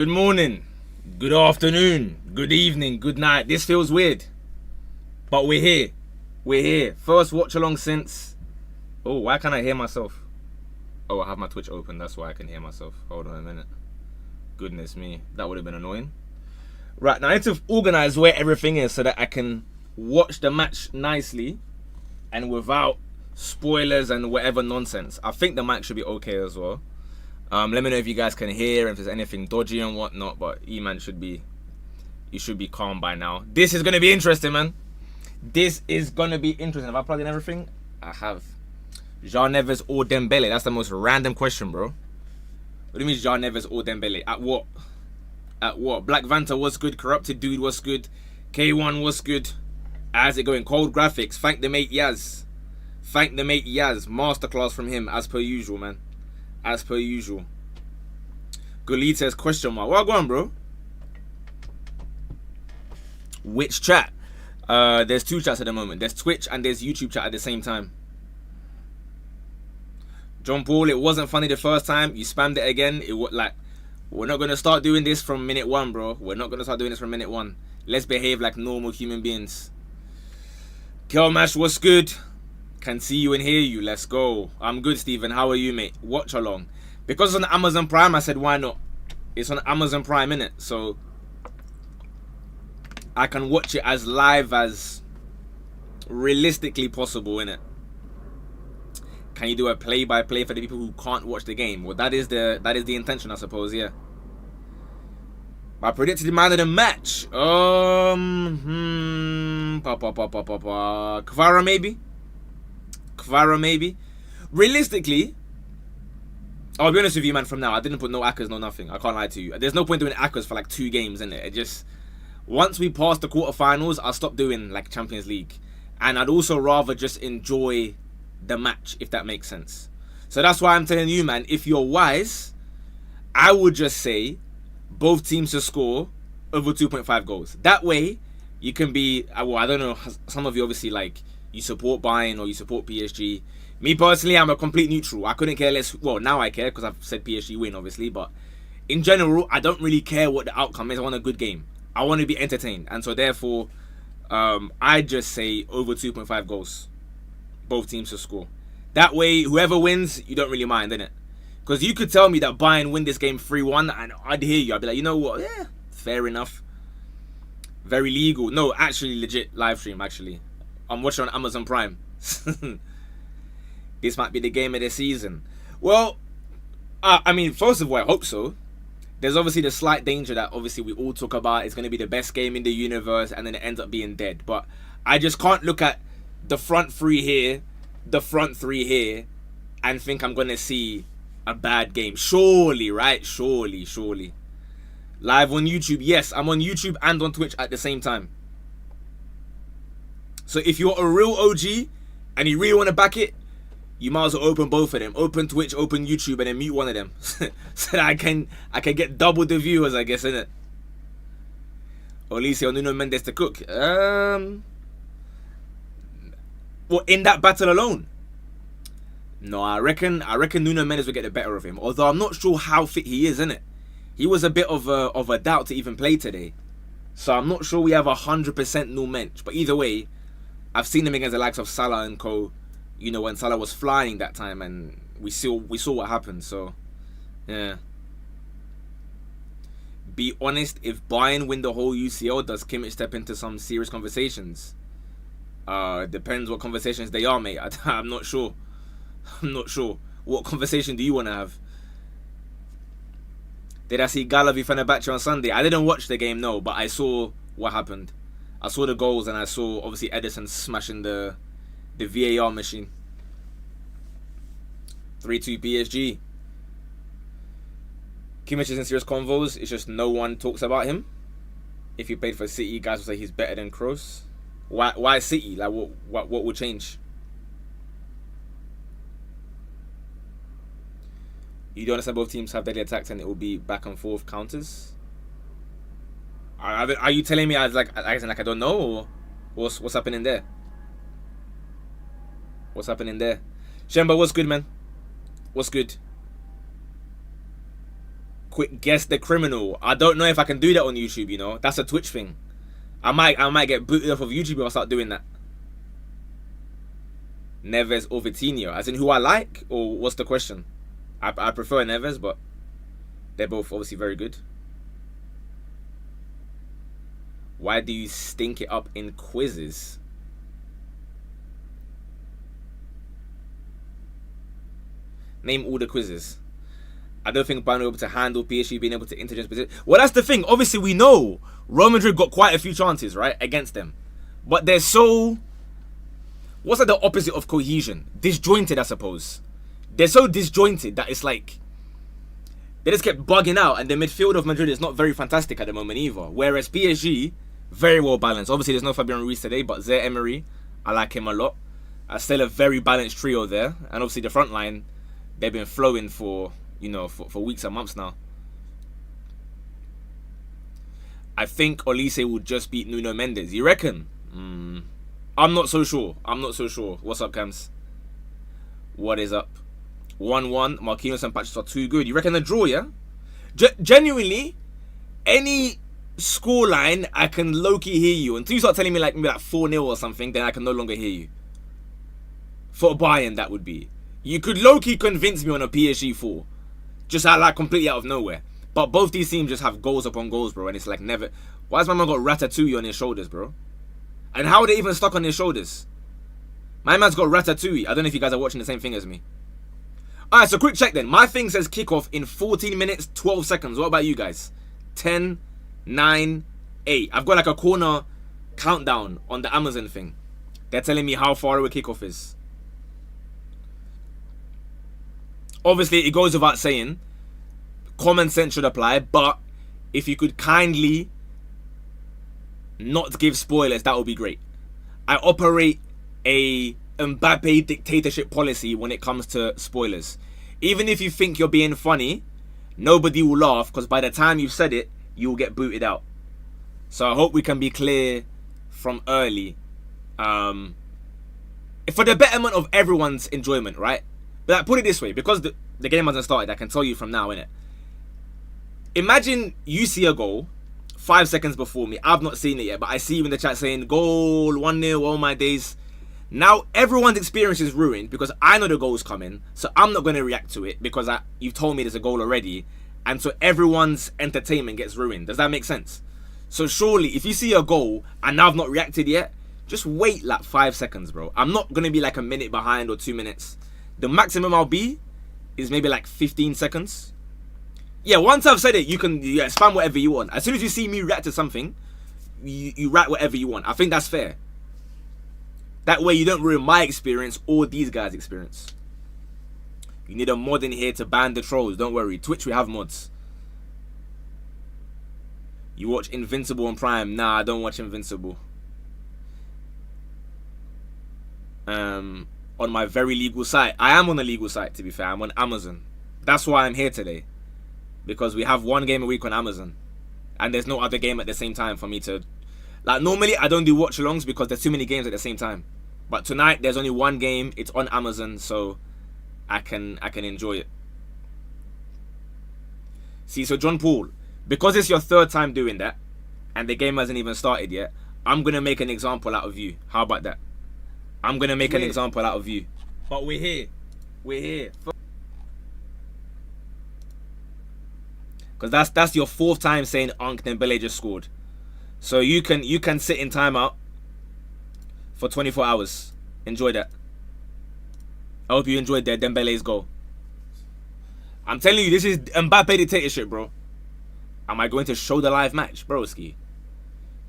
Good morning, good afternoon, good evening, good night. This feels weird, but we're here. We're here. First watch along since. Oh, why can't I hear myself? Oh, I have my Twitch open. That's why I can hear myself. Hold on a minute. Goodness me, that would have been annoying. Right, now I need to organize where everything is so that I can watch the match nicely and without spoilers and whatever nonsense. I think the mic should be okay as well. Let me know if you guys can hear, if there's anything dodgy and whatnot, but E-Man should be calm by now. This is going to be interesting, man. This is going to be interesting. Have I plugged in everything? I have. Jean Neves or Dembele? That's the most random question, bro. What do you mean Jean Neves or Dembele? At what? At what? Black Vanta was good. Corrupted Dude was good. K1 was good. How's it going? Cold Graphics. Thank the mate Yaz. Thank the mate Yaz. Masterclass from him, as per usual, man. As per usual. Golita's question mark. What go on, bro? Which chat? There's two chats at the moment. There's Twitch and there's YouTube chat at the same time. John Paul, it wasn't funny the first time. You spammed it again. It was like, we're not gonna start doing this from minute one, bro. We're not gonna start doing this from minute one. Let's behave like normal human beings. Kelmash, what's good? Can see you and hear you. Let's go. I'm good, Stephen. How are you, mate? Watch along. Because it's on Amazon Prime, I said, why not? It's on Amazon Prime, innit? So I can watch it as live as realistically possible, innit? Can you do a play-by-play for the people who can't watch the game? Well, that is the intention, I suppose, yeah. I predicted man of the match. Kvara maybe? Kvara maybe. Realistically, I'll be honest with you, man, from now, I didn't put no Akkers, no nothing. I can't lie to you. There's no point doing Akkers for like 2 games, innit? It just, once we pass the quarterfinals, I'll stop doing like Champions League. And I'd also rather just enjoy the match, if that makes sense. So that's why I'm telling you, man, if you're wise, I would just say both teams to score over 2.5 goals. That way, you can be, well, I don't know, some of you obviously like, you support Bayern or you support PSG. Me personally, I'm a complete neutral. I couldn't care less. Well, now I care because I've said PSG win, obviously. But in general, I don't really care what the outcome is. I want a good game. I want to be entertained. And so therefore, I just say over 2.5 goals. Both teams to score. That way, whoever wins, you don't really mind, innit? Because you could tell me that Bayern win this game 3-1 and I'd hear you. I'd be like, you know what? Yeah, fair enough. Very legal. No, actually legit live stream, actually. I'm watching on Amazon Prime. This might be the game of the season. Well, I mean, first of all, I hope so. There's obviously the slight danger that obviously we all talk about. It's going to be the best game in the universe and then it ends up being dead. But I just can't look at the front 3 here, the front 3 here, and think I'm going to see a bad game. Surely, right? Surely. Live on YouTube. Yes, I'm on YouTube and on Twitch at the same time. So if you're a real OG and you really want to back it, you might as well open both of them. Open Twitch, open YouTube, and then mute one of them. So that I can get double the viewers, I guess, innit? Olise or Nuno Mendes to cook. Well, in that battle alone. No, I reckon Nuno Mendes will get the better of him. Although I'm not sure how fit he is, innit? He was a bit of a doubt to even play today. So I'm not sure we have 100% no mensch. But either way, I've seen him against the likes of Salah and co. You know, when Salah was flying that time, and we saw what happened. So, yeah. Be honest, if Bayern win the whole UCL, does Kimmich step into some serious conversations? Depends what conversations they are, mate. I'm not sure. I'm not sure. What conversation do you want to have? Did I see Galavi Fenerbahce on Sunday? I didn't watch the game, no, but I saw what happened. I saw the goals and I saw obviously Edison smashing the VAR machine. 3-2 PSG. Kimmich is in serious convos. It's just no one talks about him. If he played for City, guys will say he's better than Kroos. Why City? Like what would change? You don't understand both teams have deadly attacks and it will be back and forth counters? Are you telling me I don't know, or what's happening there? What's happening there? Shemba, what's good, man? What's good? Quick guess the criminal. I don't know if I can do that on YouTube, you know. That's a Twitch thing. I might get booted off of YouTube if I start doing that. Neves or Vitinho, as in who I like, or what's the question? I prefer Neves, but they're both obviously very good. Why do you stink it up in quizzes? Name all the quizzes. I don't think Bayern will be able to handle PSG being able to interchange position. Well, that's the thing. Obviously, we know Real Madrid got quite a few chances, right, against them. But they're so... What's like the opposite of cohesion? Disjointed, I suppose. They're so disjointed that it's like... They just kept bugging out. And the midfield of Madrid is not very fantastic at the moment either. Whereas PSG, very well balanced. Obviously, there's no Fabian Ruiz today, but Zaire Emery, I like him a lot. Still a very balanced trio there. And obviously, the front line, they've been flowing for... You know, for weeks and months now. I think Olise will just beat Nuno Mendes. You reckon? I'm not so sure. What's up, Cams? What is up? 1-1. Marquinhos and Patches are too good. You reckon a draw, yeah? Genuinely, any scoreline, I can low-key hear you. Until you start telling me like maybe like 4-0 or something, then I can no longer hear you. For Bayern, that would be. You could low-key convince me on a PSG 4. Just like completely out of nowhere. But both these teams just have goals upon goals, bro. And it's like never... Why has my man got Ratatouille on his shoulders, bro? And how are they even stuck on his shoulders? My man's got Ratatouille. I don't know if you guys are watching the same thing as me. Alright, so quick check then. My thing says kickoff in 14 minutes, 12 seconds. What about you guys? 10, 9, 8. I've got like a corner countdown on the Amazon thing. They're telling me how far away kickoff is. Obviously, it goes without saying, common sense should apply, but if you could kindly not give spoilers, that would be great. I operate a Mbappe dictatorship policy when it comes to spoilers. Even if you think you're being funny, nobody will laugh, because by the time you've said it, you'll get booted out. So I hope we can be clear from early. For the betterment of everyone's enjoyment, right? But like, put it this way, because the game hasn't started, I can tell you from now, innit? Imagine you see a goal 5 seconds before me. I've not seen it yet, but I see you in the chat saying, goal, 1-0, all my days. Now, everyone's experience is ruined because I know the goal's coming, so I'm not going to react to it because you've told me there's a goal already. And so everyone's entertainment gets ruined. Does that make sense? So surely, if you see a goal and I've not reacted yet, just wait like 5 seconds, bro. I'm not going to be like a minute behind or 2 minutes. The maximum I'll be is maybe like 15 seconds. Yeah, once I've said it, you can spam whatever you want. As soon as you see me react to something, you write whatever you want. I think that's fair. That way you don't ruin my experience or these guys' experience. You need a mod in here to ban the trolls. Don't worry. Twitch, we have mods. You watch Invincible on Prime? Nah, I don't watch Invincible. On my very legal site. I am on a legal site, to be fair. I'm on Amazon. That's why I'm here today. Because we have one game a week on Amazon. And there's no other game at the same time for me to... Like, normally I don't do watch-alongs because there's too many games at the same time. But tonight, there's only one game. It's on Amazon, so I can enjoy it. See, so John Paul, because it's your third time doing that, and the game hasn't even started yet, I'm going to make an example out of you. How about that? I'm going to make an example out of you. But we're here. We're here. Because that's your fourth time saying Unc Dembele just scored. So you can sit in timeout for 24 hours. Enjoy that. I hope you enjoyed that Dembele's goal. I'm telling you, this is Mbappe dictatorship, bro. Am I going to show the live match, broski?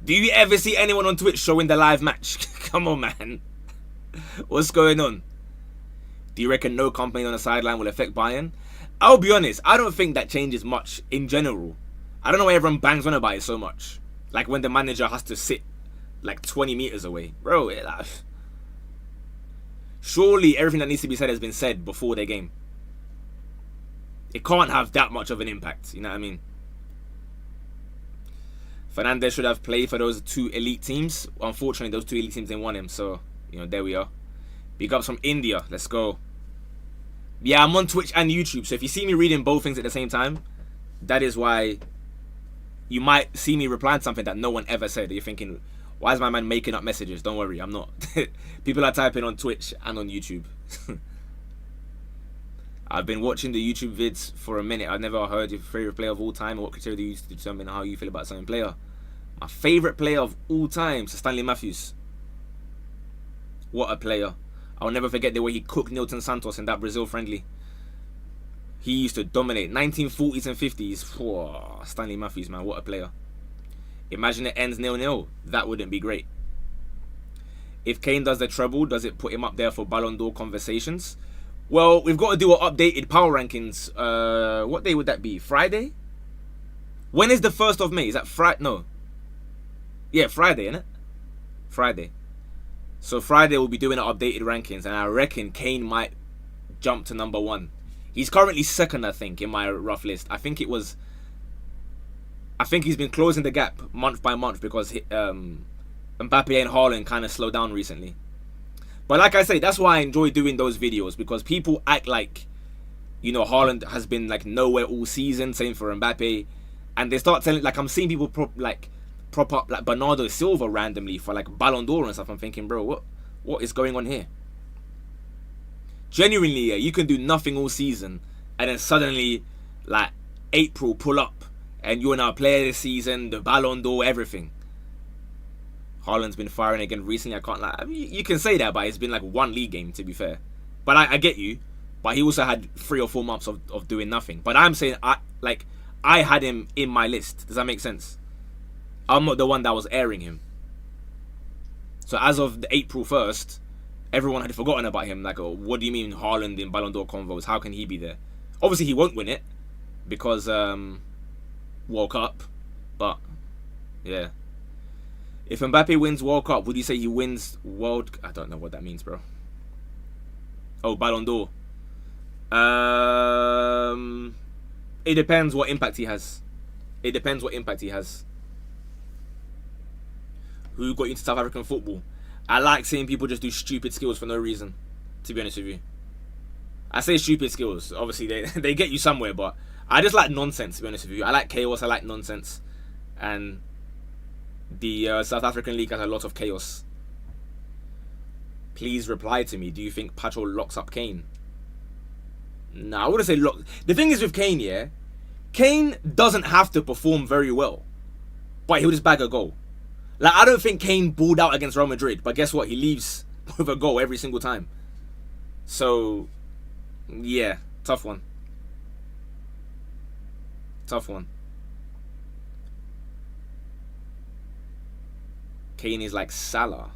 Do you ever see anyone on Twitch showing the live match? Come on, man. What's going on? Do you reckon no complaining on the sideline will affect Bayern? I'll be honest, I don't think that changes much in general. I don't know why everyone bangs on about it so much. Like when the manager has to sit like 20 meters away. Bro, surely everything that needs to be said has been said before their game. It can't have that much of an impact, you know what I mean? Fernandes should have played for those two elite teams. Unfortunately, those two elite teams didn't want him, so, you know, there we are. Big ups from India, let's go. Yeah, I'm on Twitch and YouTube, so if you see me reading both things at the same time, That is why you might see me replying something that no one ever said. You're thinking, why is my man making up messages? Don't worry, I'm not. People are typing on Twitch and on YouTube. I've been watching the YouTube vids for a minute. I've never heard your favorite player of all time or what criteria do you use to determine how you feel about a certain player. My favorite player of all time is Stanley Matthews. What a player. I'll never forget the way he cooked Nilton Santos in that Brazil friendly. He used to dominate 1940s and 50s. Whoa, Stanley Matthews, man, what a player. Imagine it ends 0-0. That wouldn't be great. If Kane does the treble, does it put him up there for Ballon d'Or conversations? Well, we've got to do an updated power rankings. What day would that be? Friday? When is the 1st of May? Is that Friday? No. Yeah, Friday, innit? Friday. So Friday we'll be doing an updated rankings, and I reckon Kane might jump to number 1. He's currently 2nd, I think, in my rough list. I think he's been closing the gap month by month because Mbappe and Haaland kind of slowed down recently. But like I say, that's why I enjoy doing those videos, because people act like, you know, Haaland has been like nowhere all season. Same for Mbappe, and they start telling, like, I'm seeing people prop up like Bernardo Silva randomly for like Ballon d'Or and stuff. I'm thinking, bro, what is going on here? Genuinely, yeah, you can do nothing all season, and then suddenly, like, April pull up, and you're now player this season, the Ballon d'Or, everything. Haaland's been firing again recently. I can't lie. I mean, you can say that, but it's been like one league game, to be fair. But I get you. But he also had 3 or 4 months of doing nothing. But I'm saying, I had him in my list. Does that make sense? I'm not the one that was airing him. So as of the April 1st, everyone had forgotten about him. Like, oh, what do you mean Haaland in Ballon d'Or convos? How can he be there? Obviously, he won't win it because World Cup. But, yeah. If Mbappe wins World Cup, would you say he wins World... I don't know what that means, bro. Oh, Ballon d'Or. It depends what impact he has. It depends what impact he has. Who got you into South African football? I like seeing people just do stupid skills for no reason, to be honest with you. I say stupid skills. Obviously, they get you somewhere, but I just like nonsense, to be honest with you. I like chaos. I like nonsense. And the South African League has a lot of chaos. Please reply to me. Do you think Pacho locks up Kane? No, I wouldn't say lock. The thing is with Kane, yeah, Kane doesn't have to perform very well, but he'll just bag a goal. Like, I don't think Kane balled out against Real Madrid, but guess what? He leaves with a goal every single time. So, yeah, tough one. Tough one. Kane is like Salah.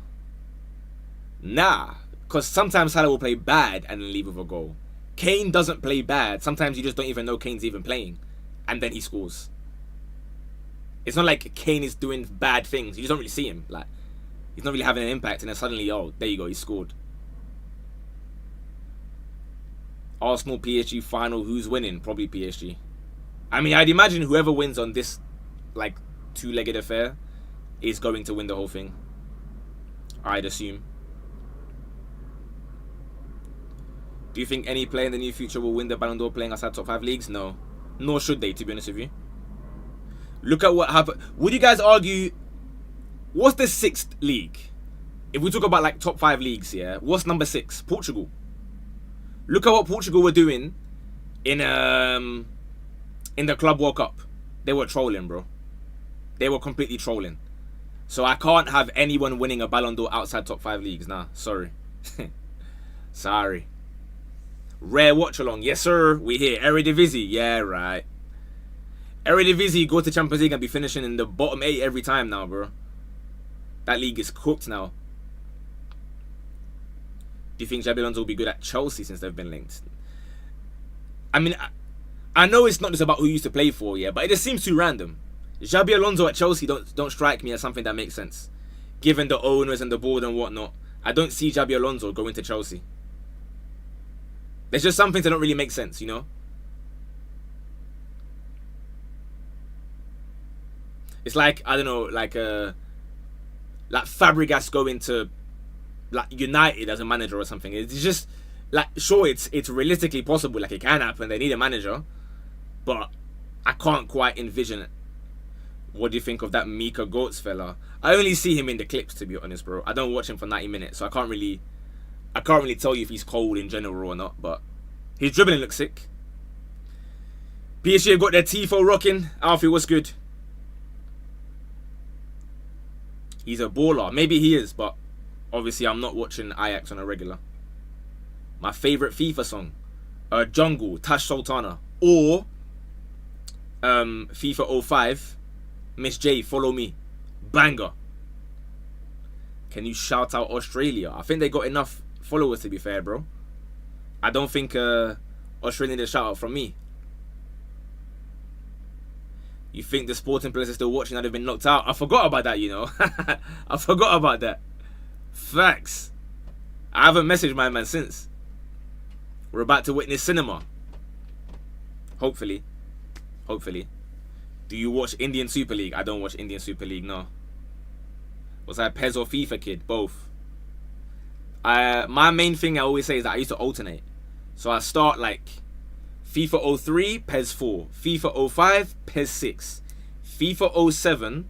Nah, because sometimes Salah will play bad and then leave with a goal. Kane doesn't play bad. Sometimes you just don't even know Kane's even playing, and then he scores. It's not like Kane is doing bad things. You just don't really see him. Like, he's not really having an impact, and then suddenly, oh, there you go, he scored. Arsenal PSG final. Who's winning? Probably PSG. I mean, I'd imagine whoever wins on this, like, two-legged affair is going to win the whole thing. I'd assume. Do you think any player in the near future will win the Ballon d'Or playing outside top 5 leagues? No. Nor should they, to be honest with you. Look at what happened. Would you guys argue, what's the 6th league? If we talk about like top 5 leagues, yeah, what's number 6? Portugal. Look at what Portugal were doing in the Club World Cup. They were trolling, bro. They were completely trolling. So I can't have anyone winning a Ballon d'Or outside top 5 leagues. Nah, sorry. Sorry. Rare watch along. Yes, sir. We here. Eredivisie. Yeah, right. Eredivisie, go to Champions League and be finishing in the bottom 8 every time now, bro. That league is cooked now. Do you think Xabi Alonso will be good at Chelsea since they've been linked? I mean, I know it's not just about who he used to play for, yeah, but it just seems too random. Xabi Alonso at Chelsea don't strike me as something that makes sense. Given the owners and the board and whatnot, I don't see Xabi Alonso going to Chelsea. There's just some things that don't really make sense, you know? It's like, I don't know, like Fabregas going to like United as a manager or something. It's just like, sure, it's realistically possible, like it can happen. They need a manager, but I can't quite envision it. What do you think of that Mika Goats fella? I only see him in the clips, to be honest, bro. I don't watch him for 90 minutes, so I can't really tell you if he's cold in general or not, but his dribbling looks sick. PSG have got their Tifo rocking. Alfie, what's good? He's a baller. Maybe he is, but obviously I'm not watching Ajax on a regular. My favourite FIFA song. Jungle, Tash Sultana. Or FIFA 05, Miss J, Follow Me. Banger. Can you shout out Australia? I think they got enough followers, to be fair, bro. I don't think Australia need a shout out from me. You think the sporting players are still watching and they've been knocked out? I forgot about that, you know. I forgot about that. Facts. I haven't messaged my man since. We're about to witness cinema. Hopefully. Hopefully. Do you watch Indian Super League? I don't watch Indian Super League, no. Was I a PES or FIFA kid? Both. My main thing I always say is that I used to alternate. So I start like FIFA 03, PES 4. FIFA 05, PES 6. FIFA 07.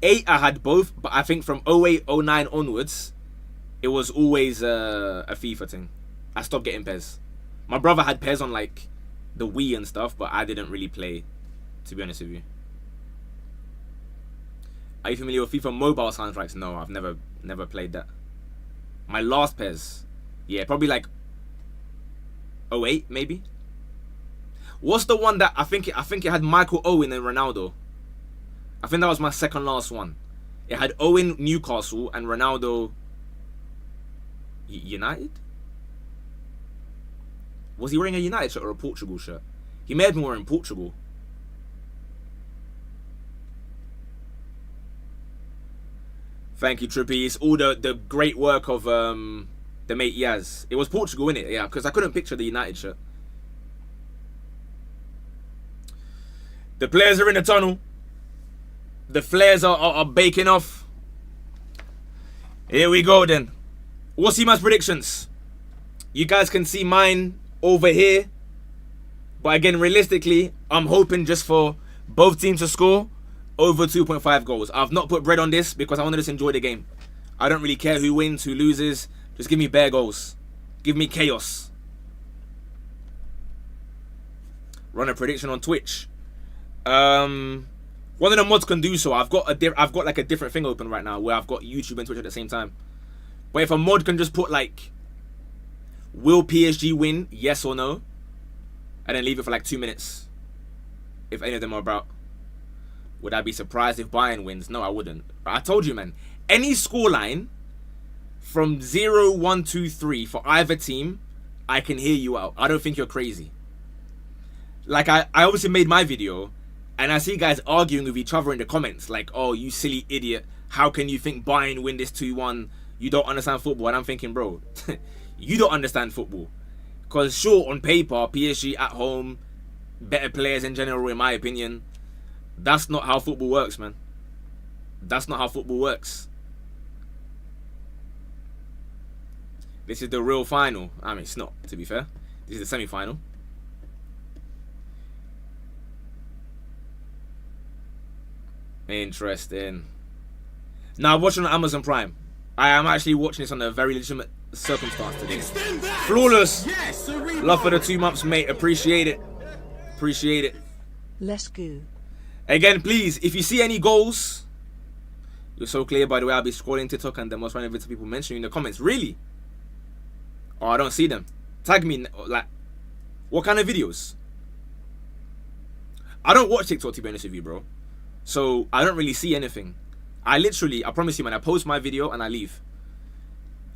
8 I had both, but I think from 08, 09 onwards, it was always a FIFA thing. I stopped getting PES. My brother had PES on like the Wii and stuff, but I didn't really play, to be honest with you. Are you familiar with FIFA mobile soundtracks? No, I've never played that. My last PES, yeah, probably like 08 maybe. What's the one that I think it had Michael Owen and Ronaldo? I think that was my second last one. It had Owen Newcastle and Ronaldo United. Was he wearing a United shirt or a Portugal shirt? He may have been wearing Portugal. Thank you, Trippy. It's all the great work of the mate Yaz. It was Portugal, innit? Yeah, because I couldn't picture the United shirt. The players are in the tunnel. The flares are baking off. Here we go then. What's my predictions? You guys can see mine over here. But again, realistically, I'm hoping just for both teams to score over 2.5 goals. I've not put bread on this because I want to just enjoy the game. I don't really care who wins, who loses. Just give me bare goals. Give me chaos. Run a prediction on Twitch. One of the mods can do so. I've got like a different thing open right now where I've got YouTube and Twitch at the same time. But if a mod can just put like, will PSG win? Yes or no? And then leave it for like 2 minutes. If any of them are about. Would I be surprised if Bayern wins? No, I wouldn't. I told you, man. Any scoreline from 0, 1, 2, 3 for either team, I can hear you out. I don't think you're crazy. Like, I obviously made my video, and I see guys arguing with each other in the comments. Like, oh, you silly idiot. How can you think Bayern win this 2-1? You don't understand football. And I'm thinking, bro, you don't understand football. Because sure, on paper, PSG at home, better players in general, in my opinion. That's not how football works, man. That's not how football works. This is the real final. I mean, it's not, to be fair. This is the semi-final. Interesting. Now, I'm watching on Amazon Prime. I am actually watching this on a very legitimate circumstance today. Flawless. Yes, love for the 2 months, mate. Appreciate it. Appreciate it. Let's go. Again, please, if you see any goals, you're so clear, by the way, I'll be scrolling TikTok and then most random people mention you in the comments. Really? Oh, I don't see them. Tag me, like, what kind of videos? I don't watch TikTok, to be honest with you, bro. So, I don't really see anything. I promise you, man, I post my video and I leave.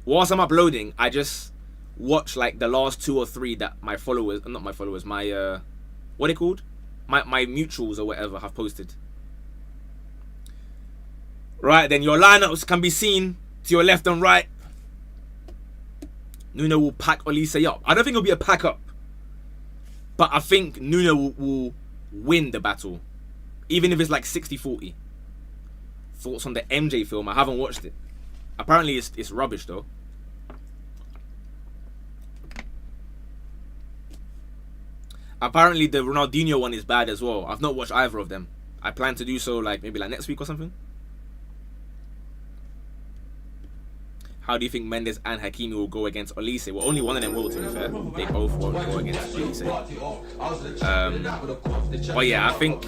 Whilst I'm uploading, I just watch, like, the last 2 or 3 that my followers, not my followers, my, what are they called? My mutuals or whatever have posted. Right, then your lineups can be seen to your left and right. Nuno will pack Olise up. I don't think it'll be a pack up. But I think Nuno will win the battle. Even if it's like 60-40. Thoughts on the MJ film? I haven't watched it. Apparently it's rubbish though. Apparently the Ronaldinho one is bad as well. I've not watched either of them. I plan to do so maybe next week or something. How do you think Mendes and Hakimi will go against Olise? Well, only one of them will, to be fair. They both won't go against Olise. But yeah, I think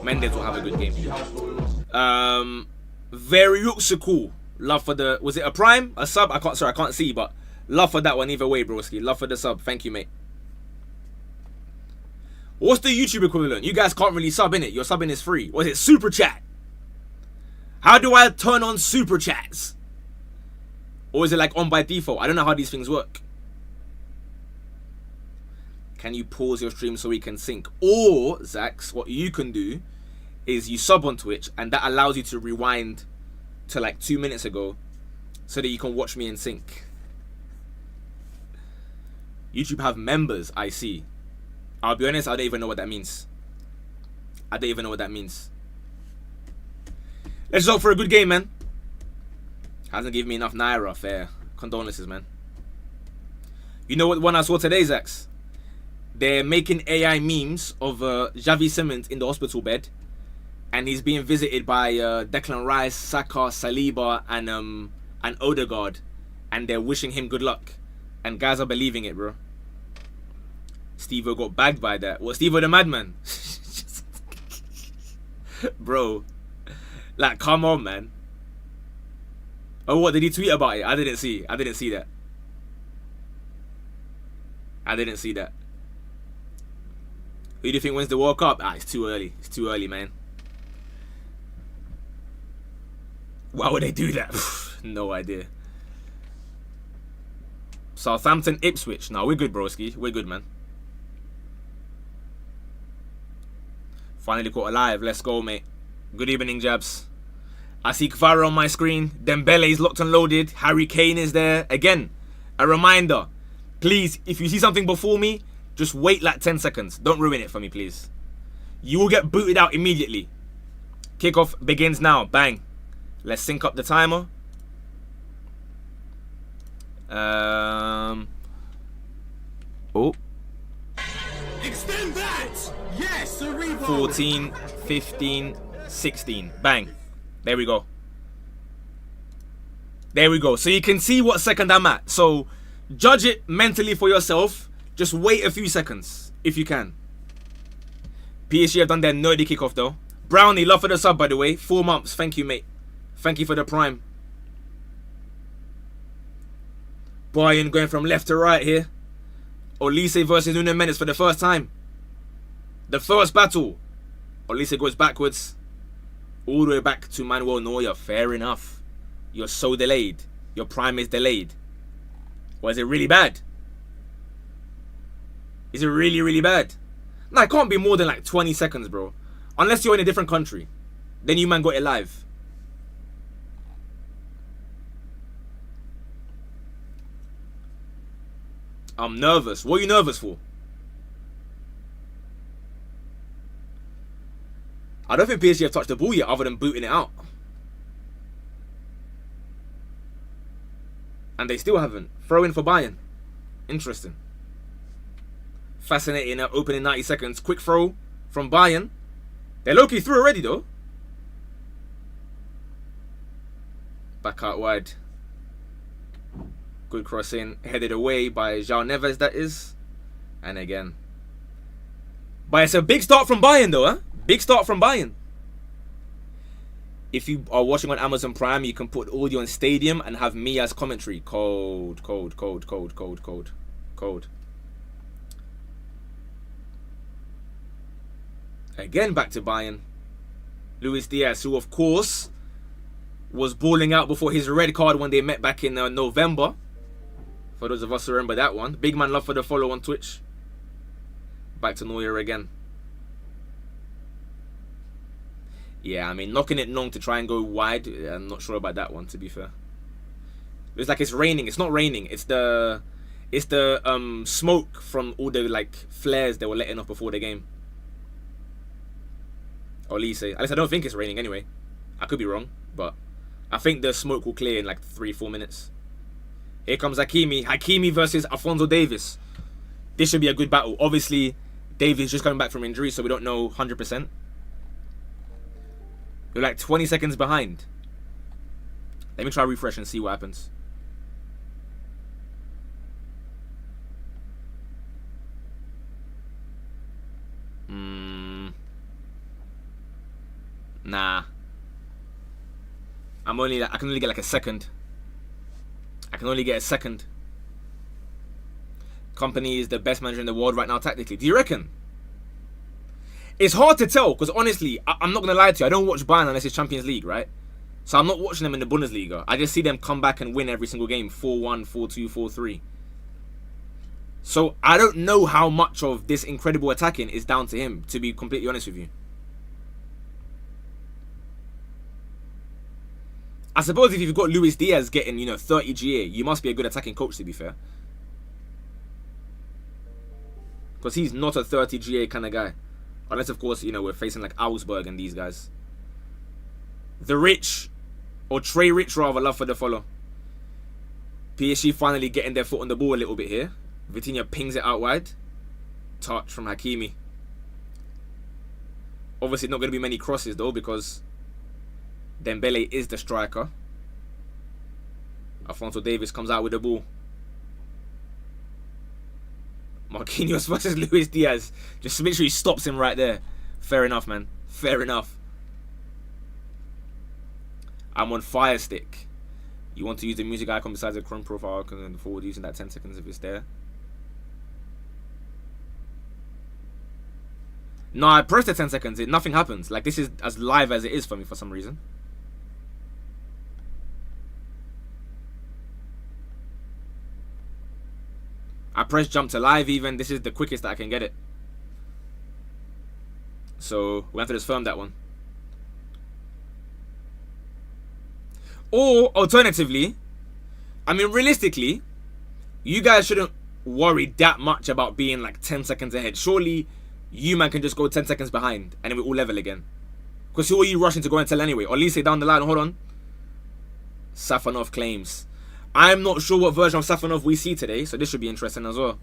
Mendes will have a good game. Very cool. Love for the... Was it a prime? A sub? I can't see, but love for that one either way, broski. Love for the sub. Thank you, mate. What's the YouTube equivalent? You guys can't really sub, innit? Your subbing is free. Was it super chat? How do I turn on super chats? Or is it like on by default? I don't know how these things work. Can you pause your stream so we can sync? Or, Zax, what you can do is you sub on Twitch and that allows you to rewind to like 2 minutes ago so that you can watch me in sync. YouTube have members, I see. I'll be honest, I don't even know what that means. I don't even know what that means. Let's hope for a good game, man. Hasn't given me enough Naira. Fair. Condolences, man. You know what one I saw today, Zax? They're making AI memes of Xavi Simons in the hospital bed. And he's being visited by Declan Rice, Saka, Saliba, and Odegaard. And they're wishing him good luck. And guys are believing it, bro. Steve-O got bagged by that. What, Steve-O the madman? Bro. Like, come on, man. Oh, what? Did he tweet about it? I didn't see that. I didn't see that. Who do you think wins the World Cup? It's too early. It's too early, man. Why would they do that? No idea. Southampton, Ipswich. No, we're good, broski. We're good, man. Finally caught alive. Let's go, mate. Good evening, Jabs. I see Kvara on my screen. Dembele is locked and loaded. Harry Kane is there. Again, a reminder. Please, if you see something before me, just wait like 10 seconds. Don't ruin it for me, please. You will get booted out immediately. Kickoff begins now. Bang. Let's sync up the timer. Oh. Extend that! Yes, 14, 15, 16. Bang. There we go. There we go. So you can see what second I'm at. So judge it mentally for yourself. Just wait a few seconds if you can. PSG have done their nerdy kickoff though. Brownie, love for the sub by the way. 4 months. Thank you, mate. Thank you for the prime. Bayern going from left to right here. Olise versus Nuno Mendes for the first time. The first battle. Olise goes backwards. All the way back to Manuel Neuer. Fair enough. You're so delayed. Your prime is delayed. Or is it really bad? Is it really, really bad? No, it can't be more than like 20 seconds, bro. Unless you're in a different country. Then you man got it live. I'm nervous. What are you nervous for? I don't think PSG have touched the ball yet other than booting it out. And they still haven't. Throw in for Bayern. Interesting. Fascinating. Opening 90 seconds. Quick throw from Bayern. They're low-key through already though. Back out wide. Good crossing. Headed away by João Neves, that is. And again. But it's a big start from Bayern though, huh? Big start from Bayern. If you are watching on Amazon Prime, you can put audio on Stadium and have me as commentary. Code. Again, back to Bayern. Luis Diaz, who of course was balling out before his red card when they met back in November. For those of us who remember that one. Big man, love for the follow on Twitch. Back to Neuer again. Yeah, I mean, knocking it long to try and go wide. I'm not sure about that one, to be fair. It's like it's raining. It's not raining. It's the smoke from all the like flares they were letting off before the game. Olise. At least I don't think it's raining anyway. I could be wrong, but I think the smoke will clear in like 3-4 minutes. Here comes Hakimi. Hakimi versus Alphonso Davies. This should be a good battle. Obviously, Davies just coming back from injury, so we don't know 100%. We're like 20 seconds behind. Let me try refresh and see what happens. Nah. I can only get like a second. I can only get a second. Kompany is the best manager in the world right now tactically. Do you reckon? It's hard to tell because honestly, I'm not going to lie to you. I don't watch Bayern unless it's Champions League, right? So I'm not watching them in the Bundesliga. I just see them come back and win every single game. 4-1, 4-2, 4-3. So I don't know how much of this incredible attacking is down to him, to be completely honest with you. I suppose if you've got Luis Diaz getting, 30 GA, you must be a good attacking coach, to be fair. Because he's not a 30 GA kind of guy. Unless, of course, we're facing like Augsburg and these guys. The Rich, or Trey Rich rather, love for the follow. PSG finally getting their foot on the ball a little bit here. Vitinha pings it out wide. Touch from Hakimi. Obviously not going to be many crosses though because Dembele is the striker. Alphonso Davies comes out with the ball. Marquinhos versus Luis Diaz. Just make sure he stops him right there. Fair enough, man. Fair enough. I'm on Fire Stick. You want to use the music icon besides the Chrome profile icon forward using that 10 seconds if it's there. No, I pressed the 10 seconds. Nothing happens. Like, this is as live as it is for me for some reason. I press jump to live even. This is the quickest that I can get it. So we have to just firm that one. Or alternatively, I mean realistically, you guys shouldn't worry that much about being like 10 seconds ahead. Surely you man can just go 10 seconds behind and then we all level again. Because who are you rushing to go and tell anyway? Or at least say down the line, hold on. Safanov claims. I'm not sure what version of Safanov we see today, so this should be interesting as well.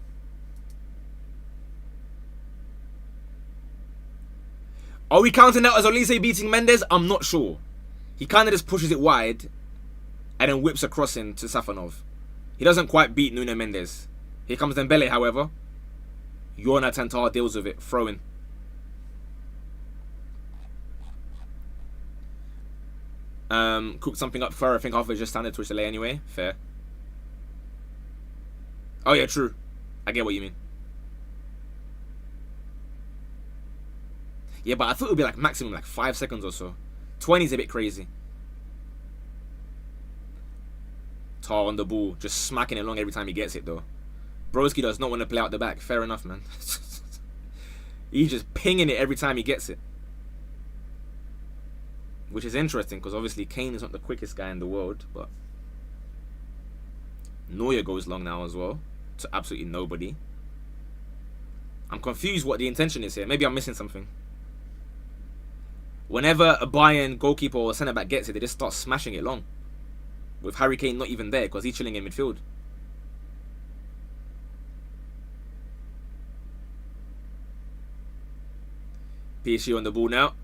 Are we counting that as Olise beating Mendes? I'm not sure. He kind of just pushes it wide and then whips a crossing to Safanov. He doesn't quite beat Nuno Mendes. Here comes Dembele, however. Yorna Tantar deals with it, throwing. Cooked something up for I think half of it just standard twitch delay anyway. Fair. Oh yeah, true. I get what you mean. Yeah, but I thought it would be like maximum like 5 seconds or so. 20 is a bit crazy. Tar on the ball, just smacking it along every time he gets it though. Broski does not want to play out the back. Fair enough, man. He's just pinging it every time he gets it. Which is interesting because obviously Kane is not the quickest guy in the world, but Neuer goes long now as well to absolutely nobody. I'm confused what the intention is here. Maybe I'm missing something. Whenever a Bayern goalkeeper or centre back gets it, they just start smashing it long. With Harry Kane not even there because he's chilling in midfield. PSG on the ball now.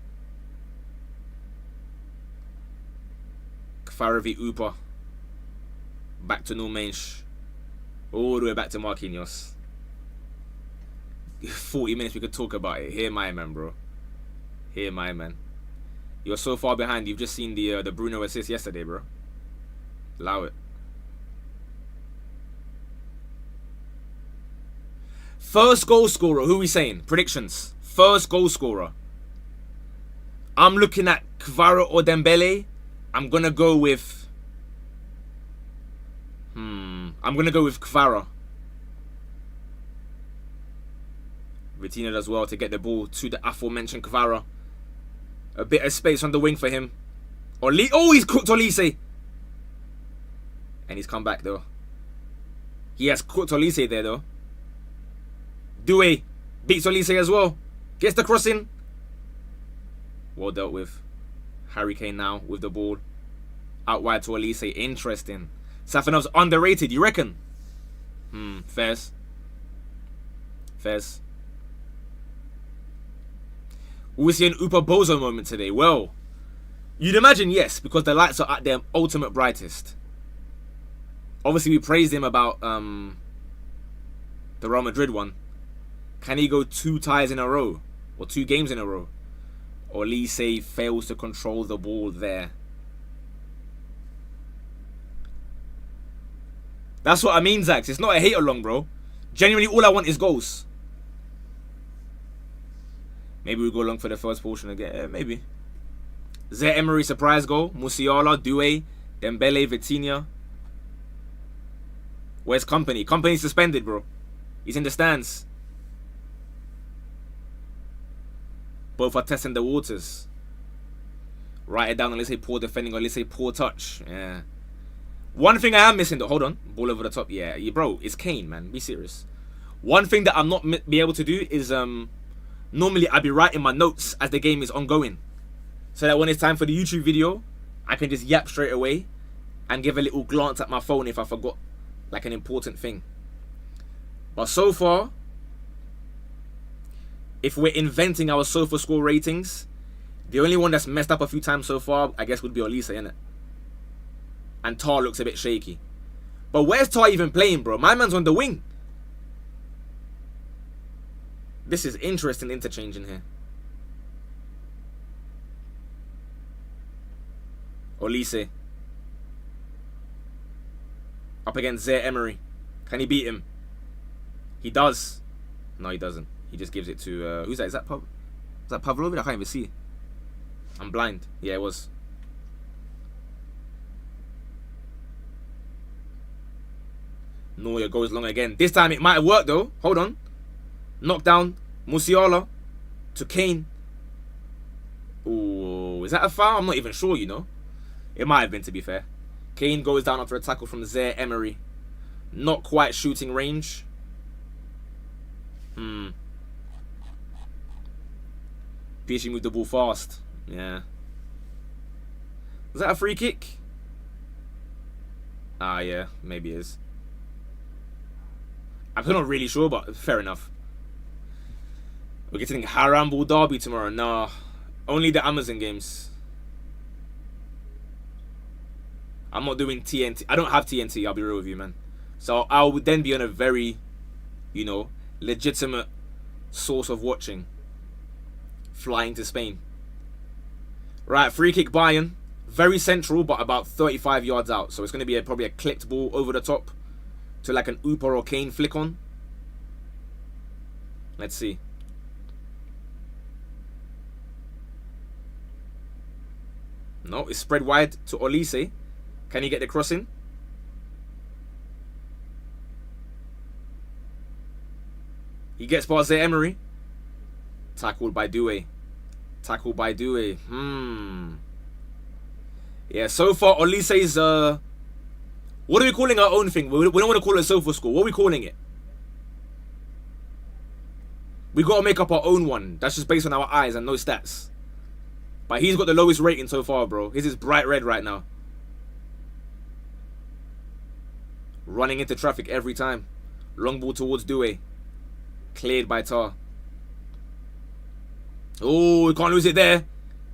Faravi Upa. Back to Nulmensch. All the way back to Marquinhos. 40 minutes we could talk about it. Here my man, bro. Here my man. You're so far behind. You've just seen the Bruno assist yesterday, bro. Allow it. First goal scorer. Who are we saying? Predictions. First goal scorer. I'm looking at Kvara or Dembele. I'm gonna go with Kvara. Vitinha does well to get the ball to the aforementioned Kvara. A bit of space on the wing for him. Oh, he's cooked Olise. And he's come back though. He has cooked Olise there though. Doué beats Olise as well. Gets the crossing. Well dealt with. Harry Kane now with the ball. Out wide to Olise. Interesting. Safanov's underrated, you reckon? Fairs. Fairs. Will we see an Upa Bozo moment today? Well, you'd imagine yes, because the lights are at their ultimate brightest. Obviously, we praised him about the Real Madrid one. Can he go 2 ties in a row? Or 2 games in a row? Or Lise fails to control the ball there. That's what I mean, Zax. It's not a hate-along, bro. Genuinely, all I want is goals. Maybe we go along for the first portion again. Yeah, maybe. Zaire Emery surprise goal. Musiala, Doué, Dembele, Vitinha. Where's Company? Company suspended, bro. He's in the stands. Both are testing the waters. Write it down and let's say poor defending or let's say poor touch. Yeah. One thing I am missing though. Hold on. Ball over the top. Yeah, bro. It's Kane, man. Be serious. One thing that I'm not be able to do is normally I'd be writing my notes as the game is ongoing, so that when it's time for the YouTube video, I can just yap straight away and give a little glance at my phone if I forgot like an important thing. But so far, if we're inventing our sofa score ratings, the only one that's messed up a few times so far, I guess, would be Olise, innit? And Tar looks a bit shaky. But where's Tar even playing, bro? My man's on the wing. This is interesting interchange in here. Olise. Up against Zaire Emery. Can he beat him? He does. No, he doesn't. He just gives it to... who's that? Is that Pavlovic? I can't even see. I'm blind. Yeah, it was. Neuer goes long again. This time it might have worked though. Hold on. Knockdown. Musiala to Kane. Ooh, is that a foul? I'm not even sure, you know. It might have been, to be fair. Kane goes down after a tackle from Zaire Emery. Not quite shooting range. PSG moved the ball fast. Yeah. Was that a free kick? Ah, yeah. Maybe it is. I'm not really sure, but fair enough. We're getting Harambul Derby tomorrow. Nah. Only the Amazon games. I'm not doing TNT. I don't have TNT, I'll be real with you, man. So I would then be on a very, you know, legitimate source of watching. Flying to Spain. Right, free kick Bayern. Very central, but about 35 yards out. So it's going to be probably a clipped ball over the top to like an Upa or Kane flick on. Let's see. No, it's spread wide to Olise. Can he get the crossing? He gets past Zaire Emery. Tackled by Doué. Tackled by Doué. Yeah, so far Olise's what are we calling our own thing? We don't want to call it a sofa score. What are we calling it? We got to make up our own one. That's just based on our eyes and no stats. But he's got the lowest rating so far, bro. His is bright red right now. Running into traffic every time. Long ball towards Doué. Cleared by Tar. Oh, we can't lose it there.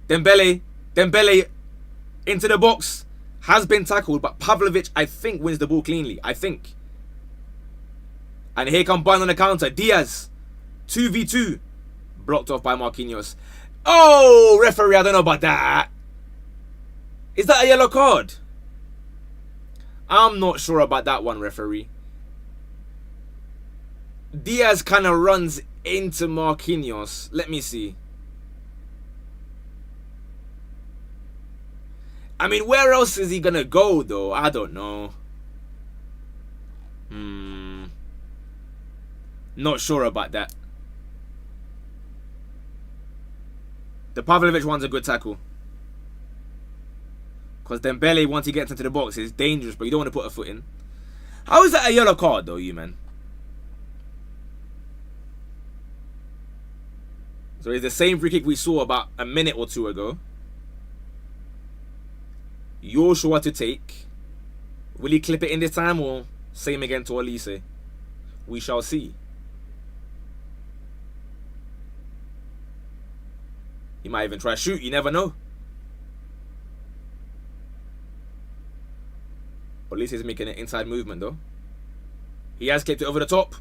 Dembele into the box. Has been tackled, but Pavlovic, I think, wins the ball cleanly. I think. And here come Bayern on the counter. Diaz. 2v2. Blocked off by Marquinhos. Oh, referee, I don't know about that. Is that a yellow card? I'm not sure about that one, referee. Diaz kind of runs into Marquinhos. Let me see. I mean, where else is he going to go, though? I don't know. Not sure about that. The Pavlovic one's a good tackle. Because Dembele, once he gets into the box, is dangerous, but you don't want to put a foot in. How is that a yellow card, though, you man? So it's the same free kick we saw about a minute or two ago. You're sure to take. Will he clip it in this time or same again to Olise? We shall see. He might even try to shoot. You never know. But at least he's making an inside movement, though. He has kept it over the top.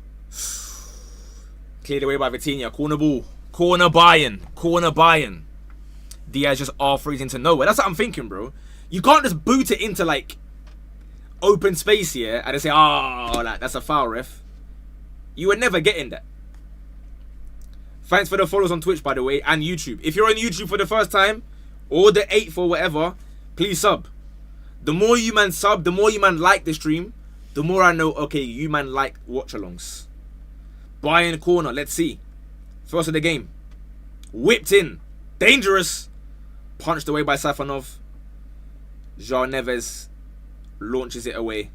Cleared away by Vitinha. Corner ball. Corner Bayern. Corner Bayern. Diaz just R3s into nowhere. That's what I'm thinking, bro. You can't just boot it into, like, open space here and they say, oh, like, that's a foul, ref. You were never getting that. Thanks for the follows on Twitch, by the way, and YouTube. If you're on YouTube for the first time, or the 8th or whatever, please sub. The more you man sub, the more you man like the stream, the more I know, okay, you man like watch-alongs. Bayern corner, let's see. First of the game. Whipped in. Dangerous. Punched away by Safanov. João Neves launches it away.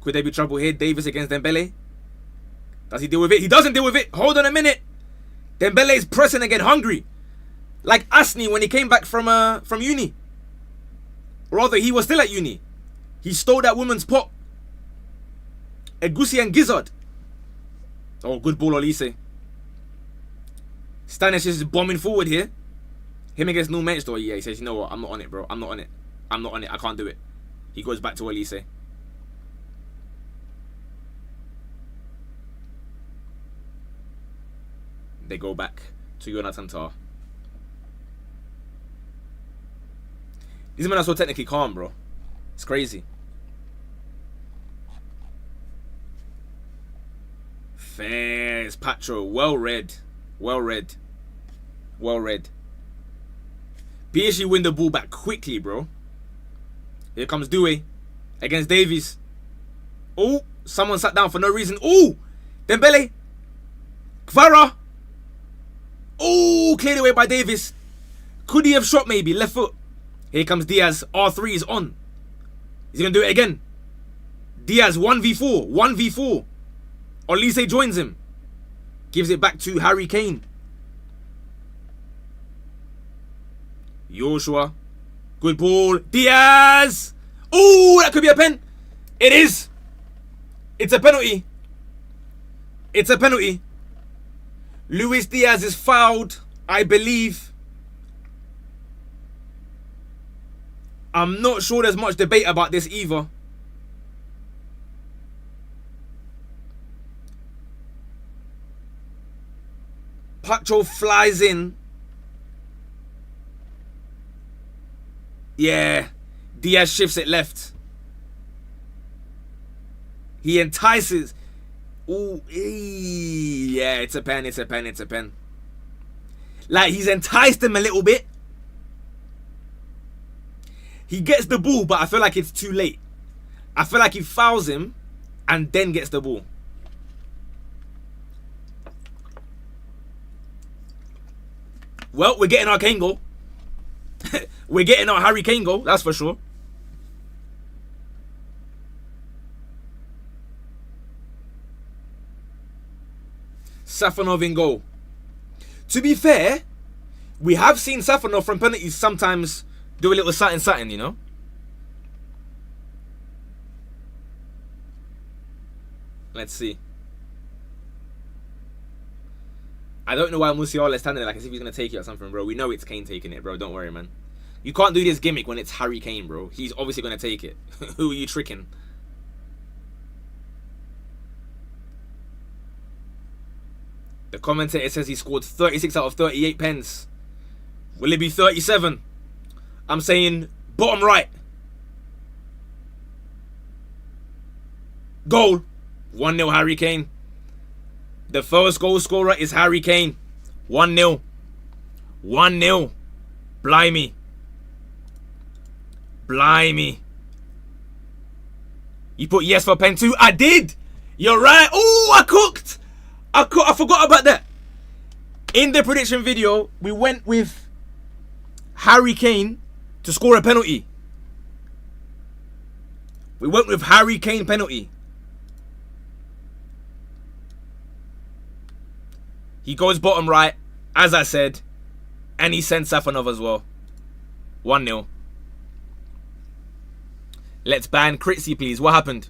Could there be trouble here? Davis against Dembele. Does he deal with it? He doesn't deal with it. Hold on a minute. Dembele is pressing again, hungry. Like Asni when he came back from uni. Or rather, he was still at uni. He stole that woman's pot. Egusi and Gizzard. Oh, good ball, Olise. Stanis is bombing forward here. Him against no match though. Yeah, he says, you know what? I'm not on it, bro. I'm not on it. I'm not on it. I can't do it. He goes back to Olise. They go back to Jonathan Tah. These men are so technically calm, bro. It's crazy. Fair. It's Patro. Well read. Well read. Well read. PSG win the ball back quickly, bro. Here comes Doué against Davies. Oh, someone sat down for no reason. Oh, Dembele. Kvara. Oh, cleared away by Davis. Could he have shot maybe? Left foot. Here comes Diaz. R3 is on. Is he going to do it again? Diaz 1v4. 1v4. Olise joins him. Gives it back to Harry Kane. Joshua. Good ball. Diaz. Oh, that could be a pen. It is. It's a penalty. It's a penalty. Luis Diaz is fouled, I believe. I'm not sure there's much debate about this either. Pacho flies in. Yeah. Diaz shifts it left. He entices. Ooh, yeah, it's a pen, it's a pen, it's a pen. Like, he's enticed him a little bit. He gets the ball, but I feel like it's too late. I feel like he fouls him and then gets the ball. Well, we're getting our Kane goal. We're getting our Harry Kane goal, that's for sure. Safanov in goal. To be fair, we have seen Safanov from penalties sometimes do a little something, you know. Let's see. I don't know why Musiala is standing there like as if he's going to take it or something, bro. We know it's Kane taking it, bro. Don't worry, man. You can't do this gimmick when it's Harry Kane, bro. He's obviously going to take it. Who are you tricking? The commentator says he scored 36 out of 38 pens. Will it be 37? I'm saying bottom right. Goal. 1-0 Harry Kane. The first goal scorer is Harry Kane. 1-0. 1-0. Blimey. Blimey. You put yes for pen 2? I did. You're right. Oh, I cooked. I forgot about that. In the prediction video, we went with Harry Kane to score a penalty. We went with Harry Kane penalty. He goes bottom right, as I said, and he sends Safanov as well. 1-0. Let's ban Kritzy, please. What happened?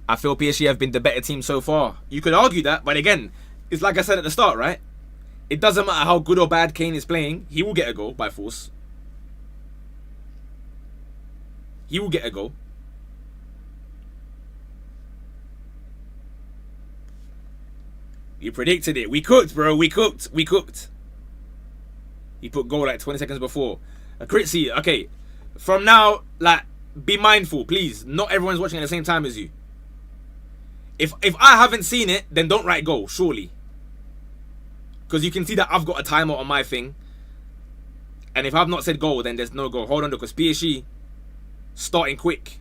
I feel PSG have been the better team so far. You could argue that, but again, it's like I said at the start, right? It doesn't matter how good or bad Kane is playing. He will get a goal by force. He will get a goal. You predicted it. We cooked, bro. We cooked. We cooked. He put goal like 20 seconds before. Critzy, okay. From now, like, be mindful, please. Not everyone's watching at the same time as you. If I haven't seen it, then don't write goal, surely. Because you can see that I've got a timer on my thing. And if I've not said goal, then there's no goal. Hold on, because PSG starting quick.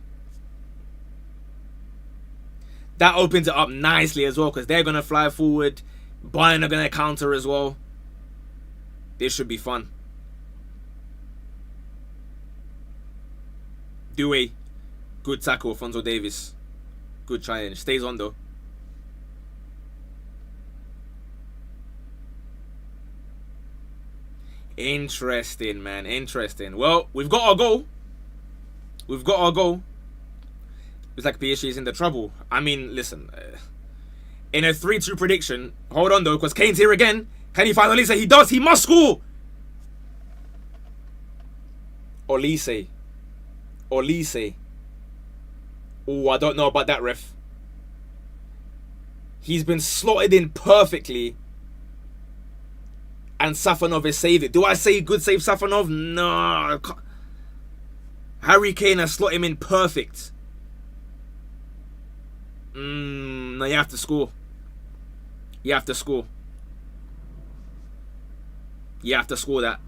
That opens it up nicely as well, because they're going to fly forward. Bayern are going to counter as well. This should be fun. Dewey. Good tackle, Alphonso Davies. Good challenge. Stays on though. Interesting, man. Interesting. Well, we've got our goal. We've got our goal. It's like PSG is in the trouble. I mean, listen. In a 3-2 prediction, hold on though, because Kane's here again. Can he finally say he does? He must score! Olise. Olise. Oh, I don't know about that, ref. He's been slotted in perfectly. And Safanov has saved it. Do I say good save Safanov? No. Harry Kane has slotted him in perfect. No, you have to score. You have to score. You have to score that.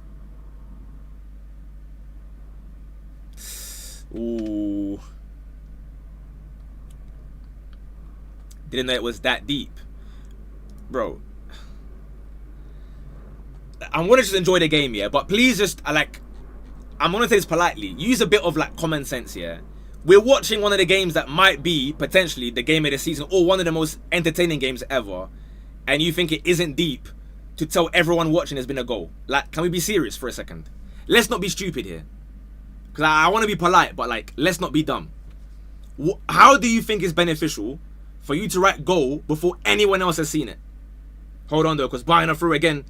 Ooh. Didn't know it was that deep. Bro. I'm gonna just enjoy the game, yeah. But please just, I'm gonna say this politely. Use a bit of, common sense, yeah. We're watching one of the games that might be, potentially, the game of the season. Or one of the most entertaining games ever. And you think it isn't deep to tell everyone watching there's been a goal. Can we be serious for a second? Let's not be stupid here. Because I want to be polite, but, let's not be dumb. How do you think it's beneficial for you to write goal before anyone else has seen it? Hold on, though, because Bayern are through again.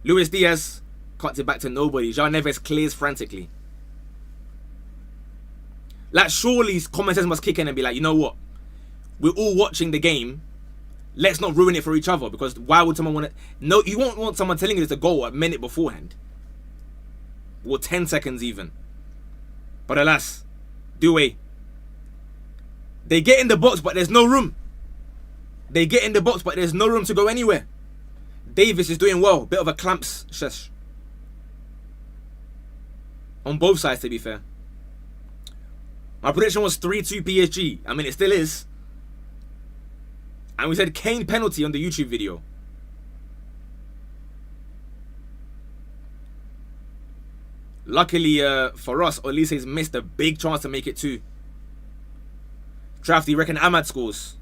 Luis Diaz cuts it back to nobody. Jean Neves clears frantically. Surely common sense must kick in and be like, you know what? We're all watching the game. Let's not ruin it for each other, because why would someone want to... No, you won't want someone telling you it's a goal a minute beforehand. Or 10 seconds even. But alas, Dewey. They get in the box, but there's no room. They get in the box, but there's no room to go anywhere. Davis is doing well. Bit of a clamps shush. On both sides, to be fair. My prediction was 3-2 PSG. I mean, it still is. And we said Kane penalty on the YouTube video. Luckily for us, Olise's missed a big chance to make it 2. Drafty, reckon Ahmad scores.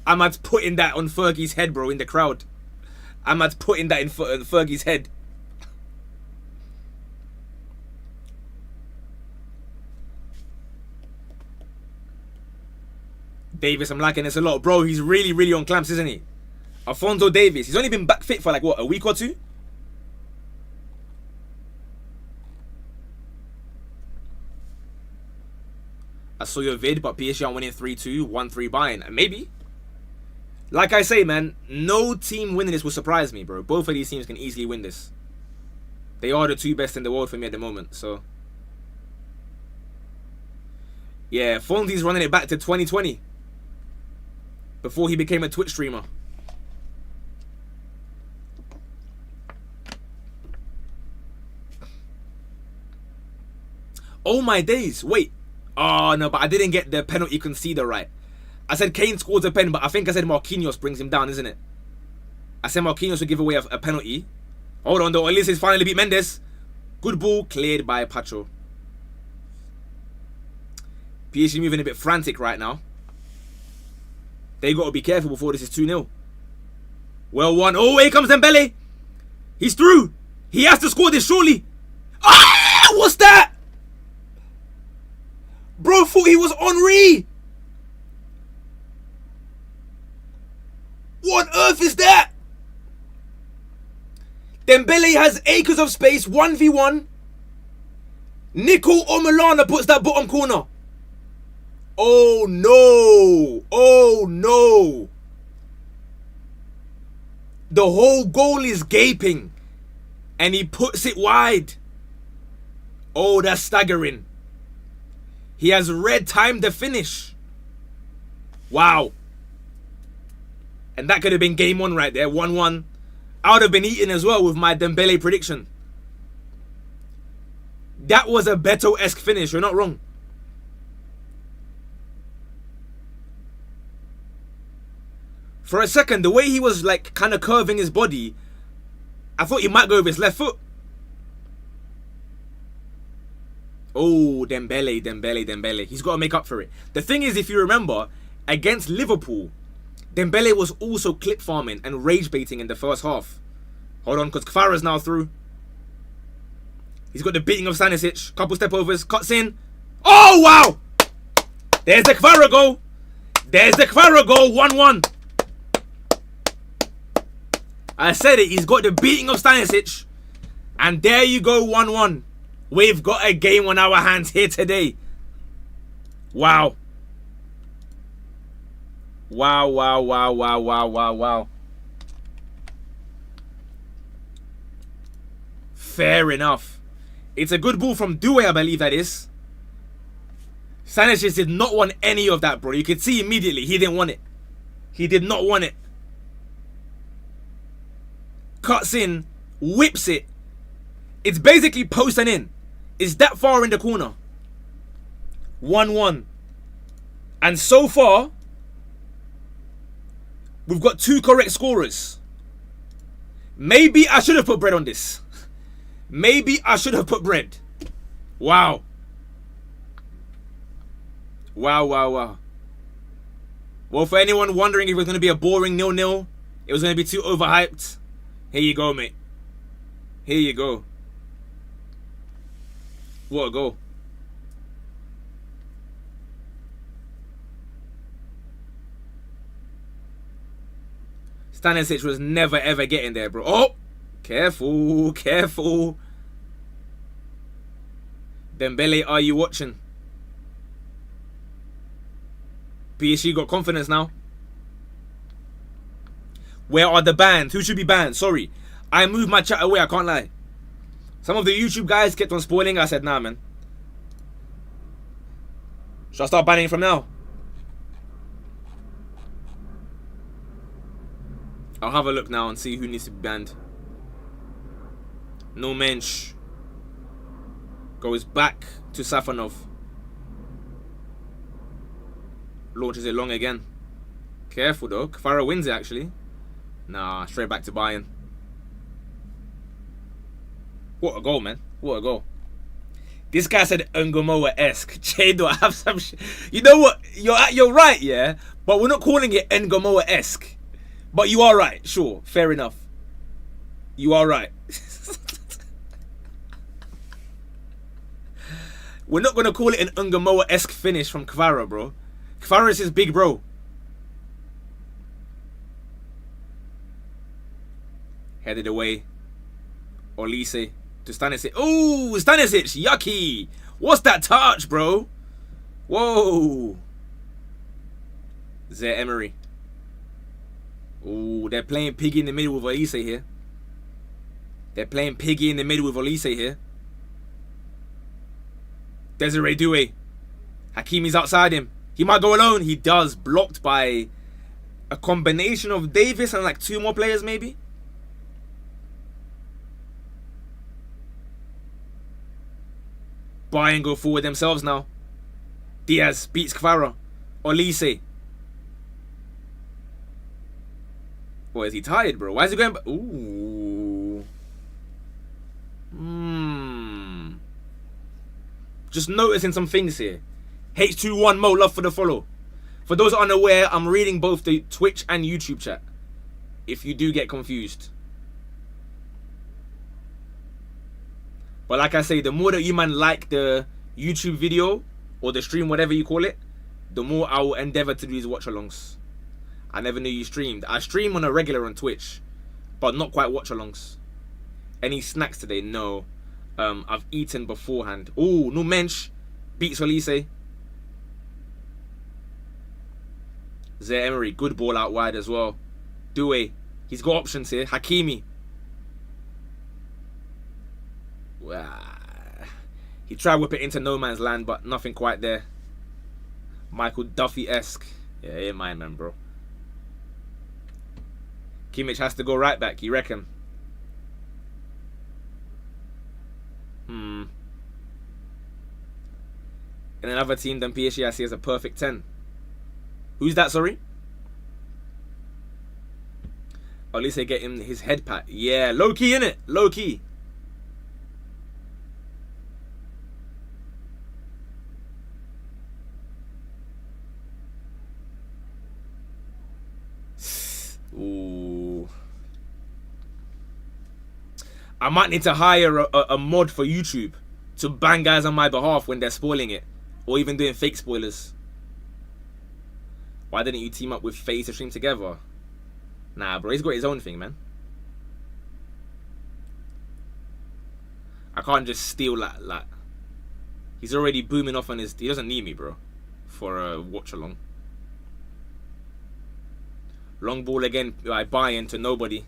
Ahmad's putting that on Fergie's head, bro, in the crowd. Ahmad's putting that in Fergie's head. Davis, I'm liking this a lot. Bro, he's really, really on clamps, isn't he? Alphonso Davies. He's only been back fit for what, a week or 2? I saw your vid, but PSG are winning 3-2, 1-3 Bayern. Maybe. Like I say, man, no team winning this will surprise me, bro. Both of these teams can easily win this. They are the 2 best in the world for me at the moment, so... Yeah, Fonzie's running it back to 2020. Before he became a Twitch streamer. Oh my days, wait. Oh no, but I didn't get the penalty conceder right. I said Kane scores a pen, but I think I said Marquinhos brings him down, isn't it? I said Marquinhos will give away a penalty. Hold on though, Olise's finally beat Mendes. Good ball, cleared by Pacho. PSG moving a bit frantic right now. They got to be careful before this is 2-0. Well won. Oh, here comes Dembele. He's through. He has to score this, surely. Ah! What's that? Bro thought he was Henri. What on earth is that? Dembele has acres of space, 1v1. Nico Omalana puts that bottom corner. Oh no. Oh no. The whole goal is gaping. And he puts it wide. Oh, that's staggering. He has red timed the finish. Wow. And that could have been game one right there. 1-1. I would have been eaten as well with my Dembele prediction. That was a Beto-esque finish. You're not wrong. For a second, the way he was like kind of curving his body, I thought he might go with his left foot. Oh, Dembele. He's got to make up for it. The thing is, if you remember, against Liverpool, Dembele was also clip farming and rage baiting in the first half. Hold on, because Kvara's now through. He's got the beating of Stanisic. Couple step overs. Cuts in. Oh, wow! There's the Kvara goal. 1-1. I said it. He's got the beating of Stanisic. And there you go, 1-1. We've got a game on our hands here today. Wow. Wow. Fair enough. It's a good ball from Doué, I believe that is. Stanisic did not want any of that, bro. You could see immediately he didn't want it. He did not want it. Cuts in, whips it. It's basically post and in. It's that far in the corner. 1-1. And so far, we've got 2 correct scorers. Maybe I should have put bread on this. Wow. Wow. Well, for anyone wondering if it was going to be a boring 0-0, it was going to be too overhyped. Here you go, mate. Here you go. What a goal. Stanisic was never ever getting there, bro. Oh! Careful. Dembele, are you watching? PSG got confidence now. Where are the bans? Who should be banned? Sorry. I moved my chat away, I can't lie. Some of the YouTube guys kept on spoiling. I said, nah, man. Should I start banning from now? I'll have a look now and see who needs to be banned. No Mensch goes back to Safanov. Launches it long again. Careful though. Kvara wins it actually. Nah, straight back to Bayern. What a goal, man. What a goal. This guy said Ngomoa-esque. Jado, I have some shit. You know what? You're right, yeah? But we're not calling it Ngomoa-esque. But you are right. Sure. Fair enough. You are right. We're not going to call it an Ngomoa-esque finish from Kvara, bro. Kvara is his big bro. Headed away. Olise to Stanisic. Oh, Stanisic. Yucky. What's that touch, bro? Whoa. Zaire Emery. Oh, they're playing Piggy in the middle with Olise here. Desiree Doué. Hakimi's outside him. He might go alone. He does. Blocked by a combination of Davis and like 2 more players maybe. Bayern go forward themselves now. Diaz beats Kvara. Olise. Boy, is he tired, bro? Why is he going back? Ooh. Just noticing some things here. H21 Mo, love for the follow. For those unaware, I'm reading both the Twitch and YouTube chat. If you do get confused. But like I say, the more that you man like the YouTube video or the stream, whatever you call it, the more I will endeavor to do these watch-alongs. I never knew you streamed. I stream on a regular on Twitch, but not quite watch-alongs. Any snacks today? No. I've eaten beforehand. Ooh, no mensch. Beats Olise. Zaire Emery, good ball out wide as well. Doué, he's got options here. Hakimi. He tried whip it into no man's land, but nothing quite there. Michael Duffy-esque. Yeah, ain't mine, man, bro. Kimmich has to go right back, you reckon? And another team than PSG I see as a perfect 10. Who's that, sorry? Or at least they get him his head pat. Yeah, low-key, innit? Low-key. Ooh. I might need to hire a mod for YouTube to bang guys on my behalf when they're spoiling it. Or even doing fake spoilers. Why didn't you team up with FaZe to stream together? Nah, bro, he's got his own thing, man. I can't just steal that. He's already booming off on his... He doesn't need me, bro, for a watch-along. Long ball again by Bayern to nobody.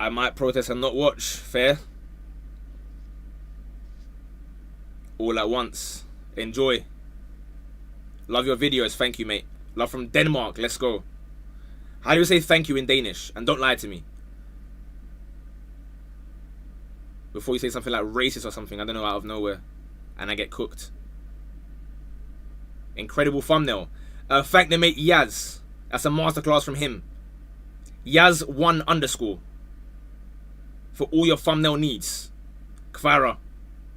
I might protest and not watch. Fair. All at once. Enjoy. Love your videos. Thank you, mate. Love from Denmark. Let's go. How do you say thank you in Danish? And don't lie to me. Before you say something like racist or something, I don't know, out of nowhere. And I get cooked. Incredible thumbnail. Thank the mate Yaz. That's a masterclass from him. Yaz1_ for all your thumbnail needs. Kvara.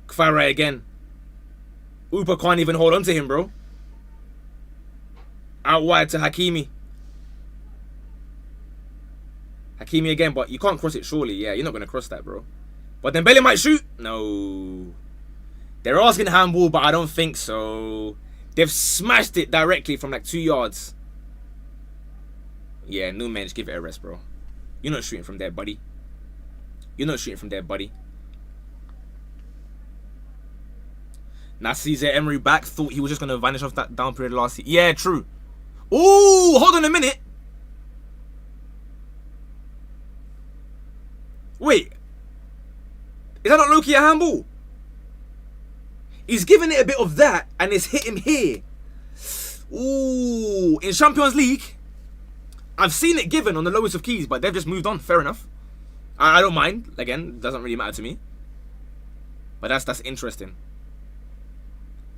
Kvara again. Upa can't even hold on to him, bro. Out wide to Hakimi. Hakimi again, but you can't cross it surely. Yeah, you're not going to cross that, bro. But Dembele might shoot. No. They're asking handball, but I don't think so. They've smashed it directly from like 2 yards. Yeah, no man, just give it a rest, bro. You're not shooting from there, buddy. You're not shooting from there, buddy. Now Zaire Emery back. Thought he was just going to vanish off that down period last season. Yeah, true. Ooh, hold on a minute. Wait. Is that not low-key a handball? He's giving it a bit of that and it's hit him here. Ooh. In Champions League, I've seen it given on the lowest of keys, but they've just moved on. Fair enough. I don't mind. Again, it doesn't really matter to me. But that's interesting.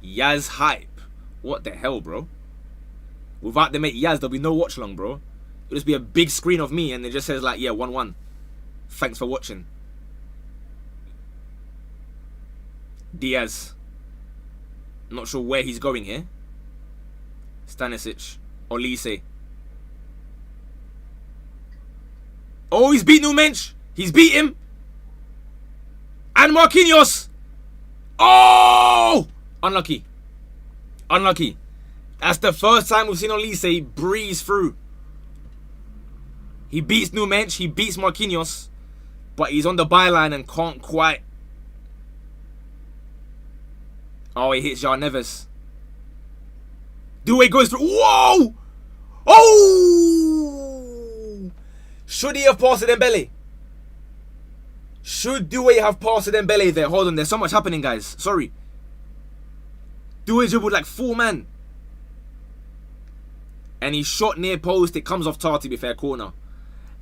Yaz hype. What the hell, bro? Without the mate Yaz, there'll be no watch long, bro. It'll just be a big screen of me and it just says like, yeah, 1-1. Thanks for watching. Diaz. Not sure where he's going here. Stanisic. Olise. Oh, he's beat Numench. He's beat him. And Marquinhos. Oh! Unlucky. Unlucky. That's the first time we've seen Olise breeze through. He beats Numench. He beats Marquinhos. But he's on the byline and can't quite. Oh, he hits Jar Neves. Doué goes through. Whoa! Oh! Should he have passed to Dembele? Should Doué have passed to Dembele there? Hold on, there's so much happening, guys. Sorry. Doué dribbled like 4 man. And he shot near post. It comes off tar, to be fair, corner.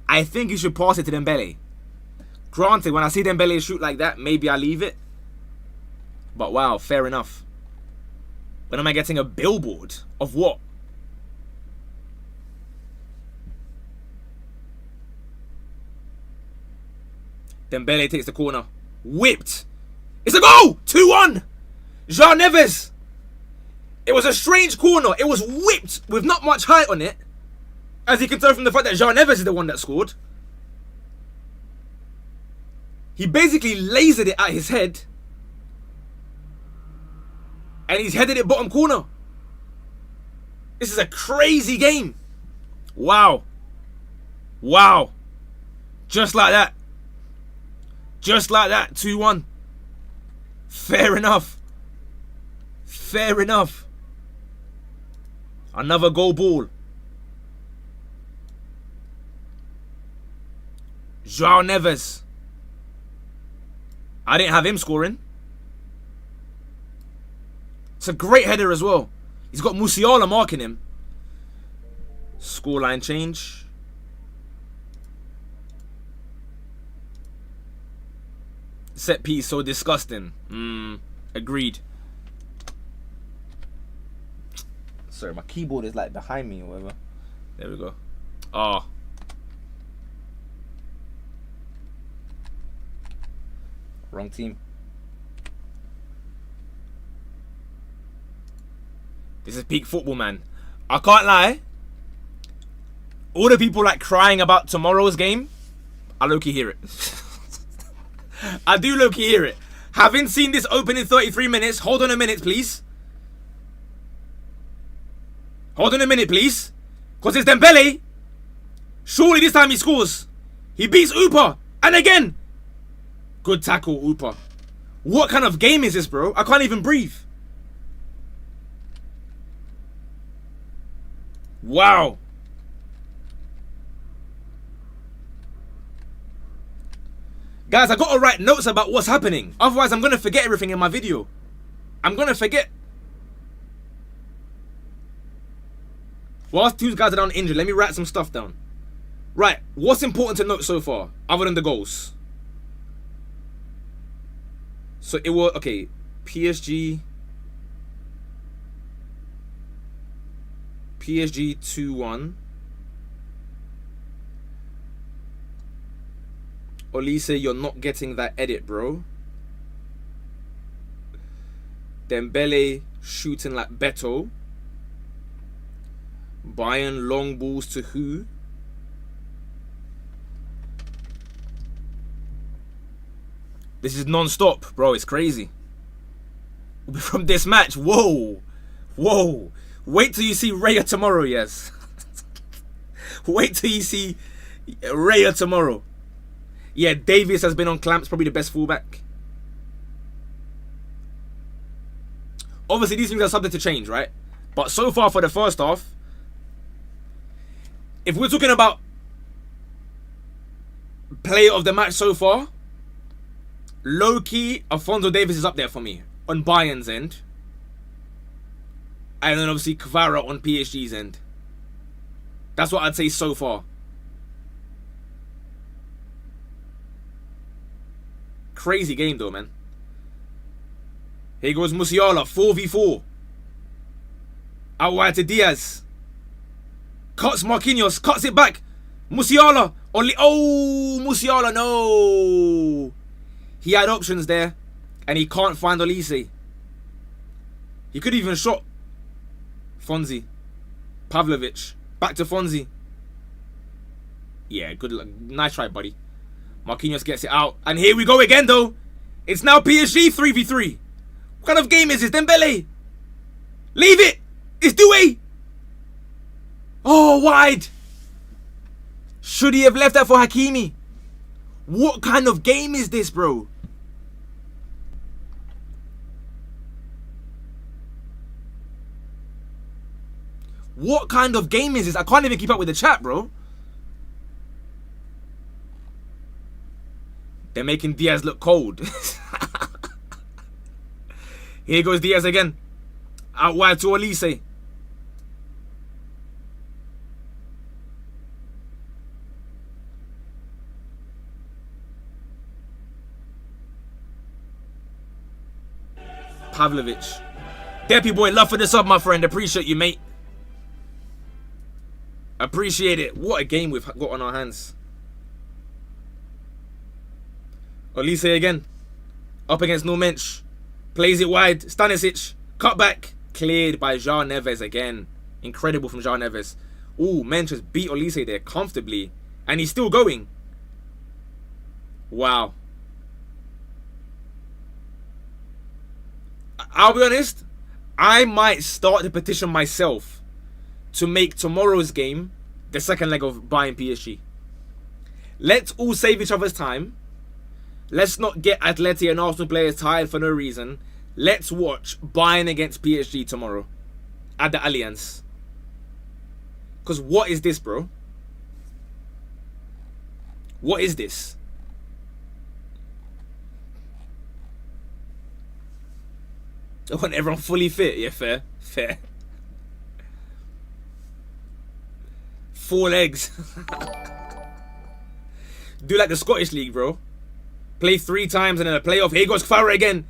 I think he should pass it to Dembele. Granted, when I see Dembele shoot like that, maybe I leave it. But wow, fair enough. When am I getting a billboard? Of what? Dembele takes the corner. Whipped. It's a goal! 2-1! Jar Neves. It was a strange corner. It was whipped with not much height on it. As you can tell from the fact that Jar Neves is the one that scored. He basically lasered it at his head. And he's headed it bottom corner. This is a crazy game. Wow. Wow. Just like that. Just like that. 2-1. Fair enough. Fair enough. Another goal ball. João Neves. I didn't have him scoring. It's a great header as well. He's got Musiala marking him. Scoreline change. Set piece so disgusting. Agreed. Sorry, my keyboard is like behind me or whatever. There we go. Ah. Wrong team. This is peak football, man. I can't lie. All the people like crying about tomorrow's game, I low-key hear it. I do low-key hear it. Having seen this open in 33 minutes, hold on a minute, please. Hold on a minute, please. Because it's Dembele. Surely this time he scores. He beats Upa. And again. Good tackle, Upa. What kind of game is this, bro? I can't even breathe. Wow. Guys, I got to write notes about what's happening. Otherwise, I'm going to forget everything in my video. I'm going to forget. Whilst two guys are down injured, let me write some stuff down. Right, what's important to note so far, other than the goals? So it was, okay, PSG 2-1. Olise, you're not getting that edit, bro. Dembele shooting like Beto. Bayern long balls to who? This is non-stop, bro. It's crazy. From this match, whoa. Whoa. Wait till you see Raya tomorrow, yes. Wait till you see Raya tomorrow. Yeah, Davies has been on clamps, probably the best fullback. Obviously, these things are subject to change, right? But so far for the first half, if we're talking about player of the match so far, low-key, Alphonso Davies is up there for me on Bayern's end. And then obviously Kvara on PSG's end. That's what I'd say so far. Crazy game though, man. Here goes Musiala, 4v4. Out wide to Diaz. Cuts Marquinhos, cuts it back. Musiala. Only, oh, Musiala, no. He had options there. And he can't find Olise. He could even shot Fonzie. Pavlovic. Back to Fonzie. Yeah, good luck. Nice try, buddy. Marquinhos gets it out. And here we go again, though. It's now PSG 3v3. What kind of game is this? Dembele. Leave it. It's Doué. Oh, wide. Should he have left that for Hakimi? What kind of game is this, bro? What kind of game is this? I can't even keep up with the chat, bro. They're making Diaz look cold. Here goes Diaz again. Out wide to Olise. Pavlovic. Deppy boy, love for the sub, my friend. Appreciate you, mate. Appreciate it. What a game we've got on our hands. Olise again. Up against no Mensch. Plays it wide. Stanisic. Cut back. Cleared by João Neves again. Incredible from João Neves. Ooh, Mensch has beat Olise there comfortably. And he's still going. Wow. I'll be honest, I might start the petition myself to make tomorrow's game the second leg of Bayern PSG. Let's all save each other's time. Let's not get Atleti and Arsenal players tired for no reason. Let's watch Bayern against PSG tomorrow at the Allianz. Because what is this, bro? What is this? I want everyone fully fit. Yeah, fair. Fair. 4 legs. Do like the Scottish League, bro. Play 3 times and then a playoff. Here goes Kfara again.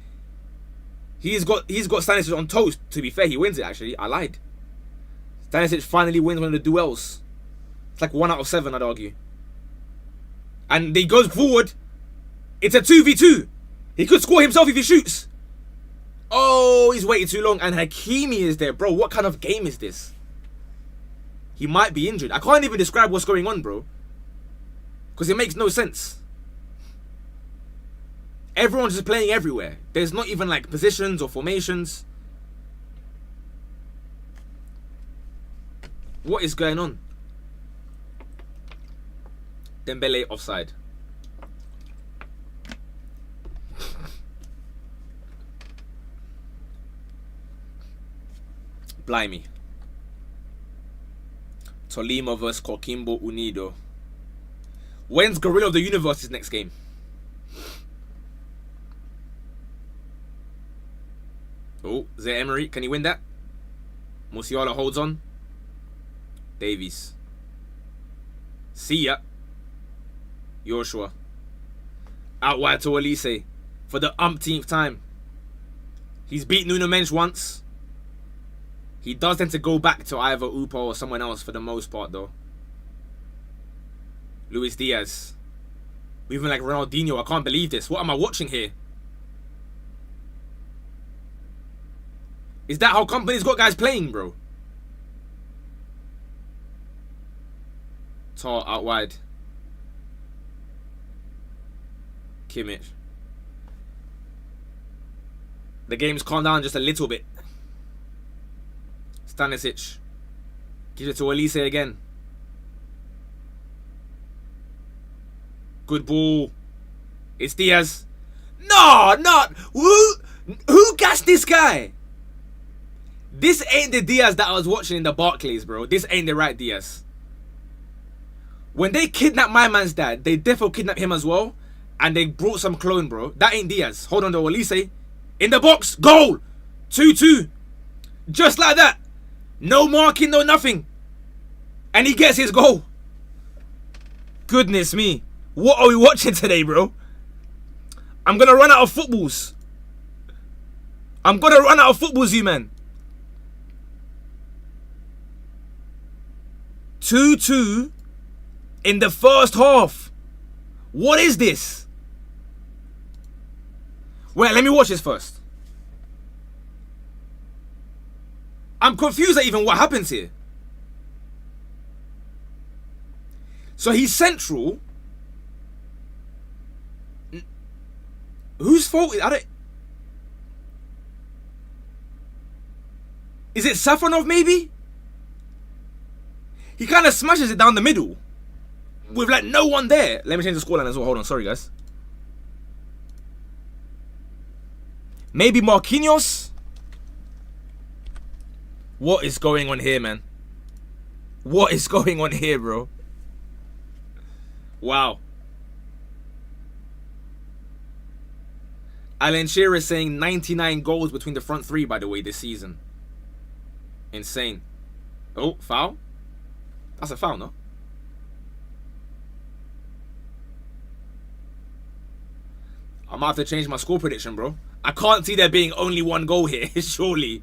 He's got Stanisic on toast. To be fair, he wins it actually. I lied. Stanisic finally wins one of the duels. It's like 1 out of 7, I'd argue. And he goes forward. It's a 2v2. He could score himself if he shoots. Oh, he's waited too long. And Hakimi is there, bro. What kind of game is this? He might be injured. I can't even describe what's going on, bro. Because it makes no sense. Everyone's just playing everywhere. There's not even like positions or formations. What is going on? Dembele offside. Blimey. Tolima vs Coquimbo Unido. When's Gorilla of the Universe's next game? Oh, Zaire Emery, can he win that? Musiala holds on. Davies. See ya. Joshua. Out wide to Elise for the umpteenth time. He's beat Nuno Mensch once. He does tend to go back to either Upo or someone else for the most part, though. Luis Diaz. Moving like Ronaldinho. I can't believe this. What am I watching here? Is that how Company's got guys playing, bro? Tar out wide. Kimmich. The game's calmed down just a little bit. Stanisic. Gives it to Elise again. Good ball. It's Diaz. No, not. Who gassed this guy? This ain't the Diaz that I was watching in the Barclays, bro. This ain't the right Diaz. When they kidnapped my man's dad, they definitely kidnapped him as well. And they brought some clone, bro. That ain't Diaz. Hold on to Elise. In the box. Goal. 2-2. Just like that. No marking, no nothing. And he gets his goal. Goodness me. What are we watching today, bro? I'm going to run out of footballs. I'm going to run out of footballs, you man. 2-2 in the first half. What is this? Wait, let me watch this first. I'm confused at even what happens here. So he's central. Whose fault is it? Is it Safonov maybe? He kind of smashes it down the middle with like no one there. Let me change the scoreline as well. Hold on, sorry guys. Maybe Marquinhos? What is going on here, man? What is going on here, bro? Wow. Alan Shearer is saying 99 goals between the front three, by the way, this season. Insane. Oh, foul? That's a foul, no? I'm about to change my score prediction, bro. I can't see there being only one goal here, surely.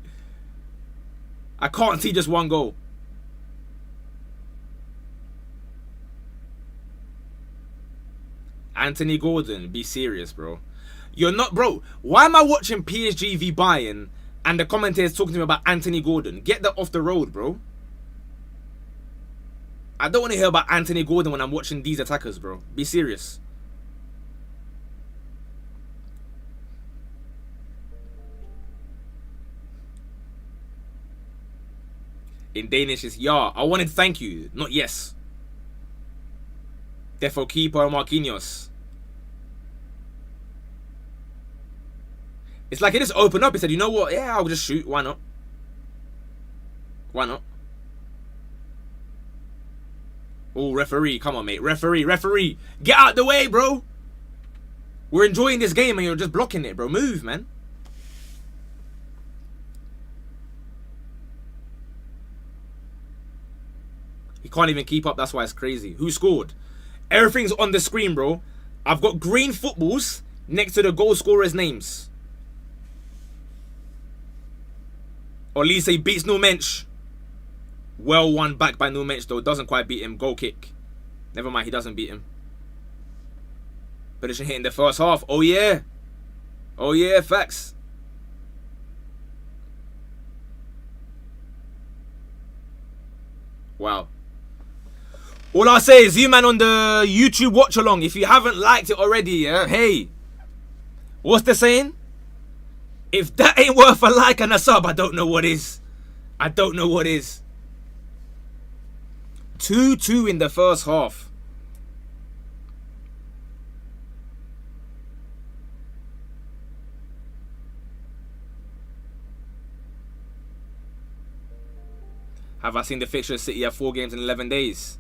I can't see just one goal. Anthony Gordon, be serious, bro. You're not, bro. Why am I watching PSG v Bayern and the commentators talking to me about Anthony Gordon? Get that off the road, bro. I don't want to hear about Anthony Gordon when I'm watching these attackers, bro. Be serious. In Danish, it's ja. I wanted thank you, not yes. Defo keeper Marquinhos. It's like it just opened up. He said, you know what? Yeah, I'll just shoot. Why not? Why not? Oh, referee. Come on, mate. Referee. Get out the way, bro. We're enjoying this game and you're just blocking it, bro. Move, man. He can't even keep up. That's why it's crazy. Who scored? Everything's on the screen, bro. I've got green footballs next to the goal scorers' names. Olise beats Numench. Well won back by Numench, though. Doesn't quite beat him. Goal kick. Never mind, he doesn't beat him. Position hit in the first half. Oh, yeah. Oh, yeah, facts. Wow. All I say is, you man on the YouTube watch along, if you haven't liked it already, yeah, hey, what's the saying? If that ain't worth a like and a sub, I don't know what is. I don't know what is. 2-2 in the first half. Have I seen the fixture? City have 4 games in 11 days.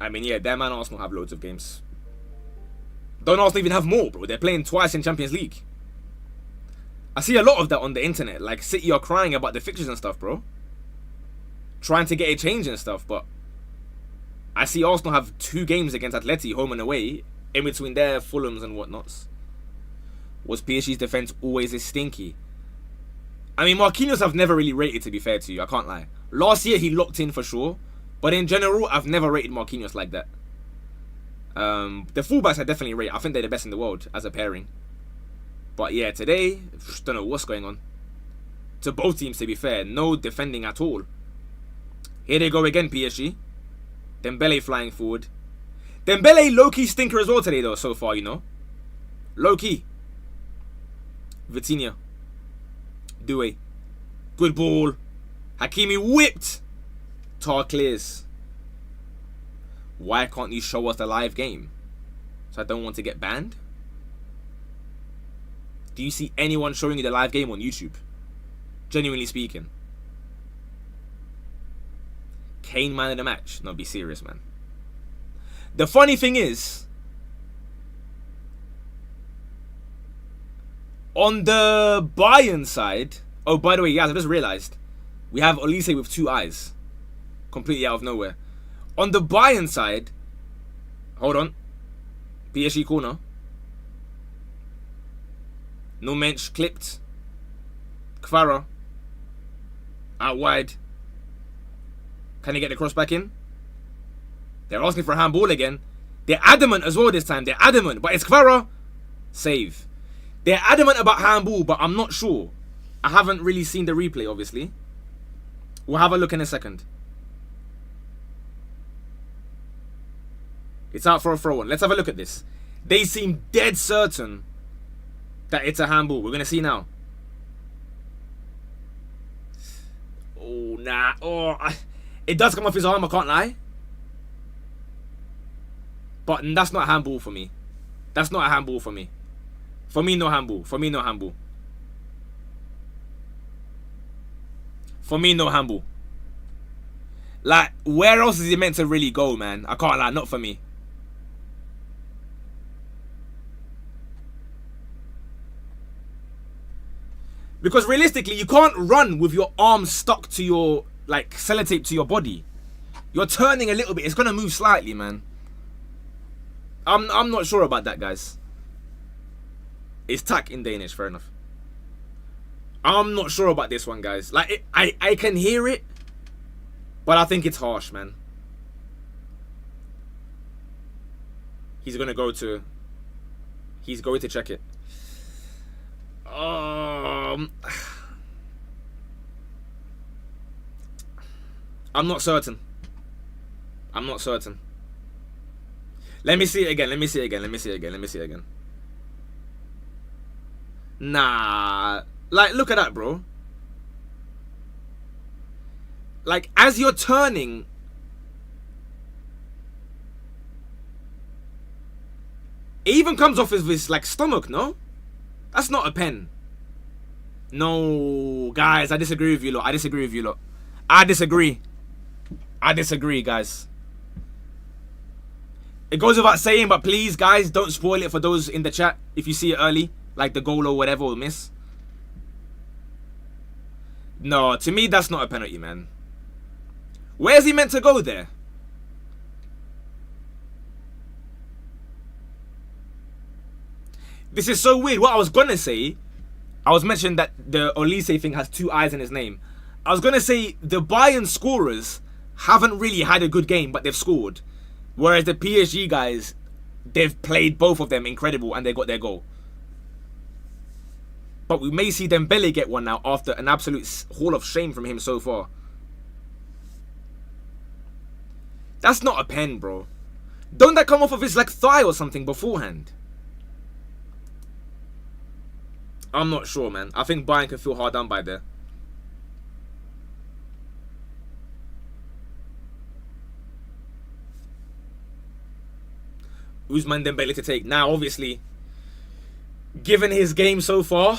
I mean, yeah, them and Arsenal have loads of games. Don't Arsenal even have more, bro? They're playing twice in Champions League. I see a lot of that on the internet. Like, City are crying about the fixtures and stuff, bro. Trying to get a change and stuff, but I see Arsenal have 2 games against Atleti, home and away, in between their Fulhams and whatnots. Was PSG's defense always this stinky? I mean, Marquinhos I've never really rated, to be fair to you. I can't lie. Last year, he locked in for sure. But in general, I've never rated Marquinhos like that. The fullbacks I definitely rate. I think they're the best in the world as a pairing. But yeah, today, just don't know what's going on. To both teams, to be fair, no defending at all. Here they go again, PSG. Dembele flying forward. Dembele low-key stinker as well today, though, so far, you know. Low-key. Vitinha. Doué. Good ball. Hakimi whipped. Tar clears. Why can't you show us the live game? So I don't want to get banned? Do you see anyone showing you the live game on YouTube? Genuinely speaking. Kane man of the match. No, be serious, man. The funny thing is, on the Bayern side, oh, by the way, guys, I just realized we have Olise with 2 eyes. Completely out of nowhere. On the Bayern side, hold on. PSG corner. Numench clipped. Kvara. Out wide. Can he get the cross back in? They're asking for a handball again. They're adamant as well this time. They're adamant. But it's Kvara. Save. They're adamant about handball, but I'm not sure. I haven't really seen the replay, obviously. We'll have a look in a second. It's out for a throw-on. Let's have a look at this. They seem dead certain that it's a handball. We're going to see now. Oh, nah. Oh, it does come off his arm, I can't lie. But that's not a handball for me. That's not a handball for me. For me, no handball. For me, no handball. For me, no handball. Like, where else is he meant to really go, man? I can't lie. Not for me. Because realistically, you can't run with your arm stuck to your, like, sellotape to your body. You're turning a little bit. It's going to move slightly, man. I'm not sure about that, guys. It's tack in Danish, fair enough. I'm not sure about this one, guys. Like, I can hear it, but I think it's harsh, man. He's going to check it. I'm not certain. I'm not certain. Let me see it again. Let me see it again. Let me see it again. Let me see it again. Nah. Like, look at that, bro. like, as you're turning, it even comes off of his, like, stomach, no? That's not a pen. No, guys, I disagree with you lot. I disagree with you lot. I disagree. I disagree, guys. It goes without saying, but please, guys, don't spoil it for those in the chat if you see it early, like the goal or whatever will miss. No, to me, that's not a penalty, man. Where's he meant to go there? This is so weird. What I was gonna say, I was mentioning that the Olise thing has 2 eyes in his name. I was gonna say the Bayern scorers haven't really had a good game, but they've scored. Whereas the PSG guys, they've played both of them incredible and they got their goal. But we may see Dembele get one now after an absolute hall of shame from him so far. That's not a pen, bro. Don't that come off of his like thigh or something beforehand? I'm not sure, man. I think Bayern can feel hard done by there. Ousmane Dembele to take. Now, obviously, given his game so far,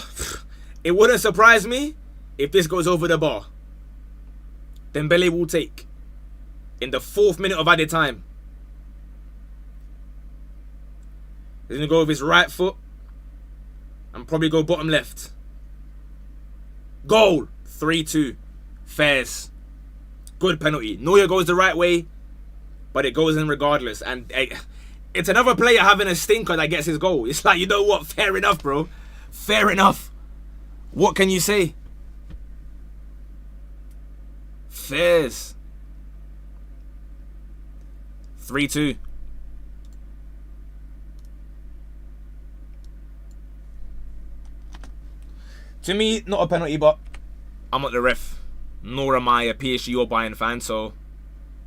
it wouldn't surprise me if this goes over the bar. Dembele will take in the 4th minute of added time. He's going to go with his right foot and probably go bottom left. Goal. 3-2. Fairs. Good penalty. Neuer goes the right way, but it goes in regardless. And it's another player having a stinker that gets his goal. It's like, you know what? Fair enough, bro. Fair enough. What can you say? Fairs. 3-2. To me, not a penalty, but I'm not the ref. Nor am I a PSG or Bayern fan, so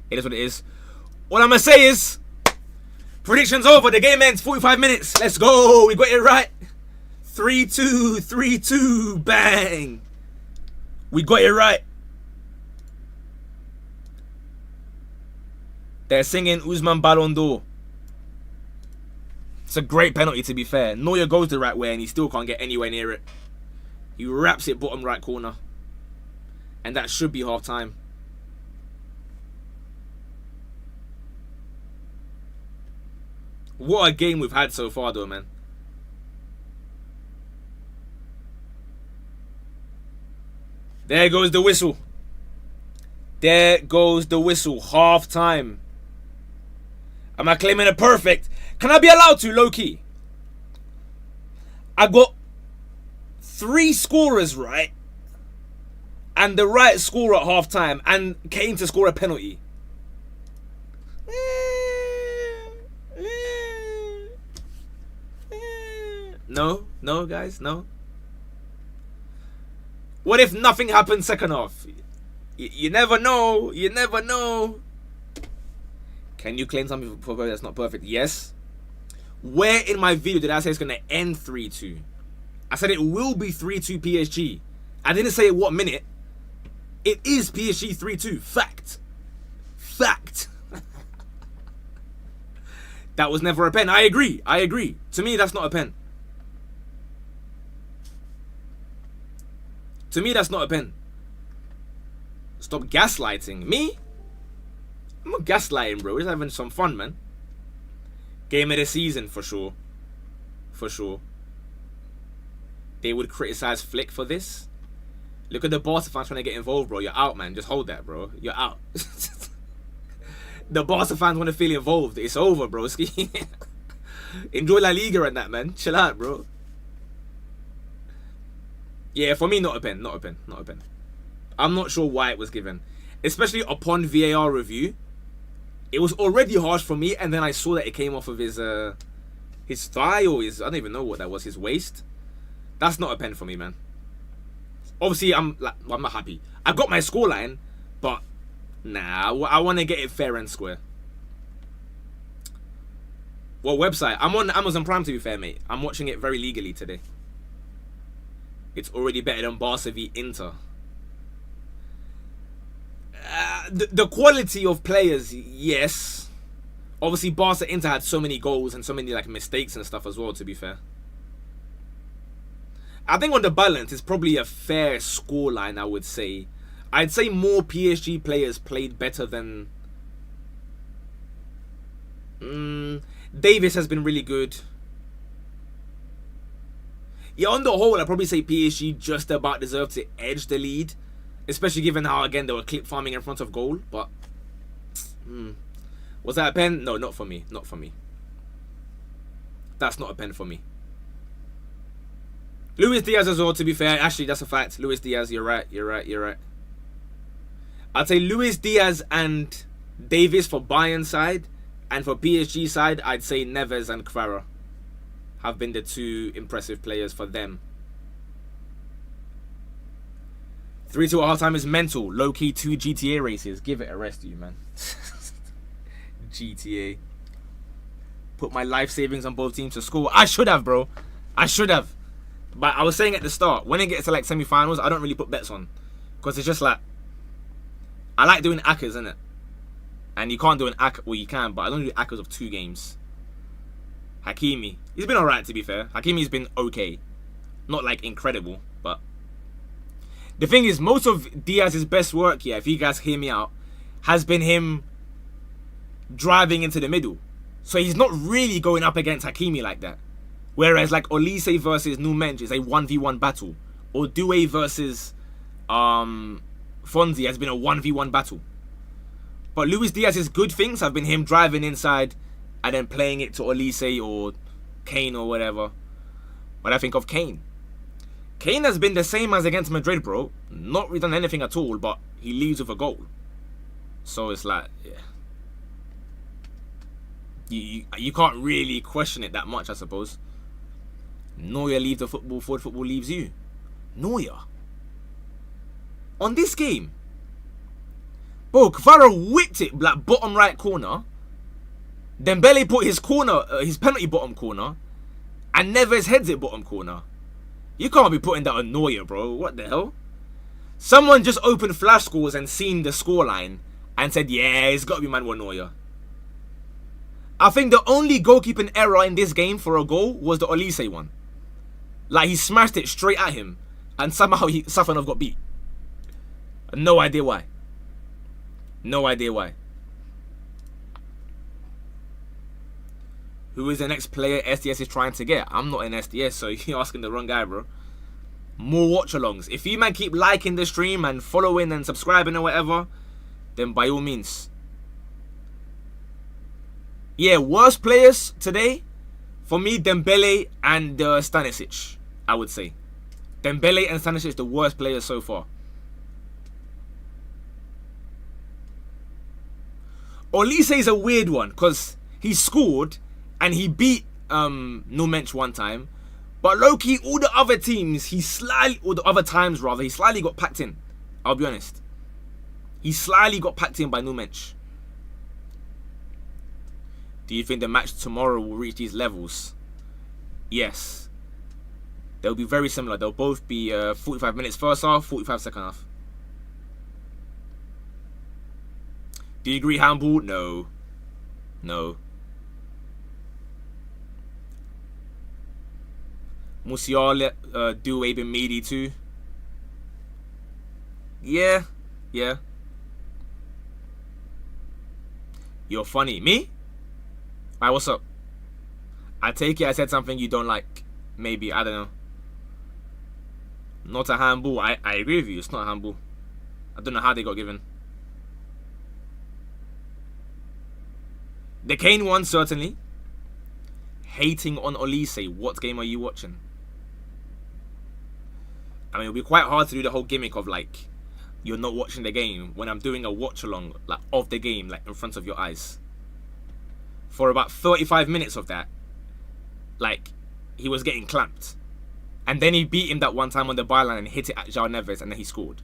it is what it is. What I'm going to say is, prediction's over. The game ends. 45 minutes. Let's go. We got it right. 3-2. 3-2. Bang. We got it right. They're singing Ousmane Ballon d'Or. It's a great penalty, to be fair. Neuer goes the right way and he still can't get anywhere near it. He wraps it bottom right corner. And that should be half time. What a game we've had so far, though, man. There goes the whistle. There goes the whistle. Half time. Am I claiming a perfect? Can I be allowed to, low-key? I got 3 scorers right. And the right scorer at half time. And came to score a penalty. No, no, guys, no. What if nothing happens second half? You never know. You never know. Can you claim something that's not perfect? Yes. Where in my video did I say it's going to end 3-2? I said it will be 3-2 PSG. I didn't say at what minute. It is PSG 3-2. Fact. Fact. That was never a pen. I agree. I agree. To me, that's not a pen. To me, that's not a pen. Stop gaslighting. Me? I'm not gaslighting, bro. We're just having some fun, man. Game of the season, for sure. For sure. They would criticize Flick for this. Look at the Barca fans trying to get involved, bro. You're out, man. Just hold that, bro. You're out. The Barca fans want to feel involved. It's over, bro. Enjoy La Liga and that, man. Chill out, bro. Yeah, for me, not a pen. Not a pen. Not a pen. I'm not sure why it was given. Especially upon VAR review. It was already harsh for me, and then I saw that it came off of his thigh or his, I don't even know what that was, his waist. That's not a pen for me, man. Obviously, I'm not happy. I got my scoreline, but nah, I want to get it fair and square. What website? I'm on Amazon Prime, to be fair, mate. I'm watching it very legally today. It's already better than Barca v Inter. The quality of players, yes. Obviously, Barca Inter had so many goals and so many like mistakes and stuff as well. To be fair, I think on the balance, it's probably a fair scoreline. I would say, I'd say more PSG players played better than. Davis has been really good. Yeah, on the whole, I'd probably say PSG just about deserved to edge the lead, especially given how again they were clip farming in front of goal. But was that a pen? No, not for me. Not for me. That's not a pen for me. Luis Diaz as well, to be fair. Actually, that's a fact. Luis Diaz, you're right. You're right. You're right. I'd say Luis Diaz and Davis for Bayern side. And for PSG side, I'd say Neves and Kvara have been the two impressive players for them. 3-2 at halftime is mental. Low-key 2 GTA races. Give it a rest, you man. GTA. Put my life savings on both teams to score. I should have, bro. I should have. But I was saying at the start, when it gets to like semi-finals, I don't really put bets on. Because it's just like, I like doing ACCAs, innit? And you can't do an ACCA, well you can, but I don't do ACCAs of 2 games. Hakimi. He's been alright, to be fair. Hakimi's been okay. Not like incredible, but the thing is, most of Diaz's best work here, if you guys hear me out, has been him driving into the middle. So he's not really going up against Hakimi like that. Whereas like Olise versus Numench is a 1v1 battle. Or Doué versus Fonzie has been a 1v1 battle. But Luis Diaz's good things have been him driving inside and then playing it to Olise or Kane or whatever. But I think of Kane. Kane has been the same as against Madrid, bro. Not really done anything at all, but he leaves with a goal. So it's like, yeah. You can't really question it that much, I suppose. Neuer leaves the football, forward football leaves you. Neuer. On this game. Bro, Kvara whipped it like bottom right corner. Dembele put his penalty bottom corner. And Neves heads it bottom corner. You can't be putting that on Neuer, bro. What the hell? Someone just opened flash scores and seen the scoreline and said, yeah, it's got to be Manuel Neuer. I think the only goalkeeping error in this game for a goal was the Olise one. Like, he smashed it straight at him and somehow Safanov got beat. No idea why. No idea why. Who is the next player SDS is trying to get? I'm not in SDS, so you're asking the wrong guy, bro. More watch-alongs. If you man keep liking the stream and following and subscribing or whatever, then by all means. Yeah, worst players today, for me, Dembele and Stanisic, I would say. Dembele and Stanisic, the worst players so far. Olise is a weird one, because he scored and he beat Numench one time. But low-key, all the other teams, he slightly got packed in. I'll be honest. He slyly got packed in by Numench. Do you think the match tomorrow will reach these levels? Yes. They'll be very similar. They'll both be 45 minutes first half, 45 second half. Do you agree, handball? No. No. Musiala, Doué been meaty too. Yeah. Yeah. You're funny. Me? Alright, what's up? I take it I said something you don't like. Maybe, I don't know. Not a handball. I agree with you. It's not a handball. I don't know how they got given. The Kane one, certainly. Hating on Olise. What game are you watching? I mean, it'll be quite hard to do the whole gimmick of like, you're not watching the game when I'm doing a watch along like of the game, like in front of your eyes. For about 35 minutes of that, like, he was getting clamped. And then he beat him that one time on the byline and hit it at João Neves and then he scored.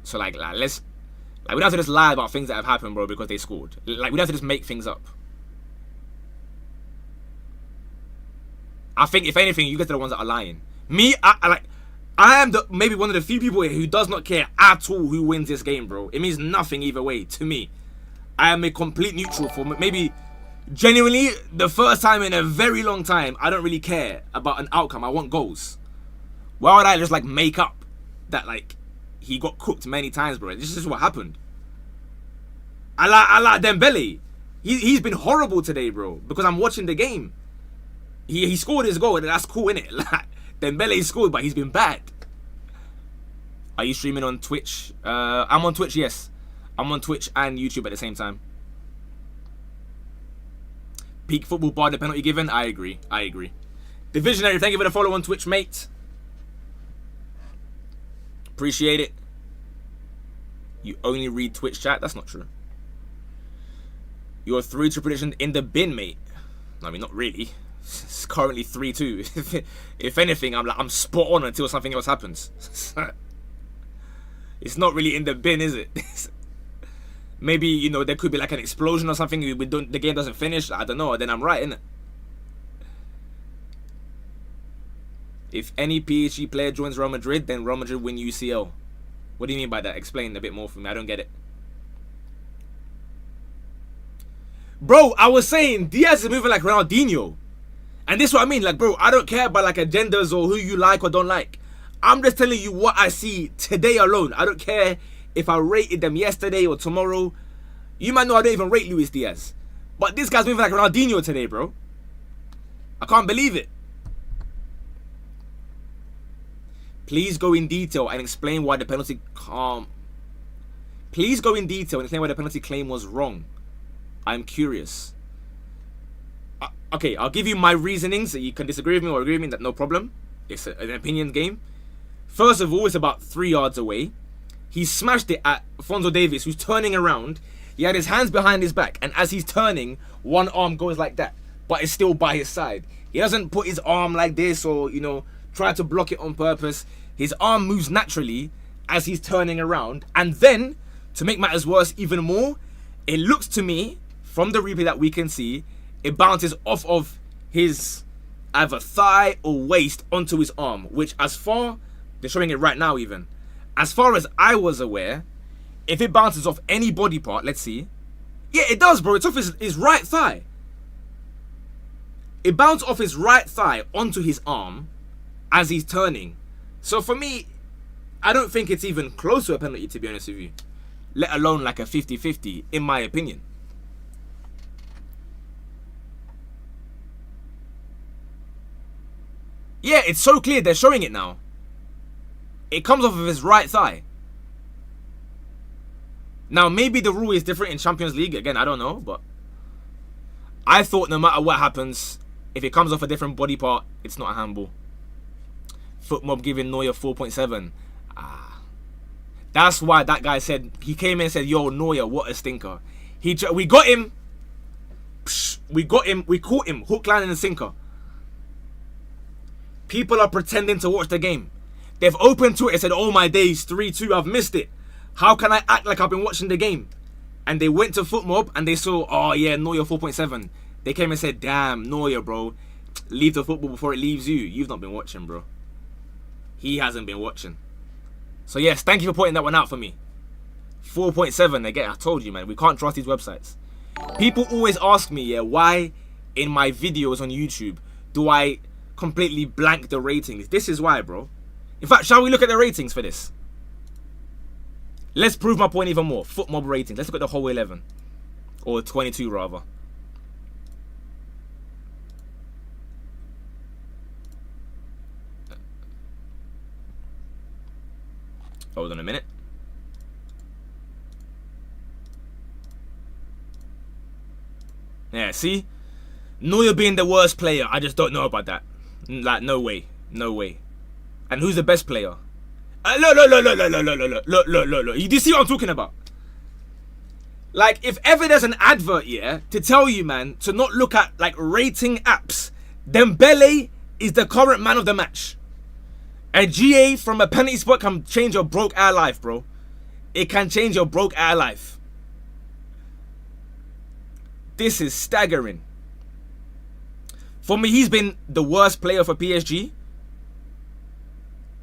So like we don't have to just lie about things that have happened, bro, because they scored. Like, we don't have to just make things up. I think, if anything, you guys are the ones that are lying. Me, I am maybe one of the few people here who does not care at all who wins this game, bro. It means nothing either way to me. I am a complete neutral for maybe genuinely the first time in a very long time. I don't really care about an outcome. I want goals. Why would I just like make up that like he got cooked many times, bro? This is what happened. I like Dembele. He's been horrible today, bro. Because I'm watching the game. He scored his goal, and that's cool, innit? Like, Dembele scored, but he's been bad. Are you streaming on Twitch? I'm on Twitch, yes. I'm on Twitch and YouTube at the same time. Peak football bar, the penalty given. I agree. I agree. Divisionary, thank you for the follow on Twitch, mate. Appreciate it. You only read Twitch chat? That's not true. You're 3-2 prediction in the bin, mate. I mean, not really. It's currently 3-2. If anything, I'm spot on until something else happens. It's not really in the bin, is it? Maybe, you know, there could be like an explosion or something. The game doesn't finish. I don't know. Then I'm right, innit? If any PSG player joins Real Madrid, then Real Madrid win UCL. What do you mean by that? Explain a bit more for me. I don't get it. Bro, I was saying Diaz is moving like Ronaldinho. And this is what I mean. Like, bro, I don't care about like agendas or who you like or don't like. I'm just telling you what I see today alone. I don't care if I rated them yesterday or tomorrow. You might know I don't even rate Luis Diaz. But this guy's moving like Ronaldinho today, bro. I can't believe it. Please go in detail and explain why the penalty Please go in detail and explain why the penalty claim was wrong. I'm curious. Okay, I'll give you my reasonings. You can disagree with me or agree with me. That no problem. It's an opinion game. First of all, it's about 3 yards away. He smashed it at Fonzo Davis, who's turning around. He had his hands behind his back, and as he's turning, one arm goes like that, but it's still by his side. He doesn't put his arm like this or, you know, try to block it on purpose. His arm moves naturally as he's turning around. And then, to make matters worse even more, it looks to me, from the replay that we can see, it bounces off of his either thigh or waist onto his arm, which as far, they're showing it right now even, as far as I was aware, if it bounces off any body part, let's see. Yeah, it does, bro. It's off his right thigh. It bounced off his right thigh onto his arm as he's turning. So for me, I don't think it's even close to a penalty, to be honest with you. Let alone like a 50-50, in my opinion. Yeah, it's so clear. They're showing it now. It comes off of his right thigh. Now, maybe the rule is different in Champions League. Again, I don't know. But I thought no matter what happens, if it comes off a different body part, it's not a handball. Foot mob giving Neuer 4.7. That's why that guy said, he came in and said, yo, Neuer, what a stinker. We got him. We got him. We caught him. Hook, line, and sinker. People are pretending to watch the game. They've opened Twitter and said, oh my days, 3-2, I've missed it. How can I act like I've been watching the game? And they went to FootMob and they saw, oh yeah, Neuer 4.7. They came and said, damn, Neuer, bro. Leave the football before it leaves you. You've not been watching, bro. He hasn't been watching. So yes, thank you for pointing that one out for me. 4.7, again, I told you, man, we can't trust these websites. People always ask me, yeah, why in my videos on YouTube do I completely blank the ratings? This is why, bro. In fact, shall we look at the ratings for this? Let's prove my point even more. FootMob ratings. Let's look at the whole 11. Or 22, rather. Hold on a minute. Yeah, see? Neuer being the worst player. I just don't know about that. Like, no way. No way. And who's the best player? Look. Do you see what I'm talking about? Like, if ever there's an advert, yeah, to tell you, man, to not look at, like, rating apps, Dembele is the current man of the match. A GA from a penalty spot can change your broke ass life, bro. It can change your broke ass life. This is staggering. For me, he's been the worst player for PSG.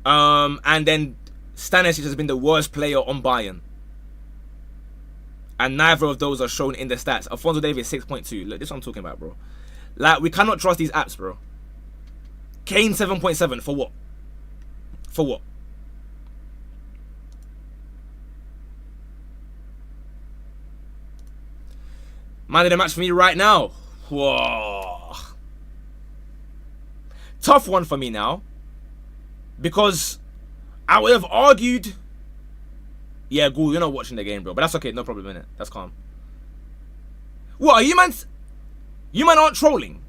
And then Stanisic has been the worst player on Bayern. And neither of those are shown in the stats. Alphonso Davies 6.2. Look, this is what I'm talking about, bro. Like, we cannot trust these apps, bro. Kane 7.7. For what? For what? Man of the match for me right now. Whoa. Tough one for me now. Because I would have argued... Yeah, Ghoul, you're not watching the game, bro. But that's okay, no problem, innit? That's calm. What, are you man... You man aren't trolling?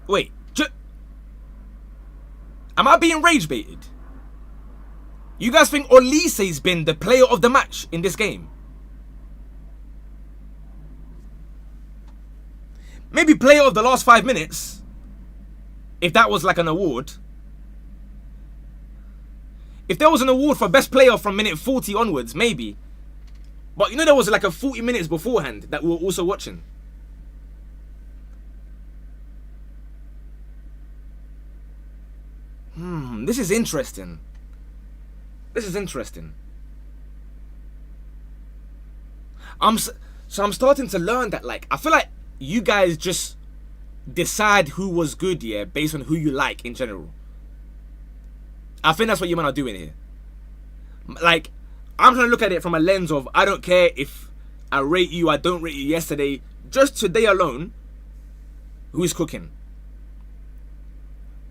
Wait. Am I being rage baited? You guys think Olise's been the player of the match in this game? Maybe player of the last 5 minutes. If that was like an award. If there was an award for best player from minute 40 onwards, maybe. But you know there was like a 40 minutes beforehand that we were also watching. This is interesting. This is interesting. So I'm starting to learn that, like, I feel like you guys just decide who was good, yeah, based on who you like in general. I think that's what you men are doing here. Like, I'm trying to look at it from a lens of, I don't care if I rate you, I don't rate you yesterday. Just today alone, who is cooking?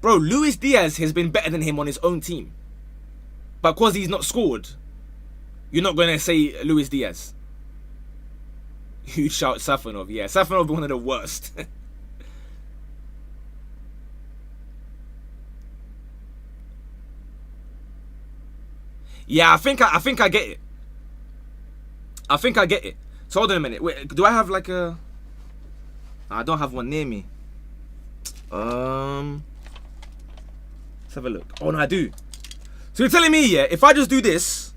Bro, Luis Diaz has been better than him on his own team. But because he's not scored, you're not going to say Luis Diaz. You shout Safanov. Yeah, Safanov one of the worst. Yeah, I think I get it. I think I get it. So hold on a minute. Wait, do I have like a... I don't have one near me. Let's have a look. Oh no, I do. So you're telling me, yeah, if I just do this,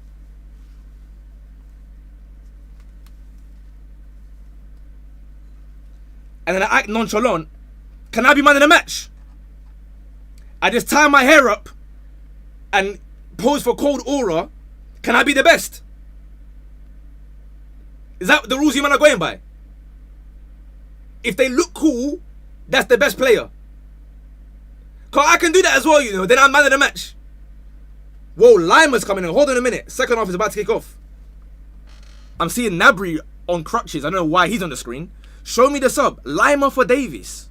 and then I act nonchalant, can I be man in the match? I just tie my hair up and pose for cold aura. Can I be the best? Is that the rules you man are going by? If they look cool, that's the best player. Cause I can do that as well, you know. Then I'm man of the match. Whoa, Lima's coming in. Hold on a minute. Second half is about to kick off. I'm seeing Nabry on crutches. I don't know why he's on the screen. Show me the sub. Lima for Davies.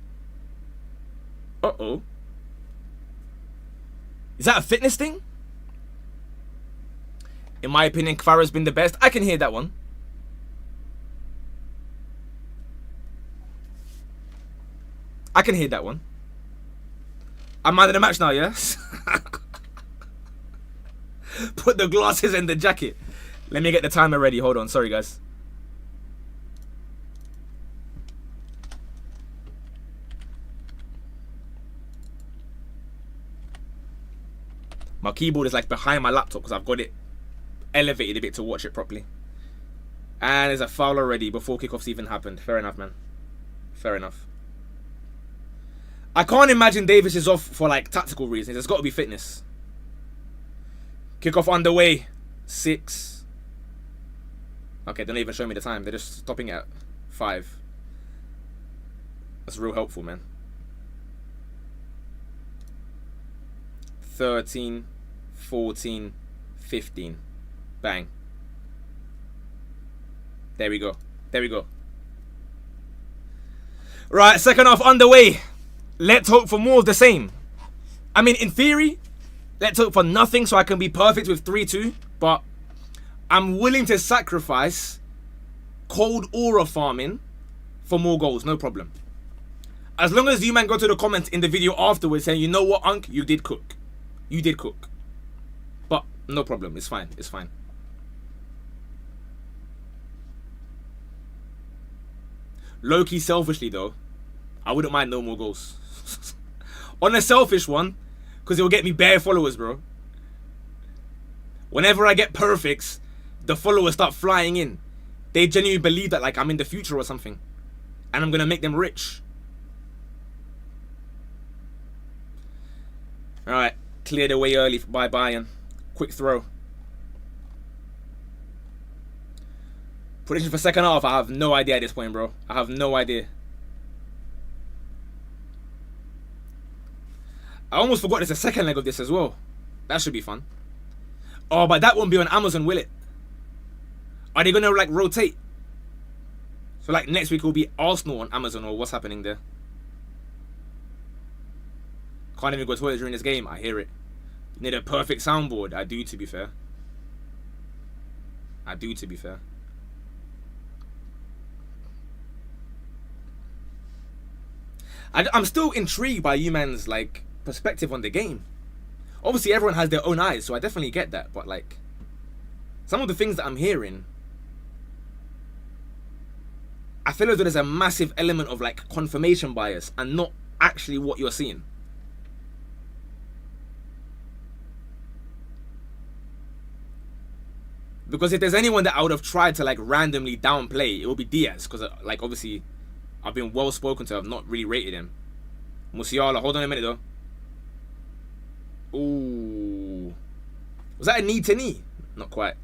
Uh-oh. Is that a fitness thing? In my opinion, Kvara's been the best. I can hear that one. I can hear that one. I'm man of the match now, yes? Put the glasses and the jacket. Let me get the timer ready. Hold on. Sorry, guys. My keyboard is like behind my laptop because I've got it elevated a bit to watch it properly. And there's a foul already before kickoffs even happened. Fair enough, man. Fair enough. I can't imagine Davis is off for like tactical reasons. There's got to be fitness. Kickoff underway. 6. Okay, don't even show me the time. They're just stopping at 5. That's real helpful, man. 13, 14, 15. Bang. There we go. There we go. Right, second half underway. Let's hope for more of the same. I mean, in theory, let's hope for nothing so I can be perfect with 3-2. But I'm willing to sacrifice cold aura farming for more goals. No problem. As long as you man go to the comments in the video afterwards saying, you know what, Unc, you did cook. You did cook. But no problem. It's fine. It's fine. Low-key selfishly, though, I wouldn't mind no more goals. On a selfish one, because it will get me bare followers, bro. Whenever I get perfects, the followers start flying in. They genuinely believe that like I'm in the future or something. And I'm going to make them rich. Alright, cleared away early by Bayern. Quick throw. Prediction for second half, I have no idea at this point, bro. I have no idea. I almost forgot there's a second leg of this as well. That should be fun. Oh, but that won't be on Amazon, will it? Are they gonna like rotate? So like next week will be Arsenal on Amazon, or what's happening there? Can't even go to the toilet during this game. I hear it. You need a perfect soundboard. I do, to be fair. I do, to be fair. I'm still intrigued by you man's like perspective on the game. Obviously, everyone has their own eyes, so I definitely get that. But like, some of the things that I'm hearing, I feel as though there's a massive element of like confirmation bias and not actually what you're seeing. Because if there's anyone that I would have tried to like randomly downplay, it would be Diaz. Because like obviously, I've been well spoken to. I've not really rated him. Musiala, hold on a minute though. Ooh, was that a knee to knee? Not quite.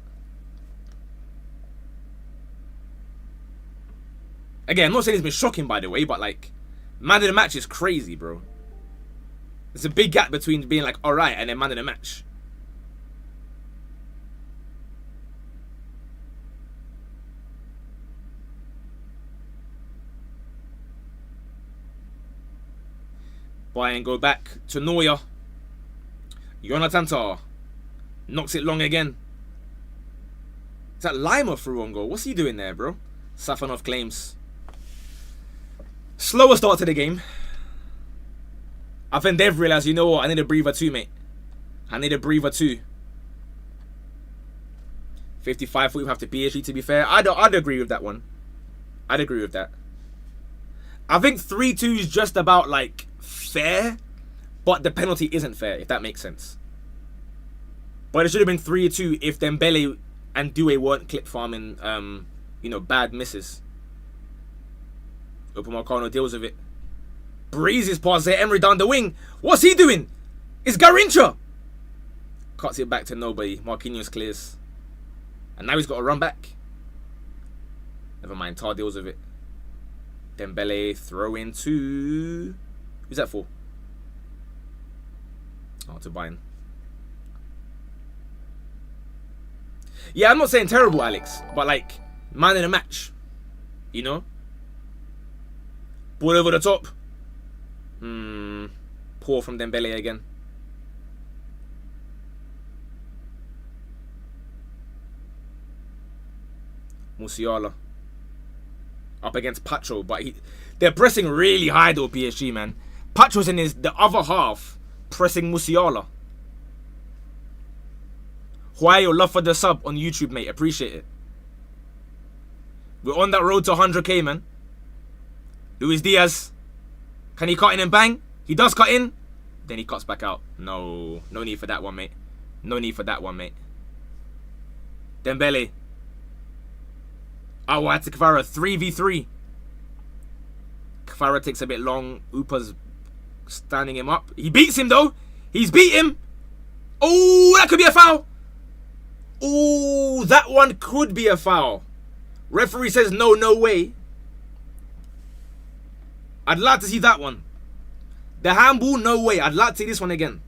Again, I'm not saying it's been shocking, by the way, but like, man of the match is crazy, bro. There's a big gap between being like alright and then man of the match. Bayern go back to Neuer. Jonathan Tah knocks it long again. Is that Lima through on goal? What's he doing there, bro? Safanov claims. Slower start to the game. I think they've realised, you know what, I need a breather too, mate. I need a breather too. 55 for you have to PSG, to be fair. I'd agree with that one. I'd agree with that. I think 3-2 is just about like fair, but the penalty isn't fair, if that makes sense. But it should have been 3-2 if Dembele and Doué weren't clip farming, you know, bad misses. Upamecano deals with it. Breezes past there, Emery down the wing. What's he doing? It's Garrincha. Cuts it back to nobody. Marquinhos clears. And now he's got to run back. Never mind, Tar deals with it. Dembele throw into... Who's that for? Oh, to Bayern. Yeah, I'm not saying terrible, Alex. But like, man in the match. You know? Ball over the top. Poor from Dembele again. Musiala. Up against Pacho, but they're pressing really high though, PSG, man. Pacho's in the other half, pressing Musiala. Why your love for the sub on YouTube, mate? Appreciate it. We're on that road to 100k, man. Luis Diaz. Can he cut in and bang? He does cut in. Then he cuts back out. No need for that one, mate. No need for that one, mate. Dembele. Oh, to Kvara, 3v3. Kvara takes a bit long. Upa's standing him up. He beats him, though. He's beat him. Oh, that could be a foul. Oh, that one could be a foul. Referee says no way. I'd like to see that one. The handball, no way. I'd like to see this one again.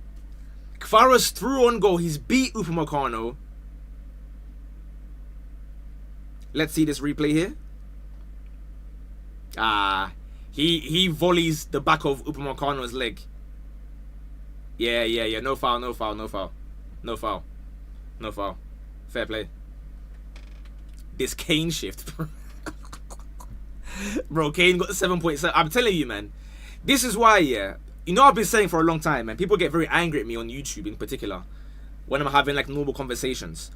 Kvara's through on goal. He's beat Upamecano. Let's see this replay here. He volleys the back of Upamecano's leg. Yeah. No foul. Fair play. This Kane shift. Bro, Kane got 7.7. I'm telling you, man. This is why, yeah. You know, I've been saying for a long time, man. People get very angry at me on YouTube in particular when I'm having like normal conversations.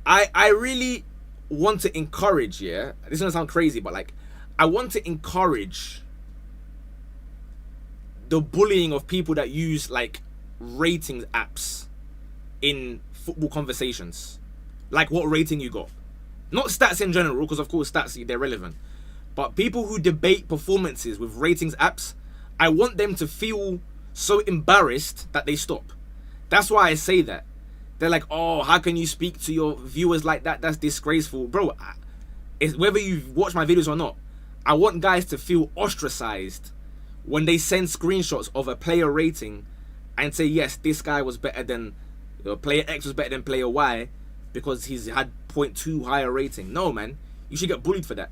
I really want to encourage, yeah. This is gonna sound crazy, but like, I want to encourage the bullying of people that use like ratings apps in football conversations. Like what rating you got. Not stats in general, because of course stats, they're relevant. But people who debate performances with ratings apps, I want them to feel so embarrassed that they stop. That's why I say that. They're like, oh, how can you speak to your viewers like that? That's disgraceful. Bro, whether you watch my videos or not, I want guys to feel ostracized when they send screenshots of a player rating and say, yes, this guy was better than, player X was better than player Y because he's had 0.2 higher rating. No, man. You should get bullied for that.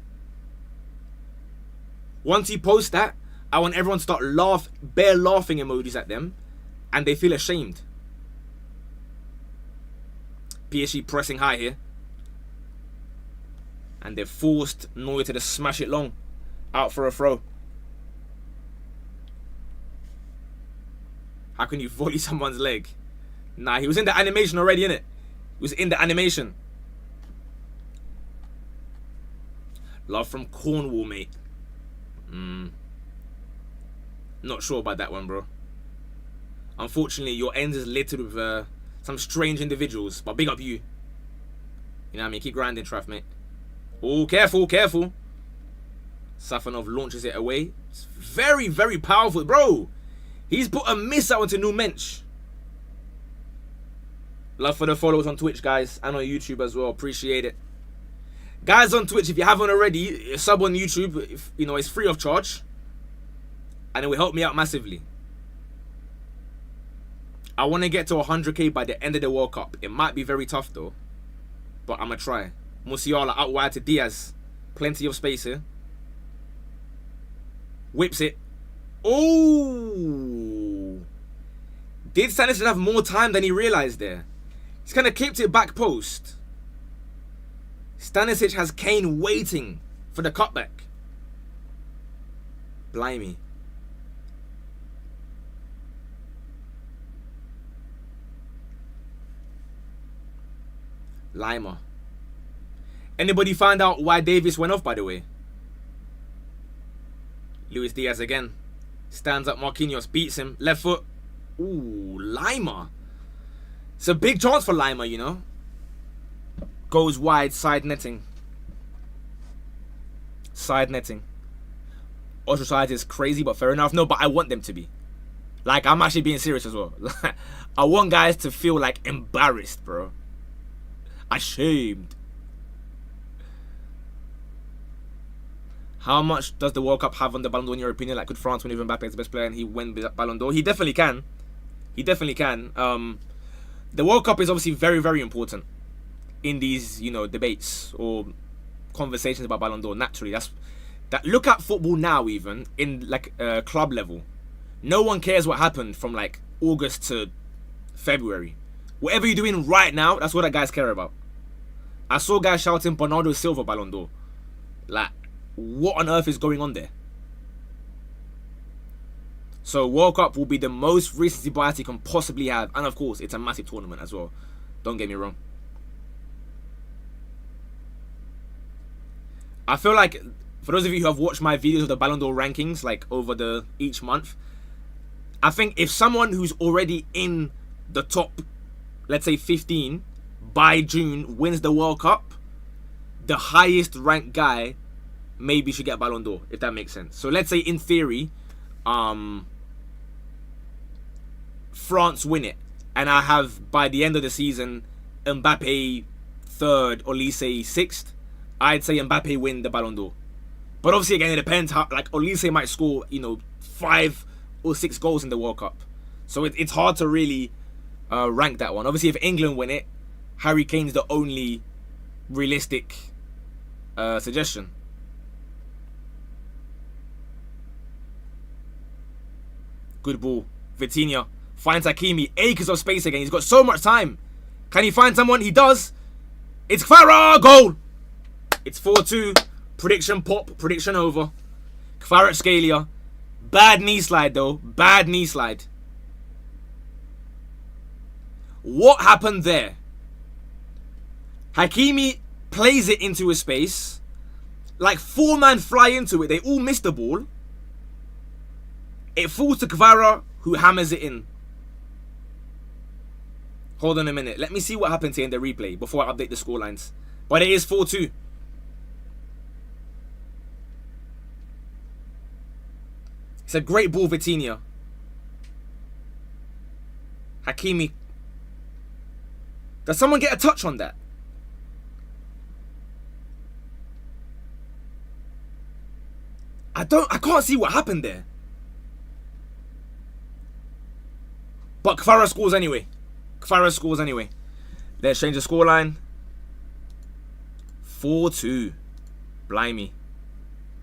Once you post that, I want everyone to start bare laughing emojis at them, and they feel ashamed. PSG pressing high here. And they've forced Neuer to just smash it long. Out for a throw. How can you volley someone's leg? Nah, he was in the animation already, innit? He was in the animation. Love from Cornwall, mate. Not sure about that one, bro. Unfortunately, your end is littered with some strange individuals. But big up you. You know what I mean? Keep grinding, Traff, mate. Oh, careful, careful. Safanov launches it away. It's very, very powerful. Bro, he's put a miss out into New Mensch. Love for the followers on Twitch, guys. And on YouTube as well. Appreciate it. Guys on Twitch, if you haven't already, sub on YouTube. If, it's free of charge. And it will help me out massively. I want to get to 100k by the end of the World Cup. It might be very tough, though. But I'm going to try. Musiala out wide to Diaz. Plenty of space here. Whips it. Oh! Did Stanisic have more time than he realised there? He's kind of clipped it back post. Stanisic has Kane waiting for the cutback. Blimey. Lima. Anybody find out why Davis went off, by the way? Luis Diaz again. Stands up, Marquinhos beats him. Left foot. Ooh, Lima. It's a big chance for Lima, Goes wide, side netting. Side netting. Ostracized is crazy, but fair enough. No, but I want them to be. Like, I'm actually being serious as well. I want guys to feel, like, embarrassed, bro. Ashamed. How much does the World Cup have on the Ballon d'Or in your opinion? Like, could France win if Mbappe is the best player and he win the Ballon d'Or? He definitely can. He definitely can. The World Cup is obviously very, very important in these, debates or conversations about Ballon d'Or. Naturally, look at football now, even in like club level. No one cares what happened from like August to February. Whatever you're doing right now, that's what the guys care about. I saw guys shouting Bernardo Silva Ballon d'Or. Like, what on earth is going on there? So World Cup will be the most recency bias you can possibly have. And of course, it's a massive tournament as well. Don't get me wrong. I feel like, for those of you who have watched my videos of the Ballon d'Or rankings, like over each month, I think if someone who's already in the top, let's say 15, by June wins the World Cup, the highest ranked guy maybe should get Ballon d'Or, if that makes sense. So let's say in theory, France win it, and I have by the end of the season Mbappe 3rd, Olise 6th. I'd say Mbappe win the Ballon d'Or. But obviously again it depends how, like, Olise might score 5 or 6 goals in the World Cup. So it's hard to really rank that one. Obviously if England win it, Harry Kane's the only realistic suggestion. Good ball. Vitinha finds Hakimi. Acres of space again. He's got so much time. Can he find someone? He does. It's Kvara. Goal. It's 4-2. Prediction pop. Prediction over. Kvaratskhelia. Bad knee slide though. Bad knee slide. What happened there? Hakimi plays it into a space. Like 4 men fly into it. They all miss the ball. It falls to Kvara, who hammers it in. Hold on a minute. Let me see what happens here in the replay before I update the scorelines. But it is 4-2. It's a great ball, Vitinha. Hakimi Does someone get a touch on that? I can't see what happened there. But Kvara scores anyway. Kvara scores anyway. Let's change the scoreline. 4-2. Blimey.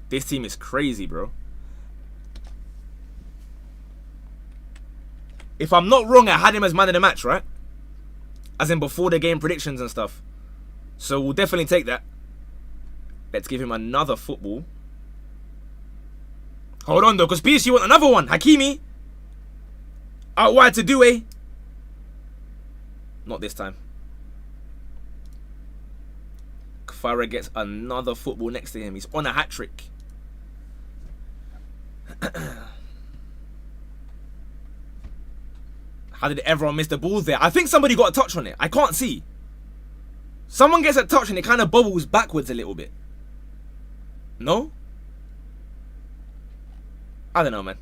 This team is crazy, bro. If I'm not wrong, I had him as man of the match, right? As in before the game predictions and stuff. So we'll definitely take that. Let's give him another football. Hold on though, because PSG want another one. Hakimi. Out wide to Doué. Not this time. Kvara gets another football next to him. He's on a hat-trick. How did everyone miss the ball there? I think somebody got a touch on it. I can't see. Someone gets a touch and it kind of bobbles backwards a little bit. No? I don't know, man.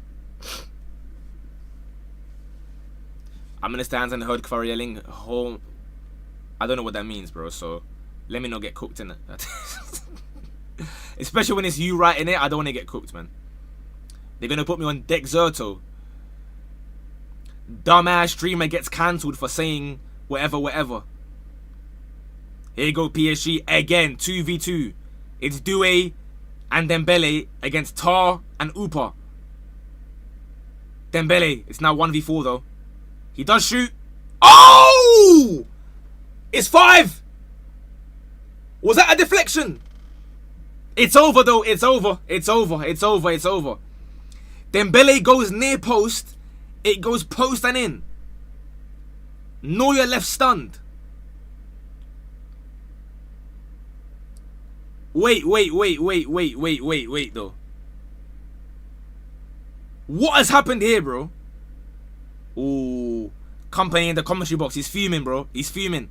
I'm in the stands and heard Kvara yelling home. I don't know what that means, bro, so let me not get cooked in it. Especially when it's you writing it, I don't want to get cooked, man. They're going to put me on Dexerto. Dumbass streamer gets cancelled for saying whatever. Here you go, PSG again, 2v2. It's Doué and Dembele against Tar and Upa. Dembele, it's now 1v4 though. He does shoot. Oh! It's 5! Was that a deflection? It's over though, it's over. Dembele goes near post. It goes post and in. Neuer left stunned. Wait though. What has happened here, bro? Ooh. Company in the commentary box. He's fuming, bro. He's fuming.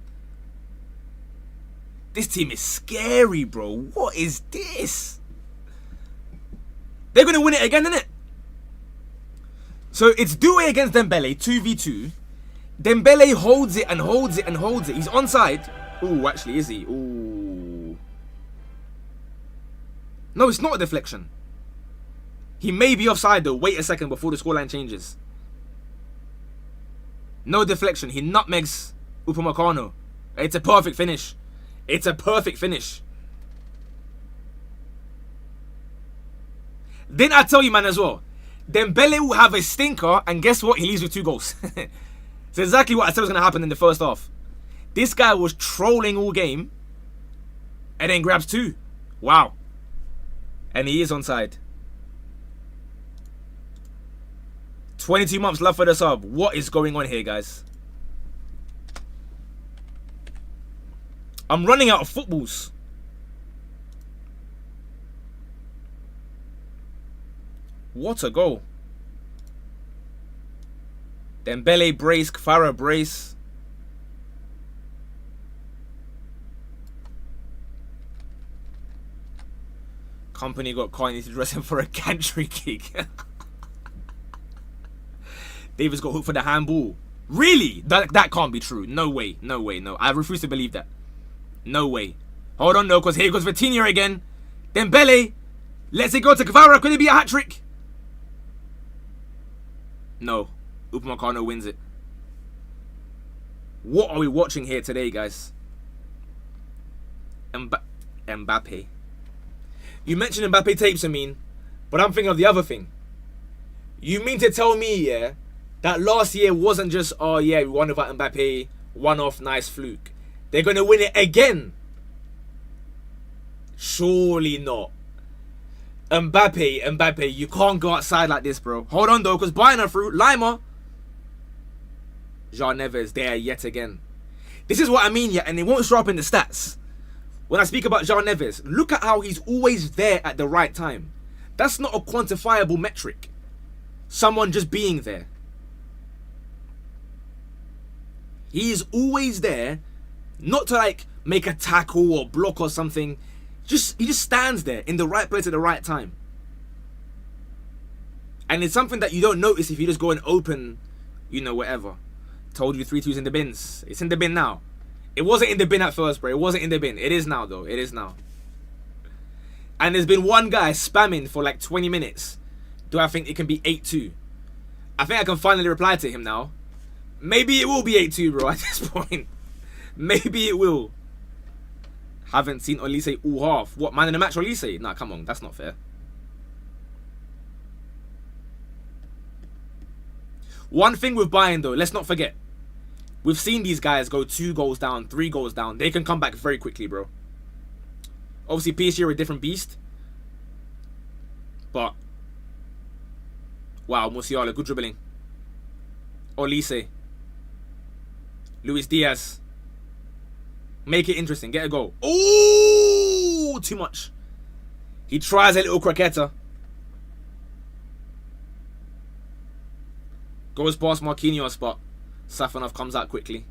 This team is scary, bro. What is this? They're going to win it again, innit? So it's Doué against Dembele, 2v2. Dembele holds it and holds it and holds it. He's onside. Ooh, actually, is he? Ooh. No, it's not a deflection. He may be offside though. Wait a second before the scoreline changes. No deflection. He nutmegs Upamecano. It's a perfect finish. It's a perfect finish. Didn't I tell you, man, as well? Dembele will have a stinker, and guess what? He leaves with 2 goals. It's exactly what I said was going to happen in the first half. This guy was trolling all game, and then grabs 2. Wow. And he is onside. 22 months love for the sub. What is going on here, guys? I'm running out of footballs. What a goal. Dembele brace, Kvara brace. Company got caught. Needs to dress him for a gantry kick. Davis got hooked for the handball. Really? That can't be true. No way. No. I refuse to believe that. No way. Hold on, no, because here goes Vitinha again. Dembele. Let's it go to Kvara. Could it be a hat-trick? No. Upamecano wins it. What are we watching here today, guys? Mbappe. You mentioned Mbappe tapes, I mean, but I'm thinking of the other thing. You mean to tell me, yeah, that last year wasn't just, oh yeah, we won without Mbappe, one-off, nice fluke. They're going to win it again. Surely not. Mbappe, you can't go outside like this, bro. Hold on, though, because Bayern are through. Lima. Jean Neves there yet again. This is what I mean, yeah, and it won't show up in the stats. When I speak about Jean Neves, look at how he's always there at the right time. That's not a quantifiable metric. Someone just being there. He is always there, not to like make a tackle or block or something. He just stands there in the right place at the right time. And it's something that you don't notice if you just go and open, you know, whatever. Told you 3-2's in the bins. It's in the bin now. It wasn't in the bin at first, bro. It wasn't in the bin. It is now, though. It is now. And there's been one guy spamming for like 20 minutes. Do I think it can be 8-2? I think I can finally reply to him now. Maybe it will be 8-2, bro, at this point. Maybe it will. Haven't seen Olise all half. What, man in the match Olise? Nah, come on. That's not fair. One thing with Bayern, though, let's not forget. We've seen these guys go 2 goals down, 3 goals down. They can come back very quickly, bro. Obviously, PSG are a different beast. But, wow, Musiala, good dribbling. Olise. Luis Diaz. Make it interesting. Get a goal. Ooh, too much. He tries a little croqueta. Goes past Marquinhos, but Safanov comes out quickly.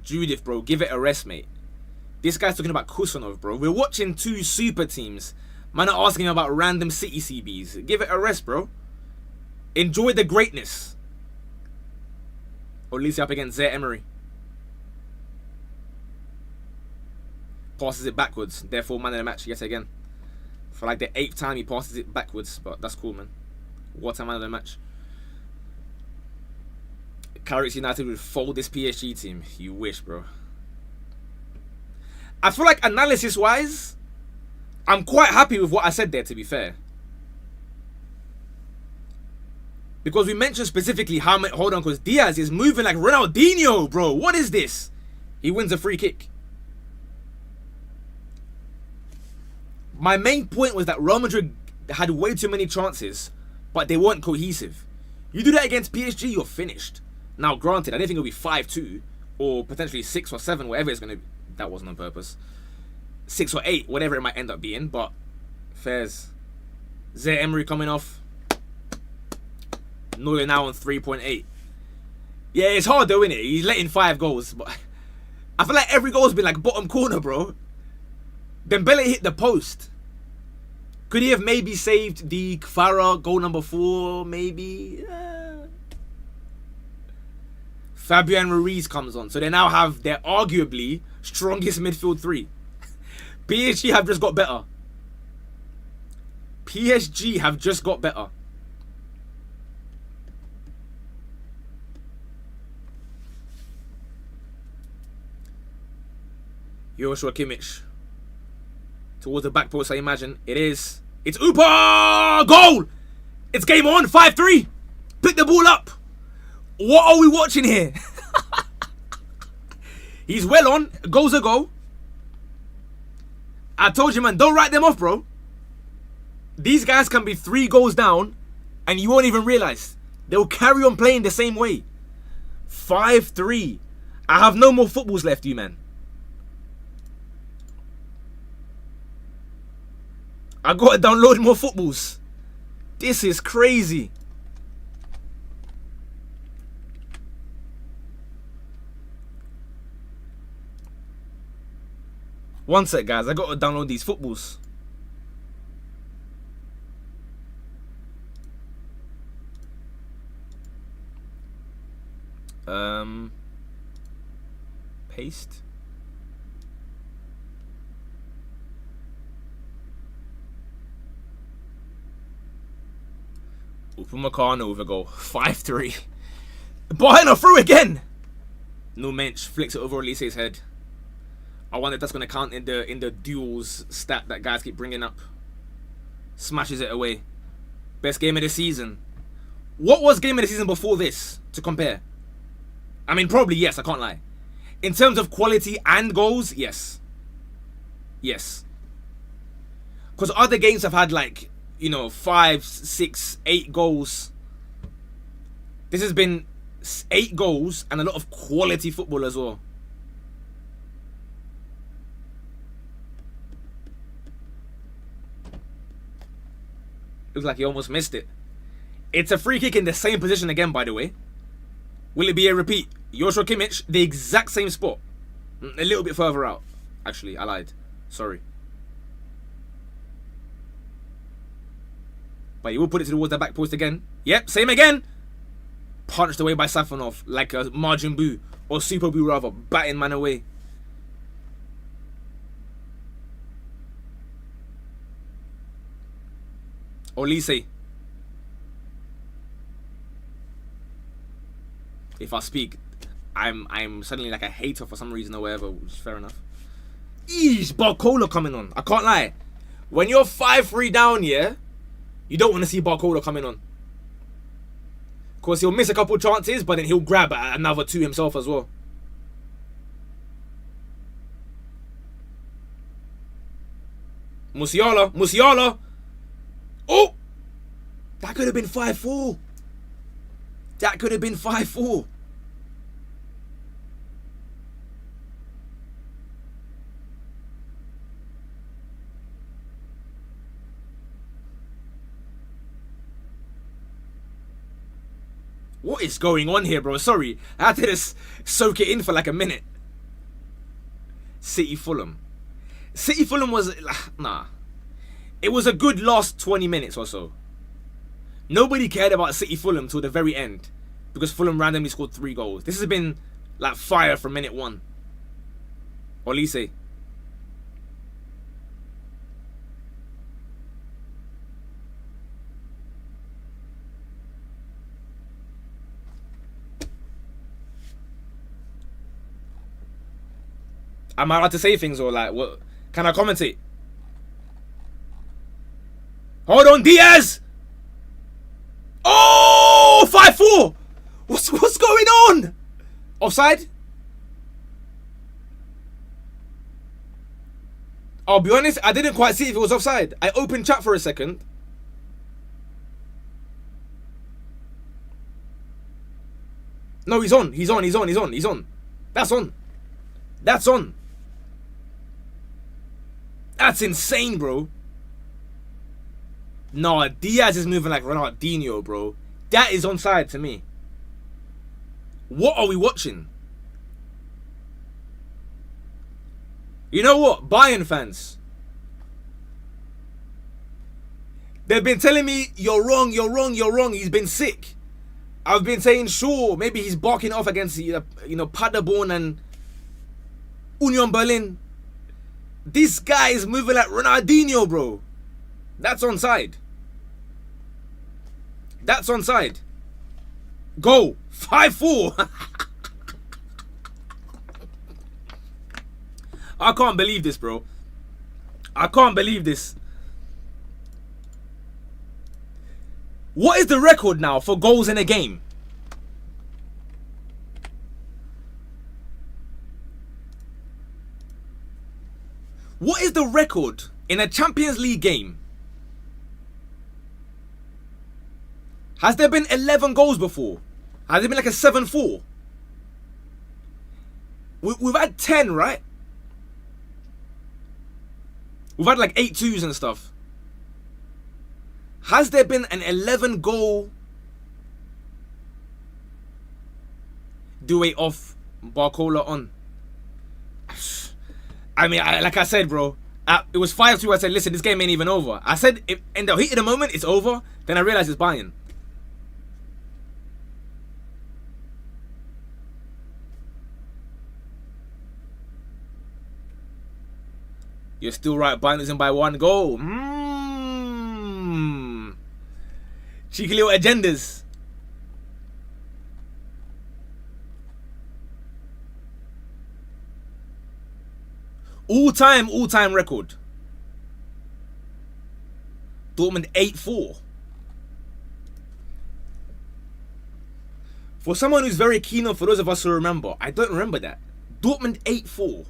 Judith, bro, give it a rest, mate. This guy's talking about Kusanov, bro. We're watching 2 super teams. Man are asking about random City CBs. Give it a rest, bro. Enjoy the greatness. Olise up against Zaire Emery. Passes it backwards. Therefore, man in the match yet again. For like the 8th time he passes it backwards. But that's cool, man. What a man of the match. Carrick United would fold this PSG team. You wish, bro. I feel like analysis-wise, I'm quite happy with what I said there, to be fair. Because we mentioned specifically how many... Hold on, because Diaz is moving like Ronaldinho, bro. What is this? He wins a free kick. My main point was that Real Madrid had way too many chances, but they weren't cohesive. You do that against PSG, you're finished. Now, granted, I didn't think it would be 5-2 or potentially 6 or 7, whatever it's going to be. That wasn't on purpose. 6 or 8, whatever it might end up being, but fairs. Zaire Emery coming off. Neuer now on 3.8. Yeah, it's hard though, innit? He's letting 5 goals, but I feel like every goal's been like bottom corner, bro. Dembele hit the post. Could he have maybe saved the Kfara goal number 4? Maybe. Fabian Ruiz comes on. So they now have their arguably strongest midfield 3. PSG have just got better. PSG have just got better. Joshua Kimmich. Towards the back post, I imagine. It is. It's Upa! Goal! It's game on. 5-3. Pick the ball up. What are we watching here? He's well on. Goal's a goal. I told you, man, don't write them off, bro. These guys can be 3 goals down and you won't even realize. They'll carry on playing the same way. 5-3. I have no more footballs left, you man. I gotta download more footballs. This is crazy. One sec, guys. I gotta download these footballs. Paste. Upamecano over goal. 5-3. Bayern are through again. No mensch flicks it over Olise's head. I wonder if that's gonna count in the duels stat that guys keep bringing up. Smashes it away. Best game of the season. What was game of the season before this to compare? I mean, probably yes. I can't lie. In terms of quality and goals, yes. Yes. Because other games have had like, you know, 5, 6, 8 goals. This has been 8 goals and a lot of quality football as well. Looks like he almost missed it. It's a free kick in the same position again, by the way. Will it be a repeat? Joshua Kimmich, the exact same spot. A little bit further out. Actually, I lied. Sorry. But he will put it towards the back post again. Yep, same again. punched away by Safonov like a Majin Buu, or Super Buu rather, batting man away. Olise. If I speak, I'm suddenly like a hater for some reason or whatever, which is fair enough. Eesh, Barcola coming on. I can't lie. When you're 5-3 down, yeah, you don't want to see Barcola coming on. Of course, he'll miss a couple chances, but then he'll grab another 2 himself as well. Musiala. Oh! That could have been 5-4. That could have been 5-4. What is going on here, bro? Sorry, I had to just soak it in for like a minute. City Fulham was, nah. It was a good last 20 minutes or so. Nobody cared about City Fulham till the very end, because Fulham randomly scored 3 goals. This has been like fire from minute 1. Olise. Am I allowed to say things, or like, what? Can I commentate? Hold on, Diaz! Oh, 5-4! What's going on? Offside? I'll be honest, I didn't quite see if it was offside. I opened chat for a second. No, he's on. That's on. That's insane, bro. No, Diaz is moving like Ronaldinho, bro. That is onside to me. What are we watching? You know what? Bayern fans. They've been telling me, you're wrong. He's been sick. I've been saying, sure, maybe he's barking off against, Paderborn and Union Berlin. This guy is moving like Ronaldinho, bro. That's onside. Go. 5-4. I can't believe this, bro. I can't believe this. What is the record now for goals in a game? What is the record in a Champions League game? Has there been 11 goals before? Has there been like a 7-4? We've had 10, right? We've had like 8-2s and stuff. Has there been an 11 goal duet off Barcola on? I mean, like I said, bro, it was 5-2. I said, listen, this game ain't even over. I said, in the heat of the moment, it's over. Then I realized it's Bayern. You're still right. Bayern is in by 1 goal. Cheeky little agendas. All-time record. Dortmund 8-4. For someone who's very keen on, for those of us who remember, I don't remember that. Dortmund 8-4.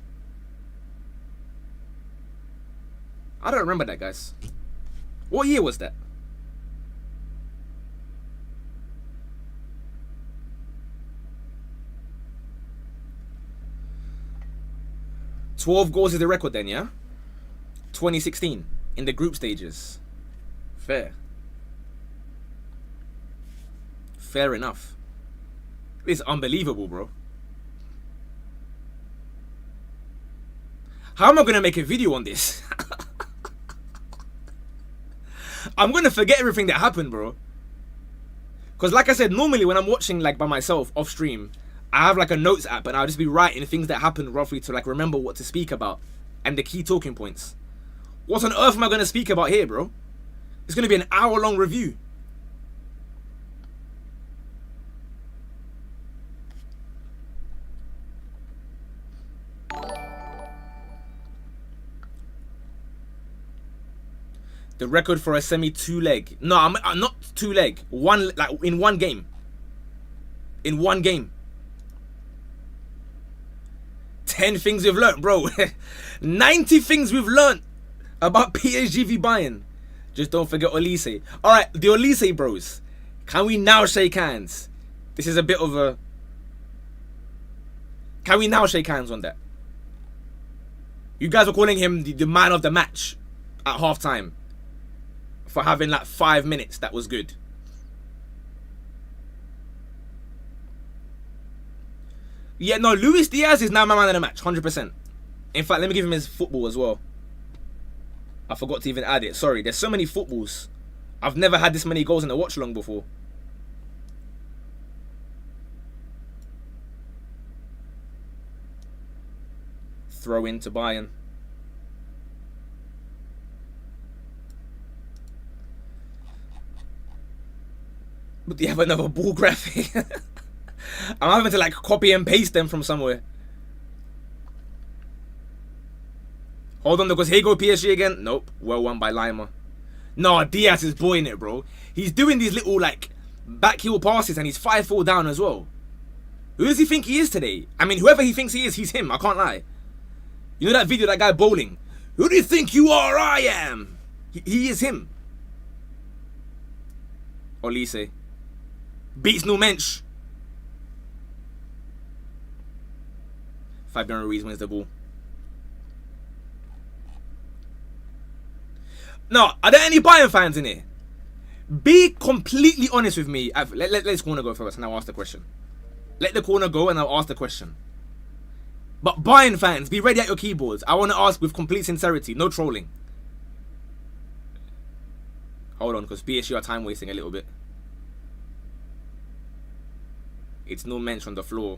I don't remember that, guys. What year was that? $12 goals is the record then, yeah? 2016 in the group stages. Fair enough. It's unbelievable, bro. How am I going to make a video on this? I'm going to forget everything that happened, bro. Because like I said, normally when I'm watching like by myself off stream, I have like a notes app and I'll just be writing things that happen roughly to like remember what to speak about and the key talking points. What on earth am I going to speak about here, bro? It's going to be an hour-long review. The record for a semi 2-leg. No, I'm not 2-leg. One, like in one game. In one game. 10 things we've learnt, bro. 90 things we've learnt about PSG v Bayern. Just don't forget Olise. Alright, the Olise bros. Can we now shake hands? This is a bit of a... Can we now shake hands on that? You guys were calling him the man of the match at halftime. For having like 5 minutes that was good. Yeah, no, Luis Diaz is now my man of the match, 100%. In fact, let me give him his football as well. I forgot to even add it. Sorry, there's so many footballs. I've never had this many goals in a watch along before. Throw in to Bayern. But do you have another ball graphic? I'm having to like copy and paste them from somewhere. Hold on, because here go PSG again. Nope. Well won by Lima. No, Diaz is boying it, bro. He's doing these little like back heel passes and he's 5-4 down as well. Who does he think he is today? I mean, whoever he thinks he is, he's him. I can't lie. You know that video, that guy bowling? Who do you think you are? I am. He is him. Olise. Beats no mensch. Fabian Ruiz wins the ball. No, are there any Bayern fans in here? Be completely honest with me. Let this corner go first and I'll ask the question. Let the corner go and I'll ask the question. But Bayern fans, be ready at your keyboards. I want to ask with complete sincerity, no trolling. Hold on, because PSG are time wasting a little bit. It's no mensch on the floor.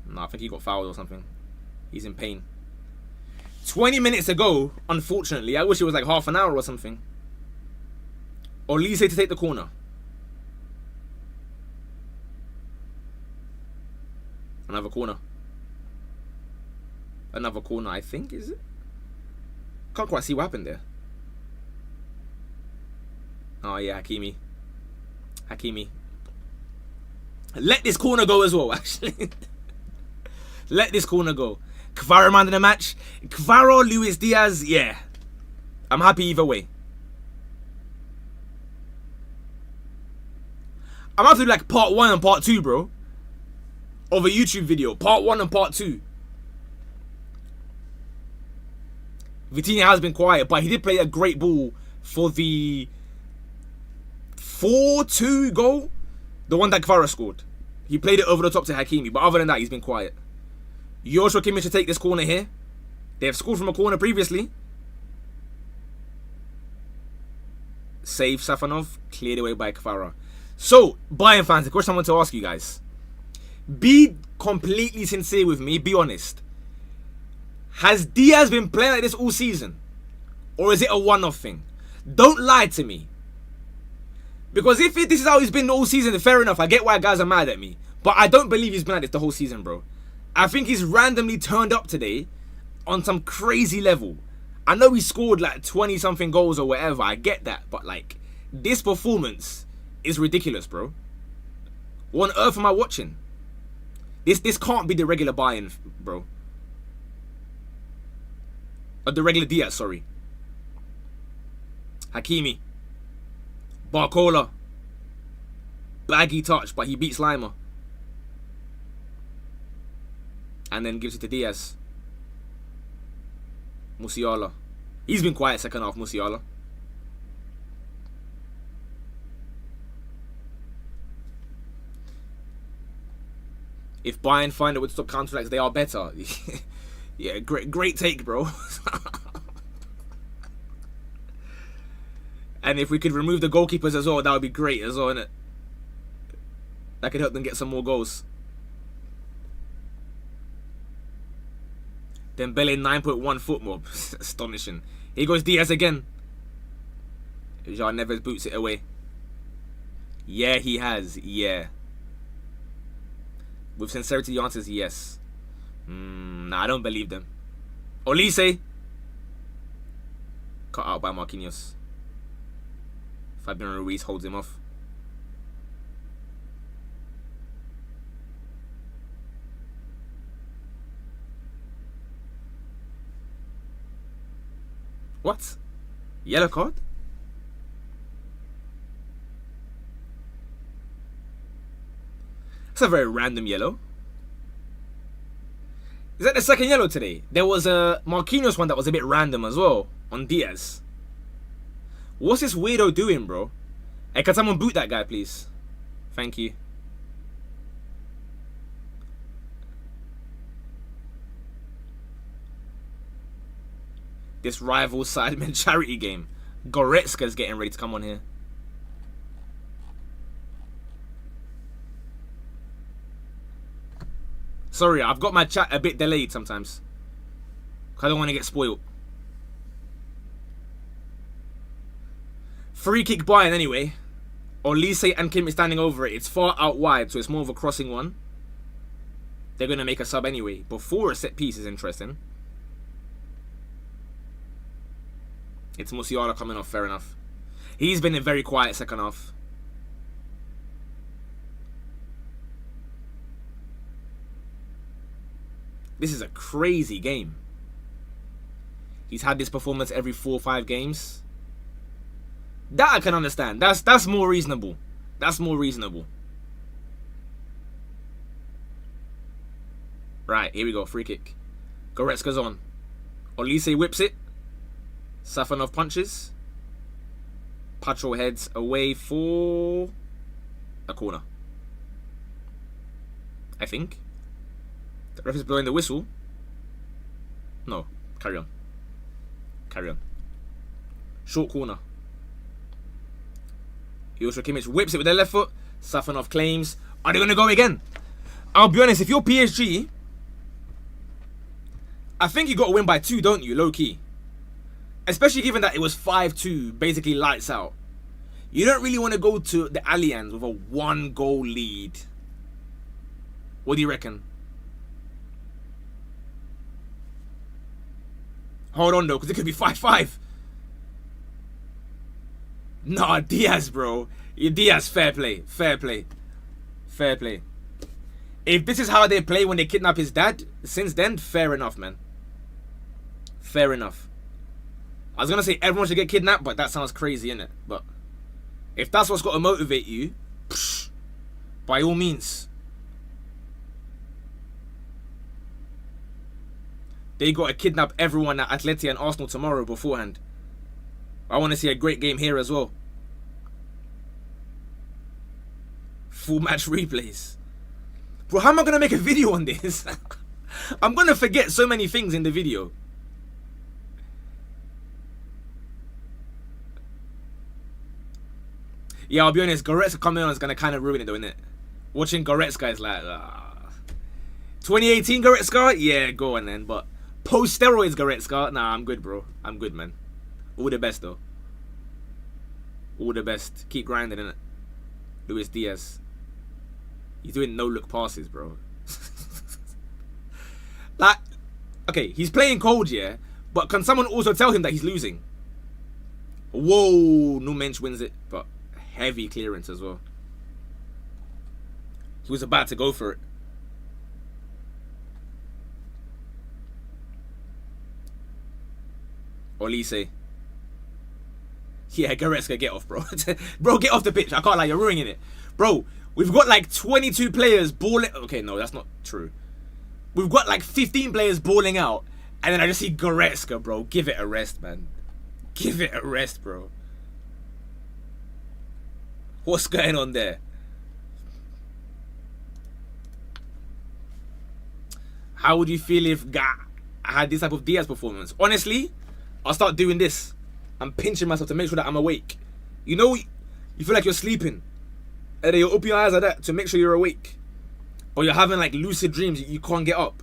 No, I think he got fouled or something. He's in pain. 20 minutes ago, unfortunately, I wish it was like half an hour or something. Olise to take the corner. Another corner. Another corner, I think, is it? Can't quite see what happened there. Oh yeah, Hakimi. Hakimi. Let this corner go as well, actually. Let this corner go. Kvara man in the match. Kvara, Luis Diaz, yeah. I'm happy either way. I'm about to do like part 1 and part 2, bro. Of a YouTube video. Part 1 and part 2. Vitinha has been quiet, but he did play a great ball for the 4-2 goal. The one that Kvara scored. He played it over the top to Hakimi, but other than that, he's been quiet. Joshua Kimmich to take this corner here. They have scored from a corner previously. Save Safanov. Cleared away by Kvara. So, Bayern fans, the question I want to ask you guys. Be completely sincere with me. Be honest. Has Diaz been playing like this all season? Or is it a one-off thing? Don't lie to me. Because if this is how he's been all season, fair enough. I get why guys are mad at me. But I don't believe he's been like this the whole season, bro. I think he's randomly turned up today on some crazy level. I know he scored like 20-something goals or whatever. I get that. But like, this performance is ridiculous, bro. What on earth am I watching? This can't be the regular Bayern, bro. Or the regular Diaz, sorry. Hakimi. Barcola. Baggy touch, but he beats Lima. And then gives it to Diaz. Musiala. He's been quiet second half, Musiala. If Bayern find it with stop counterattacks, they are better. Yeah, great take, bro. And if we could remove the goalkeepers as well, that would be great as well, innit? That could help them get some more goals. Dembele 9.1 foot mob. Astonishing. Here goes Diaz again. Jean Neves boots it away. Yeah, he has. Yeah. With sincerity, the answer is yes. Nah, I don't believe them. Olise. Cut out by Marquinhos. Fabian Ruiz holds him off. What? Yellow card? It's a very random yellow. Is that the second yellow today? There was a Marquinhos one that was a bit random as well on Diaz. What's this weirdo doing, bro? Hey, can someone boot that guy, please? Thank you. This rival side charity game. Goretzka's getting ready to come on here. Sorry, I've got my chat a bit delayed sometimes. I don't want to get spoiled. Free kick Bayern anyway. Olise and Kim is standing over it. It's far out wide, so it's more of a crossing one. They're going to make a sub anyway. Before a set piece is interesting. It's Musiala coming off, fair enough. He's been a very quiet second half. This is a crazy game. He's had this performance every 4 or 5 games. That I can understand. That's more reasonable. That's more reasonable. Right, here we go. Free kick. Goretzka's on. Olise whips it. Safanov punches. Patrol heads away for a corner. I think. The ref is blowing the whistle. No, carry on. Carry on. Short corner. Joshua Kimmich whips it with their left foot. Safanov claims. Are they going to go again? I'll be honest, if you're PSG, I think you got to win by 2, don't you? Low key. Especially given that it was 5-2, basically lights out. You don't really want to go to the Allianz with a 1-goal lead. What do you reckon? Hold on though, because it could be 5-5. Nah, Diaz, bro. Diaz, fair play. Fair play. Fair play. If this is how they play when they kidnap his dad, since then, fair enough, man. Fair enough. I was going to say everyone should get kidnapped, but that sounds crazy, innit? But if that's what's got to motivate you, psh, by all means. They got to kidnap everyone at Atleti and Arsenal tomorrow beforehand. I want to see a great game here as well. Full match replays. Bro, how am I going to make a video on this? I'm going to forget so many things in the video. Yeah, I'll be honest, Goretzka coming on is going to kind of ruin it though, innit? Watching Goretzka is like, 2018 Goretzka? Yeah, go on then. But post-steroids Goretzka? Nah, I'm good, bro. I'm good, man. All the best, though. All the best. Keep grinding, innit? Luis Diaz. He's doing no-look passes, bro. Like, okay, he's playing cold, yeah? But can someone also tell him that he's losing? Whoa, Numensch wins it, but heavy clearance as well. He was about to go for it. Olise. Yeah, Goretzka, get off, bro. Bro, get off the pitch. I can't lie, you're ruining it. Bro, we've got like 22 players balling. Okay, no, that's not true. We've got like 15 players balling out. And then I just see Goretzka, bro. Give it a rest, man. Give it a rest, bro. What's going on there? How would you feel if Ga had this type of Diaz performance? Honestly, I'll start doing this. I'm pinching myself to make sure that I'm awake. You know, you feel like you're sleeping. And then you open your eyes like that to make sure you're awake. Or you're having like lucid dreams, you can't get up.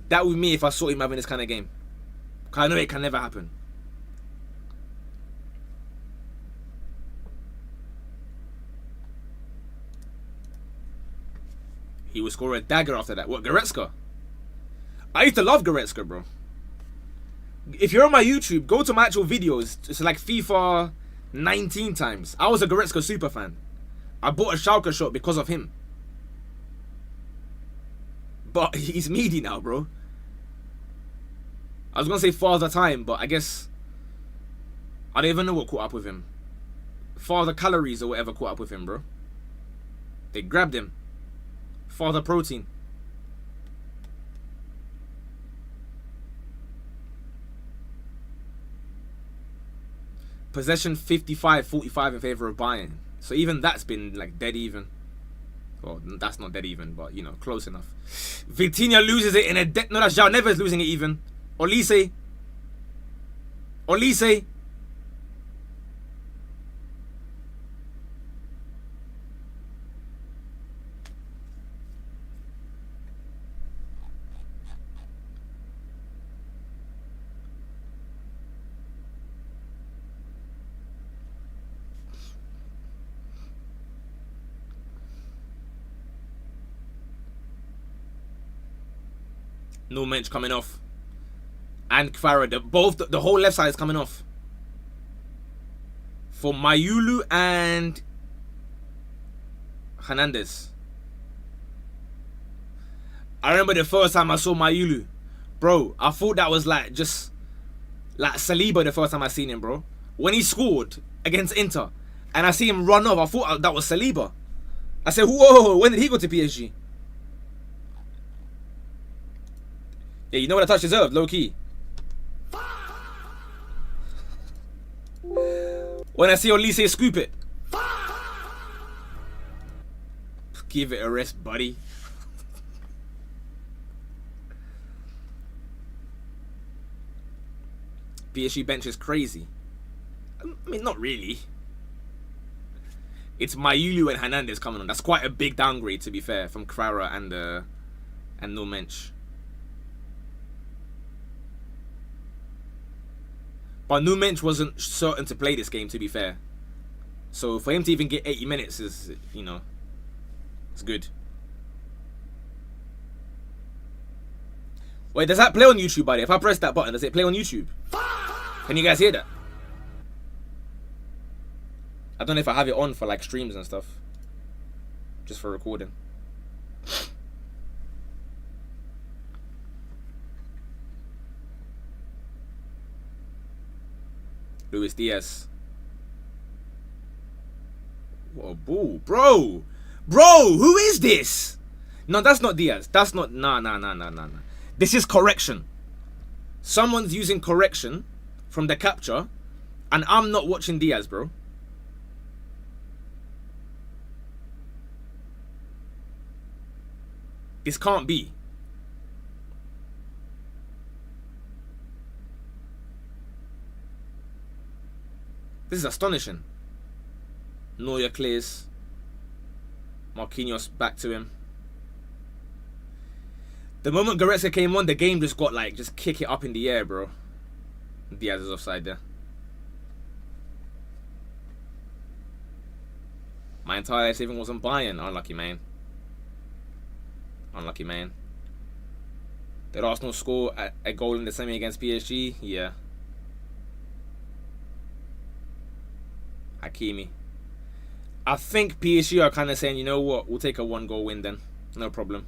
That would be me if I saw him having this kind of game. Because I know it can never happen. He would score a dagger after that. What, Goretzka? I used to love Goretzka, bro. If you're on my YouTube, go to my actual videos. It's like FIFA 19 times. I was a Goretzka super fan. I bought a Schalke shirt because of him. But he's meaty now, bro. I was going to say Father Time, but I guess I don't even know what caught up with him. Father Calories or whatever caught up with him, bro. They grabbed him. Father Protein. Possession 55-45 in favor of Bayern. So even that's been like dead even. Well, that's not dead even, but you know, close enough. Vitinha loses it in a no, that's João Neves losing it even. Olise. No Mensch coming off. And Kvara, the whole left side is coming off. For Mayulu and Hernandez. I remember the first time I saw Mayulu. Bro, I thought that was like just like Saliba the first time I seen him, bro. When he scored against Inter and I see him run off, I thought that was Saliba. I said, whoa, when did he go to PSG? Yeah, you know what a touch deserved, low key. When I see Olise scoop it. Give it a rest, buddy. PSG bench is crazy. I mean, not really. It's Mayulu and Hernandez coming on. That's quite a big downgrade, to be fair, from Kvara and No Mensch. But No Mensch wasn't certain to play this game, to be fair. So for him to even get 80 minutes is, you know, it's good. Wait, does that play on YouTube, buddy? If I press that button, does it play on YouTube? Can you guys hear that? I don't know if I have it on for like streams and stuff. Just for recording. Luis Diaz. Whoa, bro. Bro, who is this? No, that's not Diaz. That's not. Nah. This is correction. Someone's using correction from the capture, and I'm not watching Diaz, bro. This can't be. This is astonishing. Neuer clears. Marquinhos back to him. The moment Goretzka came on, the game just got like, just kick it up in the air, bro. Diaz is offside there. My entire life saving was on Bayern. Unlucky, man. Unlucky, man. Did Arsenal score a goal in the semi against PSG? Yeah. Hakimi. I think PSG are kind of saying, you know what, we'll take a 1-goal win then. No problem.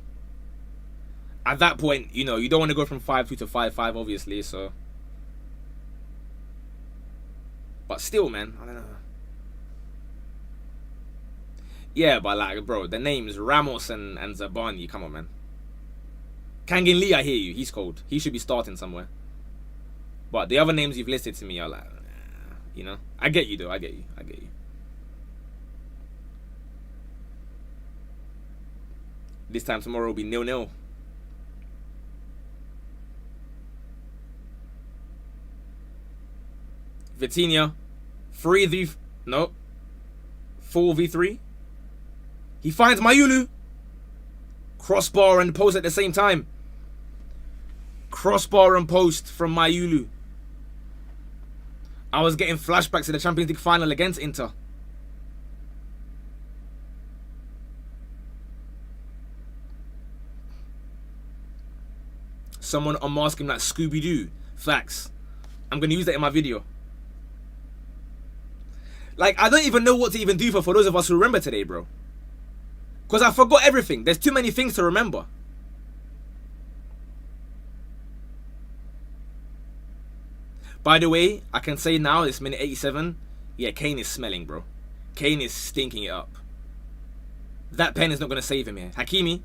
At that point, you know, you don't want to go from 5-2 to 5-5, obviously, so. But still, man, I don't know. Yeah, but like, bro, the names Ramos and Zabani, come on, man. Kangin Lee, I hear you, he's cold. He should be starting somewhere. But the other names you've listed to me are like, you know, I get you though. I get you. This time tomorrow will be 0-0. Vitinha, 4v3. He finds Mayulu. Crossbar and post at the same time. Crossbar and post from Mayulu. I was getting flashbacks to the Champions League final against Inter. Someone unmasking like Scooby-Doo. Facts. I'm going to use that in my video. Like, I don't even know what to even do for those of us who remember today, bro. Because I forgot everything. There's too many things to remember. By the way, I can say now, it's minute 87. Yeah, Kane is smelling, bro. Kane is stinking it up. That pen is not going to save him here. Hakimi.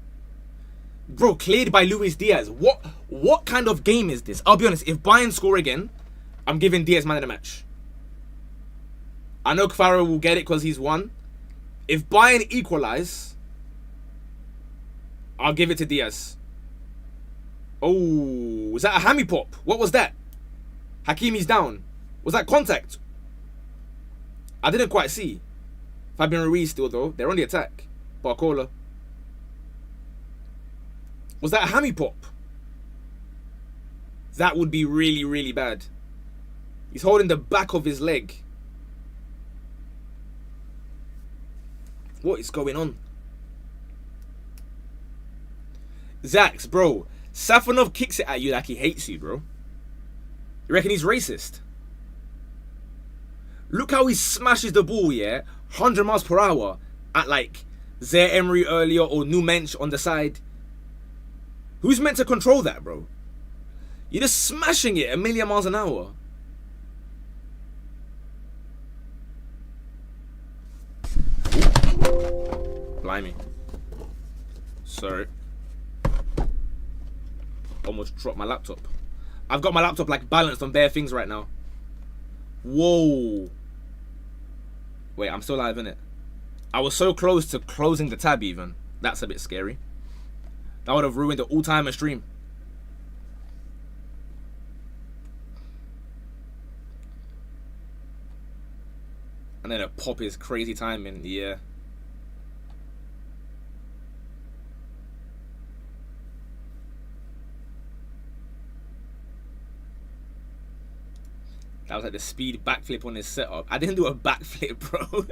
Bro, cleared by Luis Diaz. What kind of game is this? I'll be honest, if Bayern score again, I'm giving Diaz man of the match. I know Kvara will get it because he's won. If Bayern equalize, I'll give it to Diaz. Oh, was that a hammy pop? What was that? Hakimi's down. Was that contact? I didn't quite see. Fabian Ruiz still though. They're on the attack. Barcola. Was that a hammy pop? That would be really, really bad. He's holding the back of his leg. What is going on? Zax, bro. Safonov kicks it at you like he hates you, bro. You reckon he's racist? Look how he smashes the ball, yeah? 100 miles per hour at like Zaire Emery earlier or Numensch on the side. Who's meant to control that, bro? You're just smashing it 1,000,000 miles an hour. Blimey. Sorry. Almost dropped my laptop. I've got my laptop like balanced on bare things right now. Whoa. Wait, I'm still live, innit? I was so close to closing the tab even. That's a bit scary. That would have ruined the all-timer stream. And then a pop is crazy timing, yeah. That was like the speed backflip on his setup. I didn't do a backflip, bro.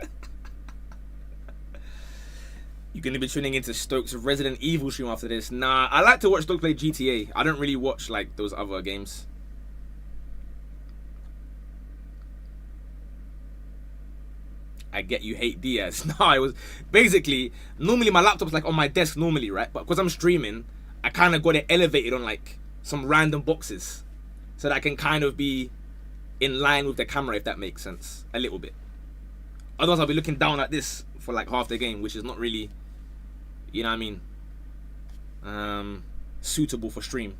You're going to be tuning into Stokes' Resident Evil stream after this. Nah, I like to watch Stokes play GTA. I don't really watch like those other games. I get you hate Diaz. No, it was basically, normally my laptop's like on my desk normally, right? But because I'm streaming, I kind of got it elevated on like some random boxes. So that I can kind of be in line with the camera, if that makes sense. A little bit. Otherwise, I'll be looking down like this for like half the game, which is not really, you know what I mean, suitable for stream.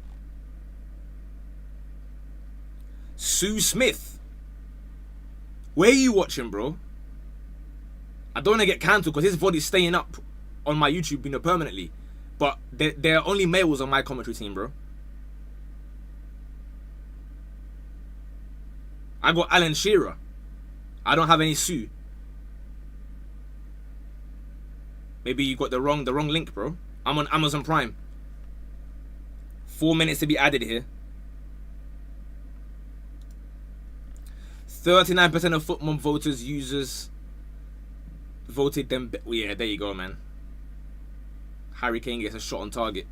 Sue Smith. Where are you watching, bro? I don't want to get cancelled because his body's staying up on my YouTube, you know, permanently. But there are only males on my commentary team, bro. I got Alan Shearer. I don't have any Sue. Maybe you got the wrong link, bro. I'm on Amazon Prime. 4 minutes to be added here. 39% of Footmom voters, users voted them. Yeah, there you go, man. Harry Kane gets a shot on target.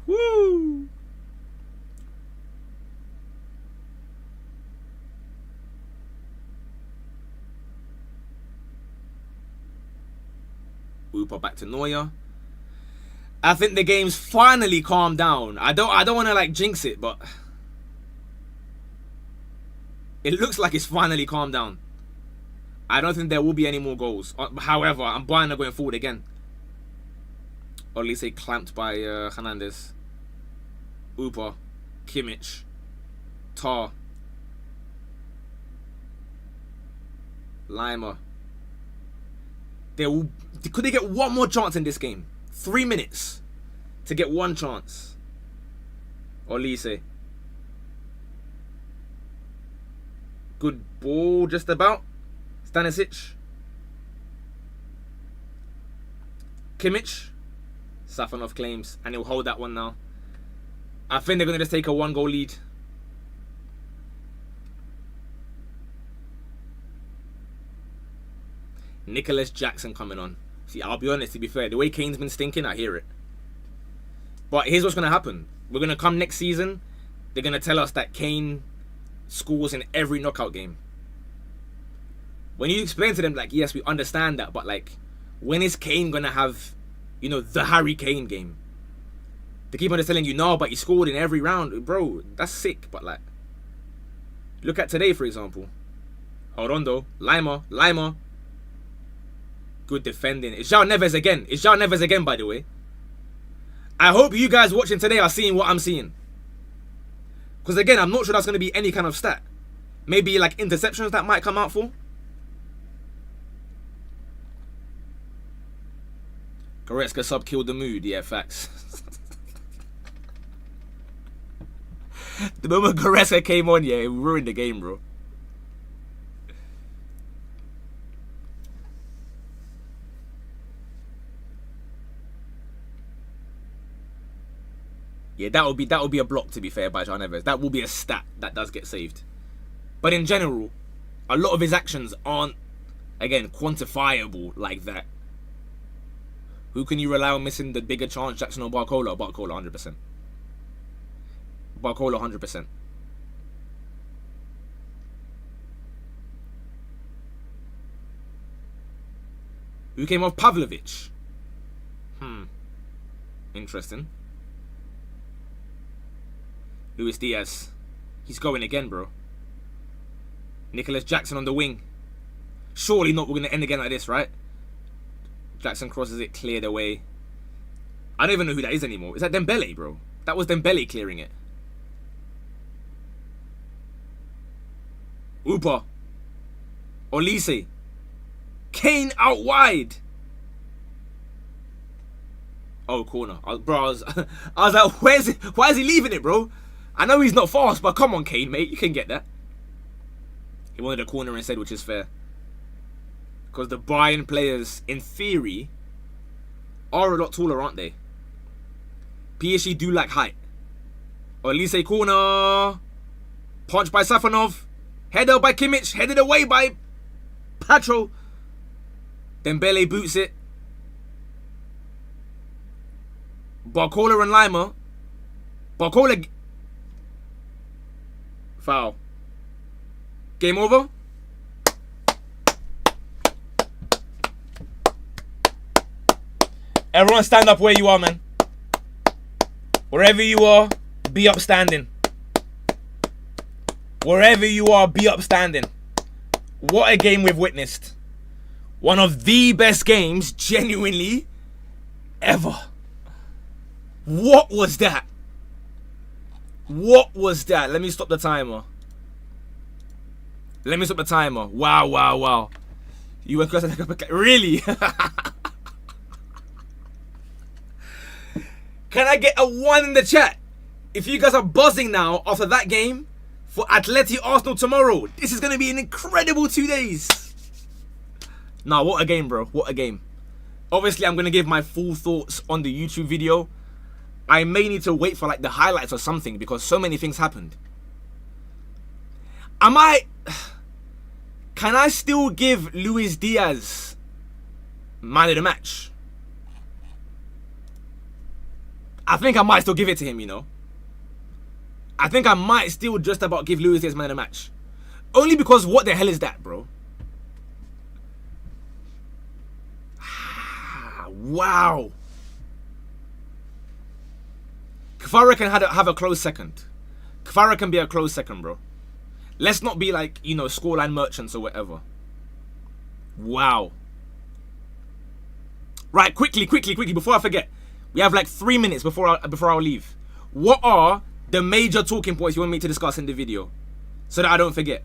Woo! Ooper back to Neuer. I think the game's finally calmed down. I don't want to like jinx it, but it looks like it's finally calmed down. I don't think there will be any more goals. However, I'm buying her going forward again. Or at least they clamped by Hernandez. Ooper, Kimmich, Tar, Lima. Could they get one more chance in this game? 3 minutes to get one chance. Olise. Good ball, just about. Stanisic. Kimmich. Safanov claims, and he'll hold that one now. I think they're going to just take a 1-goal lead. Nicholas Jackson coming on. See, I'll be honest, to be fair, the way Kane's been stinking, I hear it. But here's what's going to happen. We're going to come next season, they're going to tell us that Kane scores in every knockout game. When you explain to them, like, yes, we understand that, but, like, when is Kane going to have, you know, the Harry Kane game? They keep on just telling you, no, but he scored in every round. Bro, that's sick, but, like, look at today, for example. Hold on, though. Lima. Good defending. It's João Neves again. It's João Neves again, by the way. I hope you guys watching today are seeing what I'm seeing. Because, again, I'm not sure that's going to be any kind of stat. Maybe, like, interceptions that might come out for. Goretzka sub killed the mood. Yeah, facts. The moment Goretzka came on, yeah, it ruined the game, bro. Yeah, that would be a block, to be fair, by João Neves. That will be a stat that does get saved. But in general, a lot of his actions aren't, again, quantifiable like that. Who can you rely on missing the bigger chance, Jackson or Barcola? Barcola, 100%. Barcola, 100%. Who came off? Pavlovic. Interesting. Luis Diaz. He's going again, bro. Nicholas Jackson on the wing. Surely not we're going to end again like this, right? Jackson crosses it, cleared away. I don't even know who that is anymore. Is that Dembele, bro? That was Dembele clearing it. Upa. Olise. Kane out wide. Oh, corner. I was like, why is he leaving it, bro? I know he's not fast, but come on, Kane, mate. You can get that. He wanted a corner instead, which is fair. Because the Bayern players, in theory, are a lot taller, aren't they? PSG do lack height. Olise corner. Punch by Safanov. Header by Kimmich. Headed away by Patro. Dembele boots it. Barcola and Lima. Barcola. Foul. Game over. Everyone stand up where you are, man. Wherever you are, be upstanding. Wherever you are, be upstanding. What a game we've witnessed. One of the best games, genuinely, ever. What was that? What was that? Let me stop the timer. Let me stop the timer. Wow, wow, wow. You were really? Can I get a 1 in the chat? If you guys are buzzing now after that game for Atleti Arsenal tomorrow. This is going to be an incredible 2 days. Nah, what a game, bro. What a game. Obviously, I'm going to give my full thoughts on the YouTube video. I may need to wait for like the highlights or something because so many things happened. Can I still give Luis Diaz man of the match? I think I might still give it to him, you know. I think I might still just about give Luis Diaz man of the match. Only because what the hell is that, bro? Wow. Kvara can have a close second. Kvara can be a close second, bro. Let's not be like, you know, scoreline merchants or whatever. Wow. Right, quickly, before I forget. We have like 3 minutes before I'll leave. What are the major talking points you want me to discuss in the video? So that I don't forget.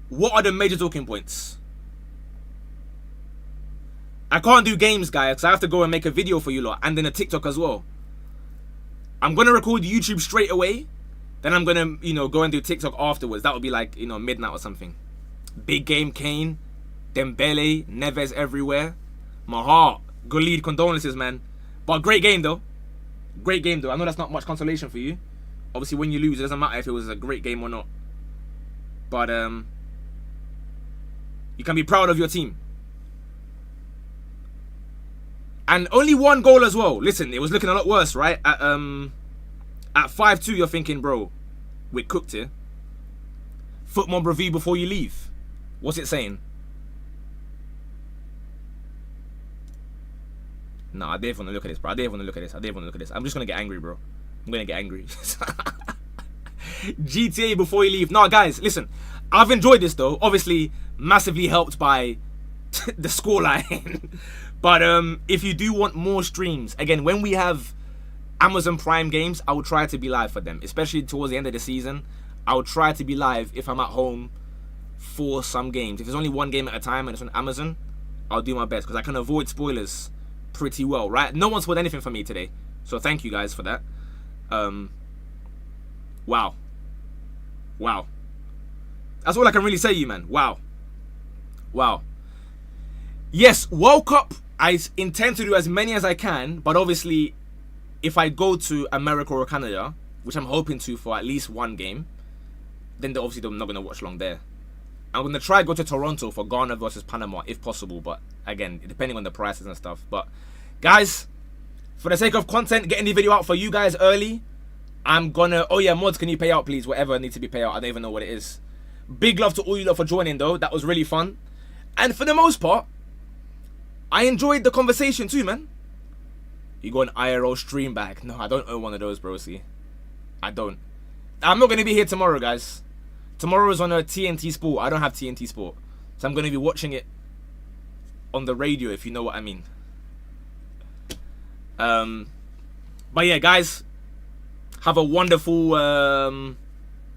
What are the major talking points? I can't do games, guys, because I have to go and make a video for you lot. And then a TikTok as well. I'm going to record YouTube straight away. Then I'm gonna, you know, go and do TikTok afterwards. That would be like, you know, midnight or something. Big game Kane, Dembele, Neves everywhere. My heart. Good lead, condolences, man. But great game though. Great game though. I know that's not much consolation for you. Obviously, when you lose, it doesn't matter if it was a great game or not. But you can be proud of your team. And only one goal as well. Listen, it was looking a lot worse, right? At 5-2, you're thinking, bro, we're cooked here. Footmob review before you leave. What's it saying? No, I didn't want to look at this, bro. I didn't want to look at this. I'm just going to get angry, bro. I'm going to get angry. GTA before you leave. No, guys, listen. I've enjoyed this, though. Obviously, massively helped by the scoreline. But if you do want more streams, again, when we have Amazon Prime games, I will try to be live for them. Especially towards the end of the season. I will try to be live if I'm at home for some games. If it's only one game at a time and it's on Amazon, I'll do my best. Because I can avoid spoilers pretty well, right? No one spoiled anything for me today. So thank you guys for that. Wow. Wow. That's all I can really say, you man. Wow. Wow. Yes, World Cup, I intend to do as many as I can, but obviously, if I go to America or Canada, which I'm hoping to for at least one game, then obviously I'm not going to watch long there. I'm going to try to go to Toronto for Ghana versus Panama, if possible, but again, depending on the prices and stuff. But, guys, for the sake of content, getting the video out for you guys early, I'm gonna... Oh, yeah, mods, can you pay out, please? Whatever needs to be paid out. I don't even know what it is. Big love to all you lot for joining, though. That was really fun. And for the most part, I enjoyed the conversation too, man. You got an IRL stream back. No, I don't own one of those, bro. See, I don't. I'm not going to be here tomorrow, guys. Tomorrow is on a TNT Sport. I don't have TNT Sport. So I'm going to be watching it on the radio, if you know what I mean. But yeah, guys, have a wonderful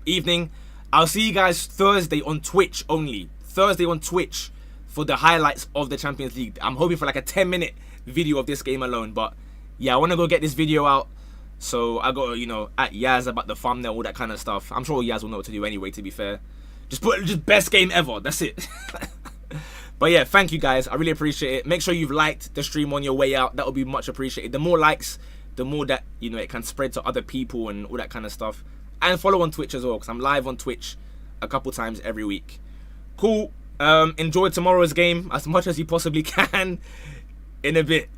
evening. I'll see you guys Thursday on Twitch only. Thursday on Twitch for the highlights of the Champions League. I'm hoping for like a 10-minute video of this game alone. But yeah, I want to go get this video out. So I got to, you know, at Yaz about the thumbnail, all that kind of stuff. I'm sure Yaz will know what to do anyway, to be fair. Just put just best game ever. That's it. But yeah, thank you guys. I really appreciate it. Make sure you've liked the stream on your way out. That would be much appreciated. The more likes, the more that, you know, it can spread to other people and all that kind of stuff. And follow on Twitch as well, because I'm live on Twitch a couple times every week. Cool. Enjoy tomorrow's game as much as you possibly can. In a bit.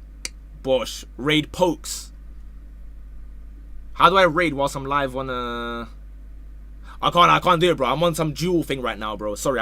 Bosh. Raid pokes. How do I raid whilst I'm live on I can't do it, bro. I'm on some duel thing right now, bro. Sorry.